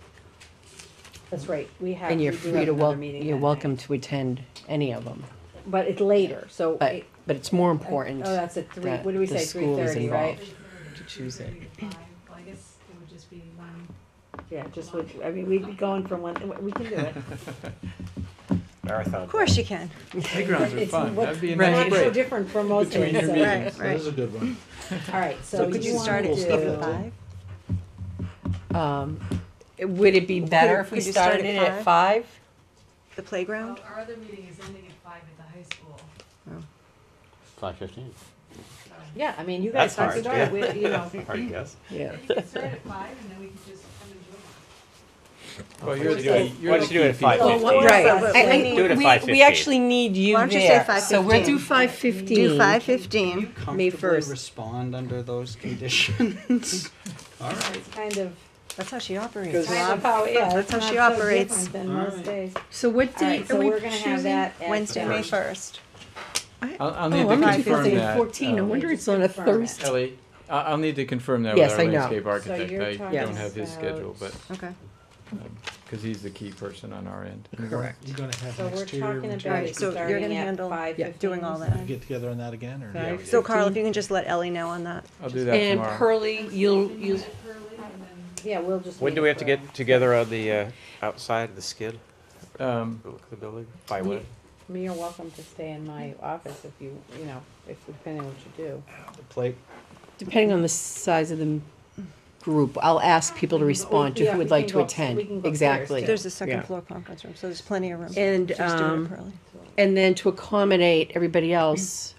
Speaker 12: That's right, we have.
Speaker 3: and you're
Speaker 12: we do
Speaker 3: free
Speaker 12: have
Speaker 3: to
Speaker 12: another
Speaker 3: wel,
Speaker 12: meeting
Speaker 3: you're
Speaker 12: that
Speaker 3: welcome
Speaker 12: night.
Speaker 3: to attend any of them.
Speaker 12: But it's later, so.
Speaker 3: But it's more important
Speaker 12: Oh, that's at 3,
Speaker 3: that
Speaker 12: what do we
Speaker 3: the
Speaker 12: say,
Speaker 3: school is
Speaker 12: 3:30, right?
Speaker 3: involved to choose it.
Speaker 11: 3:30 to 5. Well, I guess it would just be one.
Speaker 12: Yeah, just, I mean, we'd be going from one, we can do it.
Speaker 4: Marathon.
Speaker 1: Of course you can.
Speaker 2: Playgrounds are
Speaker 12: It's
Speaker 2: fun.
Speaker 12: what-
Speaker 2: That'd be a
Speaker 3: Right.
Speaker 2: nice
Speaker 12: Not so
Speaker 2: break.
Speaker 12: different from most
Speaker 2: Between
Speaker 12: things,
Speaker 2: your
Speaker 12: so-
Speaker 1: Right,
Speaker 5: That
Speaker 1: right.
Speaker 5: is a good one.
Speaker 12: All right, so
Speaker 1: Could you
Speaker 12: you
Speaker 1: start
Speaker 12: want
Speaker 1: at
Speaker 12: to
Speaker 1: even
Speaker 12: do.
Speaker 1: 5?
Speaker 3: Would it be better if we
Speaker 1: could you start
Speaker 3: started
Speaker 1: at
Speaker 3: it at 5?
Speaker 1: The playground?
Speaker 11: Well, our other meeting is ending at 5 at the high school.
Speaker 6: 5:15.
Speaker 12: Yeah, I mean, you guys
Speaker 4: That's
Speaker 12: can
Speaker 4: hard,
Speaker 12: start, we, you know.
Speaker 4: Hard to guess.
Speaker 3: Yeah.
Speaker 11: You can start at 5 and then we can just come and do it.
Speaker 2: Well, you're
Speaker 4: Why
Speaker 2: the
Speaker 4: don't you do it at
Speaker 2: key people.
Speaker 4: 5:15?
Speaker 3: Well, right.
Speaker 1: but
Speaker 3: I- I-
Speaker 1: we
Speaker 4: Do it at
Speaker 3: we-
Speaker 4: 5:15.
Speaker 3: We actually need you
Speaker 1: Why don't you say
Speaker 3: there, so we'll
Speaker 1: 5:15?
Speaker 3: do 5:15.
Speaker 1: Do 5:15.
Speaker 3: May
Speaker 8: Comfortably
Speaker 3: 1st.
Speaker 8: respond under those conditions. All right.
Speaker 12: It's kind of,
Speaker 1: That's how she operates,
Speaker 8: Because
Speaker 12: kind
Speaker 1: Rob.
Speaker 12: of how, yeah,
Speaker 1: That's
Speaker 12: it's
Speaker 1: how
Speaker 12: not
Speaker 1: she
Speaker 12: so
Speaker 1: operates.
Speaker 12: different than
Speaker 8: All
Speaker 12: most
Speaker 8: right.
Speaker 12: days.
Speaker 3: So what
Speaker 12: All
Speaker 3: date
Speaker 12: right,
Speaker 3: are
Speaker 12: so
Speaker 3: we
Speaker 12: we're gonna have
Speaker 3: choosing?
Speaker 12: that at.
Speaker 1: Wednesday, May 1st.
Speaker 2: I'll need
Speaker 3: Oh,
Speaker 2: to
Speaker 3: I'm
Speaker 2: confirm
Speaker 3: interested in
Speaker 2: that.
Speaker 3: 14, no wonder it's on a
Speaker 12: Confirm it.
Speaker 3: Thursday.
Speaker 2: Ellie, I'll need to confirm that
Speaker 3: Yes,
Speaker 2: with our
Speaker 3: I know.
Speaker 2: landscape
Speaker 12: So
Speaker 2: architect.
Speaker 12: you're
Speaker 2: I
Speaker 12: talking
Speaker 2: don't have his
Speaker 12: about-
Speaker 2: schedule, but,
Speaker 1: Okay.
Speaker 2: because he's the key person on our end.
Speaker 3: Correct.
Speaker 5: You're gonna have
Speaker 12: So
Speaker 5: an
Speaker 12: we're
Speaker 5: exterior
Speaker 12: talking
Speaker 5: material.
Speaker 12: about
Speaker 1: Right,
Speaker 12: it
Speaker 1: so you're
Speaker 12: starting
Speaker 1: gonna
Speaker 12: at
Speaker 1: handle
Speaker 12: 5:15,
Speaker 1: doing all
Speaker 12: you
Speaker 1: that.
Speaker 12: said?
Speaker 5: Get together on that again, or?
Speaker 3: Five.
Speaker 1: So Carl, if you can just let Ellie know on that.
Speaker 2: I'll do that
Speaker 3: And
Speaker 2: tomorrow.
Speaker 3: Pearlie, you'll,
Speaker 11: Early and then
Speaker 12: Yeah, we'll just.
Speaker 4: When
Speaker 12: meet
Speaker 4: do we have to
Speaker 12: for-
Speaker 4: get together on the outside of the skid?
Speaker 2: Um,
Speaker 4: Look at the building? By when?
Speaker 12: You're welcome to stay in my office if you, if, depending on what you do.
Speaker 8: The plate.
Speaker 3: depending on the size of the group, I'll ask people to respond to
Speaker 12: Yeah,
Speaker 3: who
Speaker 12: we
Speaker 3: would like
Speaker 12: can
Speaker 3: to
Speaker 12: go-
Speaker 3: attend.
Speaker 12: we can go
Speaker 3: Exactly.
Speaker 12: upstairs,
Speaker 1: There's a second
Speaker 3: Yeah.
Speaker 1: floor conference room, so there's plenty of room.
Speaker 3: And,
Speaker 1: Just do it early.
Speaker 3: and then to accommodate everybody else,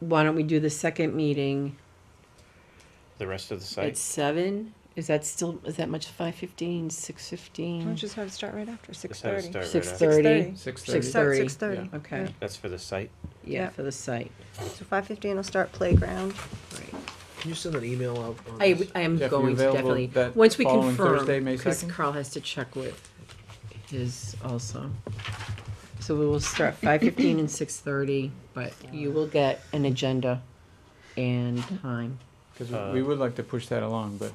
Speaker 3: why don't we do the second meeting
Speaker 4: The rest of the
Speaker 3: at
Speaker 4: site?
Speaker 3: 7? Is that much, 5:15,
Speaker 1: Why
Speaker 3: 6:15?
Speaker 1: don't you just have it start right after,
Speaker 4: Just have it
Speaker 1: 6:30?
Speaker 4: start right
Speaker 3: 6:30?
Speaker 4: after.
Speaker 2: 6:30.
Speaker 3: 6:30.
Speaker 1: 6:30.
Speaker 3: Okay,
Speaker 4: That's for the site?
Speaker 3: yeah,
Speaker 1: Yeah.
Speaker 3: for the site.
Speaker 1: So 5:15 will start playground.
Speaker 3: Right.
Speaker 7: Can you send an email out on
Speaker 3: I
Speaker 7: this?
Speaker 3: am
Speaker 2: Jeff, you
Speaker 3: going to
Speaker 2: available
Speaker 3: definitely,
Speaker 2: that
Speaker 3: once we
Speaker 2: following
Speaker 3: confirm,
Speaker 2: Thursday, May
Speaker 3: because
Speaker 2: 2nd?
Speaker 3: Carl has to check with is also. So we will start 5:15 and 6:30, but you will get an agenda and time.
Speaker 2: Because we would like to push that along, but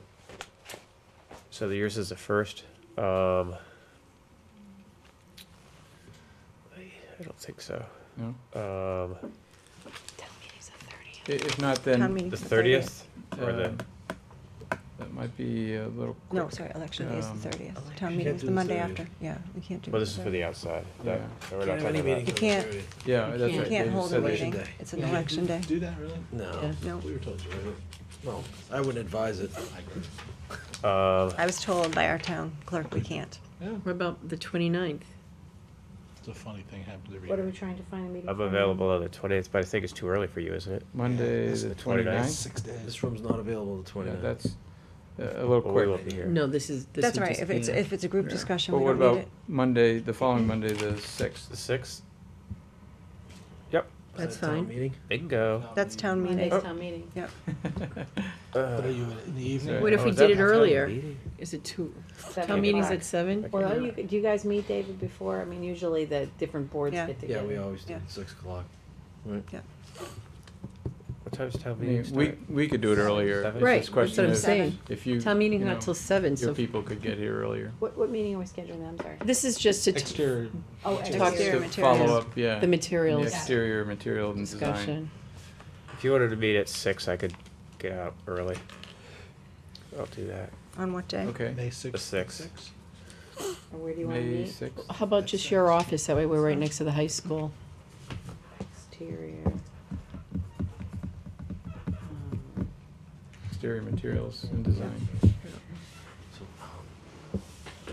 Speaker 4: So yours is the first. I don't think so.
Speaker 2: no.
Speaker 3: Town meeting's the 30th.
Speaker 2: If not,
Speaker 1: Town
Speaker 2: then
Speaker 1: meeting's
Speaker 4: The 30th? Or the,
Speaker 2: that might be a little quick.
Speaker 1: No, sorry, election day is the 30th. Town
Speaker 7: can't
Speaker 1: meeting's
Speaker 7: do
Speaker 1: the
Speaker 7: the
Speaker 1: Monday
Speaker 7: 30th.
Speaker 1: after. Yeah, we can't do.
Speaker 4: well, this is for the outside. That,
Speaker 2: Yeah.
Speaker 4: so we're not
Speaker 7: Can't have any
Speaker 4: talking about.
Speaker 7: meetings
Speaker 1: You
Speaker 7: on the
Speaker 1: can't-
Speaker 7: 30th.
Speaker 2: Yeah, that's
Speaker 1: You
Speaker 2: right.
Speaker 1: can't
Speaker 2: They
Speaker 1: hold a
Speaker 2: said they
Speaker 1: meeting.
Speaker 7: Day.
Speaker 1: It's an
Speaker 3: Yeah.
Speaker 1: election day.
Speaker 5: Do that, really?
Speaker 7: No,
Speaker 1: No.
Speaker 7: we were told to. No, I wouldn't advise it.
Speaker 1: I was told by our town clerk we can't.
Speaker 5: Yeah,
Speaker 3: What about the 29th?
Speaker 5: it's a funny thing happens every
Speaker 12: What are
Speaker 5: year.
Speaker 12: we trying to find a meeting?
Speaker 4: I'm
Speaker 12: for?
Speaker 4: available on the 20th, but I think it's too early for you, isn't it?
Speaker 2: Monday,
Speaker 5: This
Speaker 2: the
Speaker 4: is the 29th.
Speaker 2: 29th.
Speaker 5: 6 days.
Speaker 7: This room's not available the
Speaker 2: Yeah,
Speaker 7: 29th.
Speaker 2: that's a little
Speaker 4: Well, we
Speaker 2: quick.
Speaker 4: won't be here.
Speaker 3: No, this
Speaker 1: That's
Speaker 3: would
Speaker 1: right.
Speaker 3: just
Speaker 1: If
Speaker 3: be
Speaker 1: it's,
Speaker 3: a-
Speaker 1: if it's a group discussion,
Speaker 2: But
Speaker 1: we
Speaker 2: what
Speaker 1: don't need
Speaker 2: about
Speaker 1: it.
Speaker 2: Monday, the following Monday, the 6th?
Speaker 4: The 6th? Yep,
Speaker 7: Is
Speaker 3: That's
Speaker 7: that town
Speaker 3: fine.
Speaker 7: meeting?
Speaker 4: bingo.
Speaker 1: That's town meeting.
Speaker 12: Monday's town meeting.
Speaker 1: Yep.
Speaker 5: What are you, in the evening?
Speaker 2: Sorry.
Speaker 3: What if
Speaker 4: Oh,
Speaker 3: we
Speaker 4: is
Speaker 3: did
Speaker 4: that
Speaker 3: it
Speaker 4: town
Speaker 3: earlier?
Speaker 4: meeting?
Speaker 3: Is it too,
Speaker 12: 7
Speaker 3: town meeting's
Speaker 12: o'clock.
Speaker 3: at 7?
Speaker 12: Well, do you guys meet, David, before? I mean, usually the different boards
Speaker 1: Yeah.
Speaker 12: get
Speaker 7: Yeah,
Speaker 12: together.
Speaker 7: we always do,
Speaker 1: Yeah.
Speaker 7: 6 o'clock.
Speaker 4: What time's town
Speaker 2: I
Speaker 4: meeting
Speaker 2: mean,
Speaker 4: start?
Speaker 2: we could do it earlier.
Speaker 4: Seven?
Speaker 2: It's
Speaker 3: Right,
Speaker 2: just
Speaker 3: that's what
Speaker 2: question
Speaker 3: I'm
Speaker 2: is
Speaker 3: saying.
Speaker 2: if you,
Speaker 3: Town meeting's
Speaker 2: you
Speaker 3: not
Speaker 2: know,
Speaker 3: till 7,
Speaker 2: your
Speaker 3: so
Speaker 2: people could get here earlier.
Speaker 12: What meeting are we scheduling? I'm sorry.
Speaker 3: this is just to
Speaker 5: Exterior.
Speaker 12: Oh,
Speaker 3: Talk
Speaker 1: Exterior
Speaker 2: To
Speaker 1: materials.
Speaker 2: follow up, yeah.
Speaker 3: the
Speaker 2: The
Speaker 3: materials
Speaker 2: exterior material and design.
Speaker 3: discussion.
Speaker 4: If you wanted to meet at 6, I could get out early. I'll do that.
Speaker 1: On what day?
Speaker 2: Okay.
Speaker 5: May 6th.
Speaker 4: The 6th.
Speaker 12: Or where do you want to
Speaker 2: May
Speaker 12: meet?
Speaker 2: 6th.
Speaker 3: How about just your office? That way we're right next to the high school.
Speaker 12: Exterior.
Speaker 2: Exterior materials and design.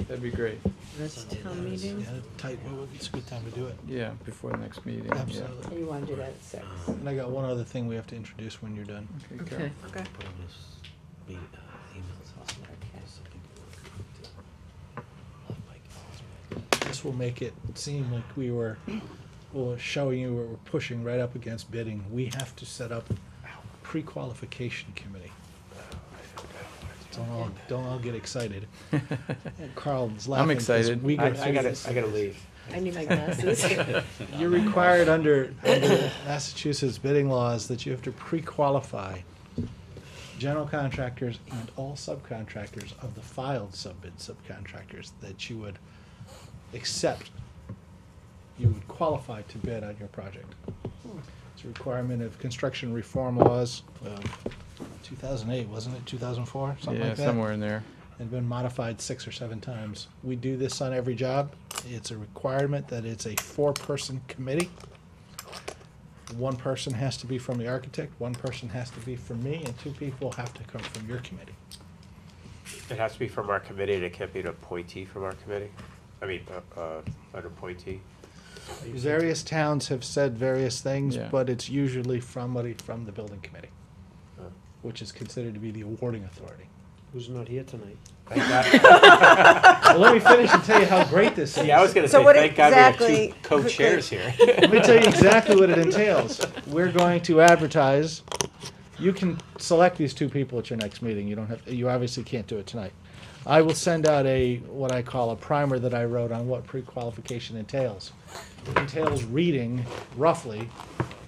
Speaker 2: That'd be great.
Speaker 3: That's town meeting.
Speaker 5: Yeah, tight, well, it's a good time to do it.
Speaker 2: Yeah, before the next meeting. yeah.
Speaker 5: Absolutely.
Speaker 12: And you want to do that at 6?
Speaker 5: And I got one other thing we have to introduce when you're done.
Speaker 2: Okay,
Speaker 3: Okay.
Speaker 2: Carol.
Speaker 1: Okay.
Speaker 7: Put on this meeting, emails.
Speaker 5: This will make it seem like we were showing you we're pushing right up against bidding. We have to set up a pre-qualification committee. Don't all get excited. Carl's laughing. 'cause
Speaker 2: excited.
Speaker 5: We go
Speaker 4: I
Speaker 5: through this.
Speaker 4: gotta leave.
Speaker 3: I need my glasses.
Speaker 5: You're required under Massachusetts bidding laws that you have to pre-qualify general contractors and all subcontractors of the filed subbid subcontractors that you would accept, you would qualify to bid on your project. It's a requirement of construction reform laws, 2008, wasn't it, 2004, something
Speaker 2: Yeah,
Speaker 5: like that?
Speaker 2: somewhere in there.
Speaker 5: And been modified 6 or 7 times. We do this on every job. It's a requirement that it's a 4-person committee. 1 person has to be from the architect, 1 person has to be from me, and 2 people have to come from your committee.
Speaker 4: It has to be from our committee, and it can't be an appointee from our committee. I mean, an appointee.
Speaker 5: Various towns have said various things,
Speaker 2: Yeah.
Speaker 5: but it's usually somebody from the building committee,
Speaker 4: Oh.
Speaker 5: which is considered to be the awarding authority.
Speaker 7: Who's not here tonight?
Speaker 4: Thank God.
Speaker 5: Well, let me finish and tell you how great this is.
Speaker 4: Yeah, I was gonna
Speaker 1: So
Speaker 4: say,
Speaker 1: what
Speaker 4: thank God we have
Speaker 1: exactly-
Speaker 4: two co-chairs here.
Speaker 5: Let me tell you exactly what it entails. We're going to advertise. You can select these 2 people at your next meeting. You don't have, you obviously can't do it tonight. I will send out what I call a primer that I wrote on what pre-qualification entails. It entails reading roughly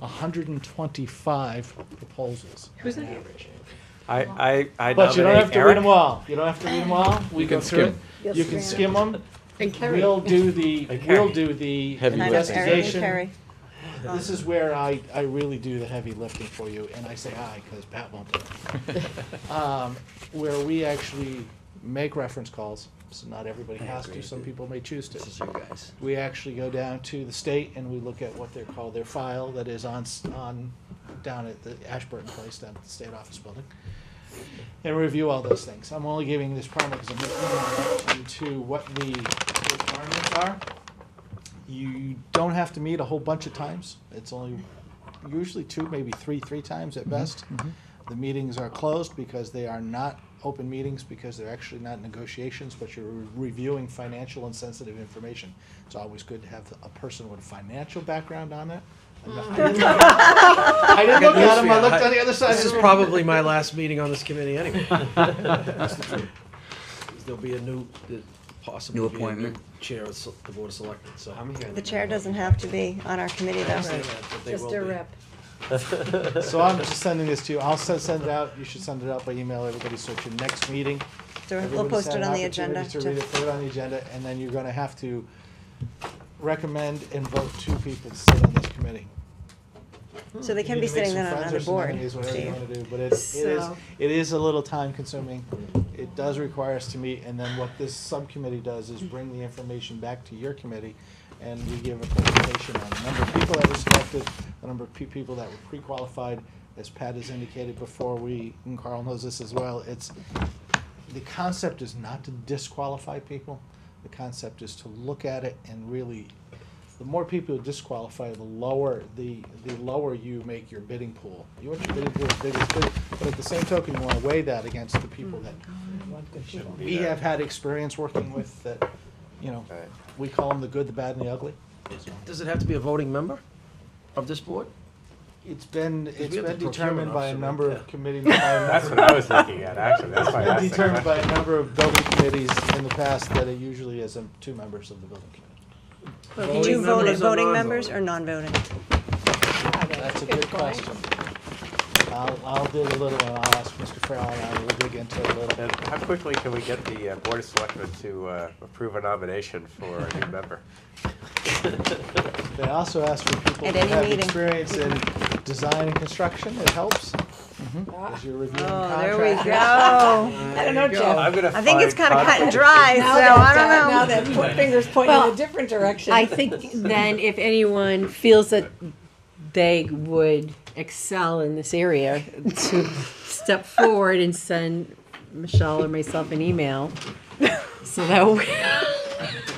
Speaker 5: 125 proposals
Speaker 3: Who's
Speaker 5: on
Speaker 3: that?
Speaker 5: average.
Speaker 4: I
Speaker 5: But you don't have to
Speaker 4: Eric.
Speaker 5: read them all. You don't have to read them all. We
Speaker 2: You
Speaker 5: go
Speaker 2: can
Speaker 5: through it.
Speaker 2: skim.
Speaker 5: You can skim them.
Speaker 3: And Kerry.
Speaker 5: We'll do the
Speaker 4: And Carrie.
Speaker 2: Heavy
Speaker 1: And I know
Speaker 2: lifting.
Speaker 1: Eric and
Speaker 5: investigation.
Speaker 1: Carrie.
Speaker 5: This is where I really do the heavy lifting for you, and I say I because Pat won't do it. Where we actually make reference calls, so not everybody has to, some people may choose to.
Speaker 7: This is you guys.
Speaker 5: We actually go down to the state and we look at what they're called, their file that is on down at the Ashburton place, down at the state office building, and review all those things. I'm only giving this primer because I'm looking into what the requirements are. You don't have to meet a whole bunch of times. It's only usually 2, maybe 3 times at best. The meetings are closed because they are not open meetings, because they're actually not negotiations, but you're reviewing financial and sensitive information. It's always good to have a person with a financial background on it. I didn't look at him, I looked on the other side of
Speaker 7: This
Speaker 5: the
Speaker 7: is
Speaker 5: room.
Speaker 7: probably my last meeting on this committee anyway. That's the truth. There'll be a new possibly
Speaker 2: New
Speaker 7: be a
Speaker 2: appointment.
Speaker 7: new chair of the Board of Selectmen, so.
Speaker 4: I'm here.
Speaker 1: The chair doesn't have to be on our committee, though.
Speaker 7: But they
Speaker 3: Just
Speaker 7: will
Speaker 3: a
Speaker 7: be.
Speaker 3: rep.
Speaker 5: So I'm just sending this to you. I'll send it out. You should send it out by email, everybody, so at your next meeting.
Speaker 1: So we'll
Speaker 5: everybody's
Speaker 1: post
Speaker 5: had
Speaker 1: it
Speaker 5: an
Speaker 1: on the agenda.
Speaker 5: opportunity to read it, put it on the agenda, and then you're gonna have to recommend and vote 2 people to sit on this committee.
Speaker 1: So they can
Speaker 5: You
Speaker 1: be
Speaker 5: can make
Speaker 1: sitting
Speaker 5: some
Speaker 1: then on
Speaker 5: friends
Speaker 1: another
Speaker 5: or some
Speaker 1: board,
Speaker 5: enemies, whatever you
Speaker 1: Steve.
Speaker 5: wanna do, but
Speaker 3: So-
Speaker 5: it is a little time consuming. It does require us to meet, and then what this subcommittee does is bring the information back to your committee, and we give a presentation on the number of people that were selected, the number of people that were pre-qualified, as Pat has indicated before, and Carl knows this as well, the concept is not to disqualify people, the concept is to look at it and really, the more people you disqualify, the lower you make your bidding pool. You want your bidding pool as big as big, but at the same token, you wanna weigh that against the people that we have had experience working with that, we call them the good, the bad, and the ugly.
Speaker 7: Does it have to be a voting member of this board?
Speaker 5: It's been
Speaker 7: we have the
Speaker 5: determined
Speaker 7: procurement
Speaker 5: by a
Speaker 7: officer
Speaker 5: number
Speaker 7: right
Speaker 5: of committee. by a
Speaker 4: That's
Speaker 5: number-
Speaker 4: what I was looking at, actually, that's why I
Speaker 5: It's
Speaker 4: asked
Speaker 5: been
Speaker 4: the
Speaker 5: determined by a
Speaker 4: question.
Speaker 5: number of building committees in the past that it usually is 2 members of the building committee.
Speaker 1: Did you vote as
Speaker 7: members or
Speaker 1: voting members
Speaker 7: non-voting?
Speaker 1: or non-voting?
Speaker 5: That's a good question. I'll dig a little, and I'll ask Mr. Farrell, and I will dig into it a little.
Speaker 4: And how quickly can we get the Board of Selectmen to approve a nomination for a new member?
Speaker 5: They also ask for people
Speaker 1: At
Speaker 5: who
Speaker 1: any
Speaker 5: have
Speaker 1: meeting.
Speaker 5: experience in design and construction, it helps. As you're reviewing
Speaker 1: Oh, there we
Speaker 5: contractors.
Speaker 1: go.
Speaker 3: I don't know, Jeff.
Speaker 4: I'm gonna
Speaker 1: I think it's
Speaker 4: find
Speaker 1: kind of cut and
Speaker 4: conflict.
Speaker 1: dry, so I don't know.
Speaker 3: Now that finger's pointing in
Speaker 12: Well,
Speaker 3: a different direction.
Speaker 12: I think then if anyone feels that they would excel in this area, to step forward and send Michelle or myself an email, so that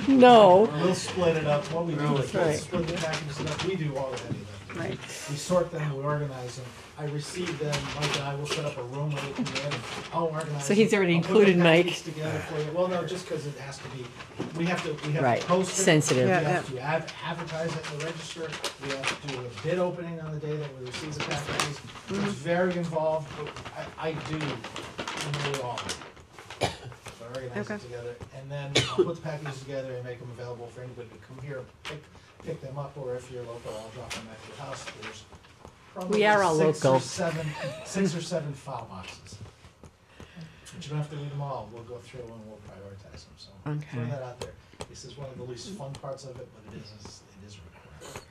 Speaker 12: we know.
Speaker 5: We'll split it up. What we do is we'll
Speaker 12: right.
Speaker 5: split the packages up. We do all of anything.
Speaker 1: Right.
Speaker 5: We sort them, we organize them. I receive them, Mike and I will set up a room where they can get them. I'll organize
Speaker 12: So he's
Speaker 5: them.
Speaker 12: already
Speaker 5: I'll put the
Speaker 12: included Mike.
Speaker 5: packages together for you. Well, no, just because it has to be, we have
Speaker 12: Right,
Speaker 5: to post it.
Speaker 12: sensitive.
Speaker 5: We
Speaker 1: Yeah,
Speaker 5: have to advertise it in the register. We have to do a bid opening on the day that we receive the packages. It's very involved, but I do nearly all of it. So I organize
Speaker 1: Okay.
Speaker 5: it together, and then I'll put the packages together and make them available for anybody to come here, pick them up, or if you're local, I'll drop them at your house. There's probably
Speaker 12: We are all
Speaker 5: 6
Speaker 12: local.
Speaker 5: or 7 file boxes. But you don't have to read them all. We'll go through and we'll prioritize them. So throw
Speaker 12: Okay.
Speaker 5: that out there. This is one of the least fun parts of it, but it is required.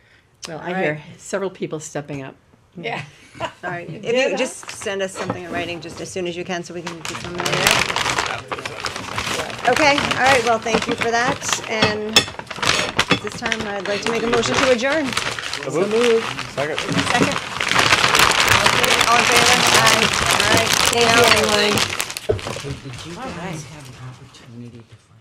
Speaker 12: Well, I hear several people stepping up.
Speaker 3: Yeah.
Speaker 1: All right, if you just send us something in writing just as soon as you can, so we can do something later. Okay, all right, well, thank you for that, and at this time, I'd like to make a motion to adjourn.
Speaker 4: So moved. Second.
Speaker 1: Second? All in favor? Aye. All right,
Speaker 12: Thank you, everyone.
Speaker 8: Did you guys have an opportunity to find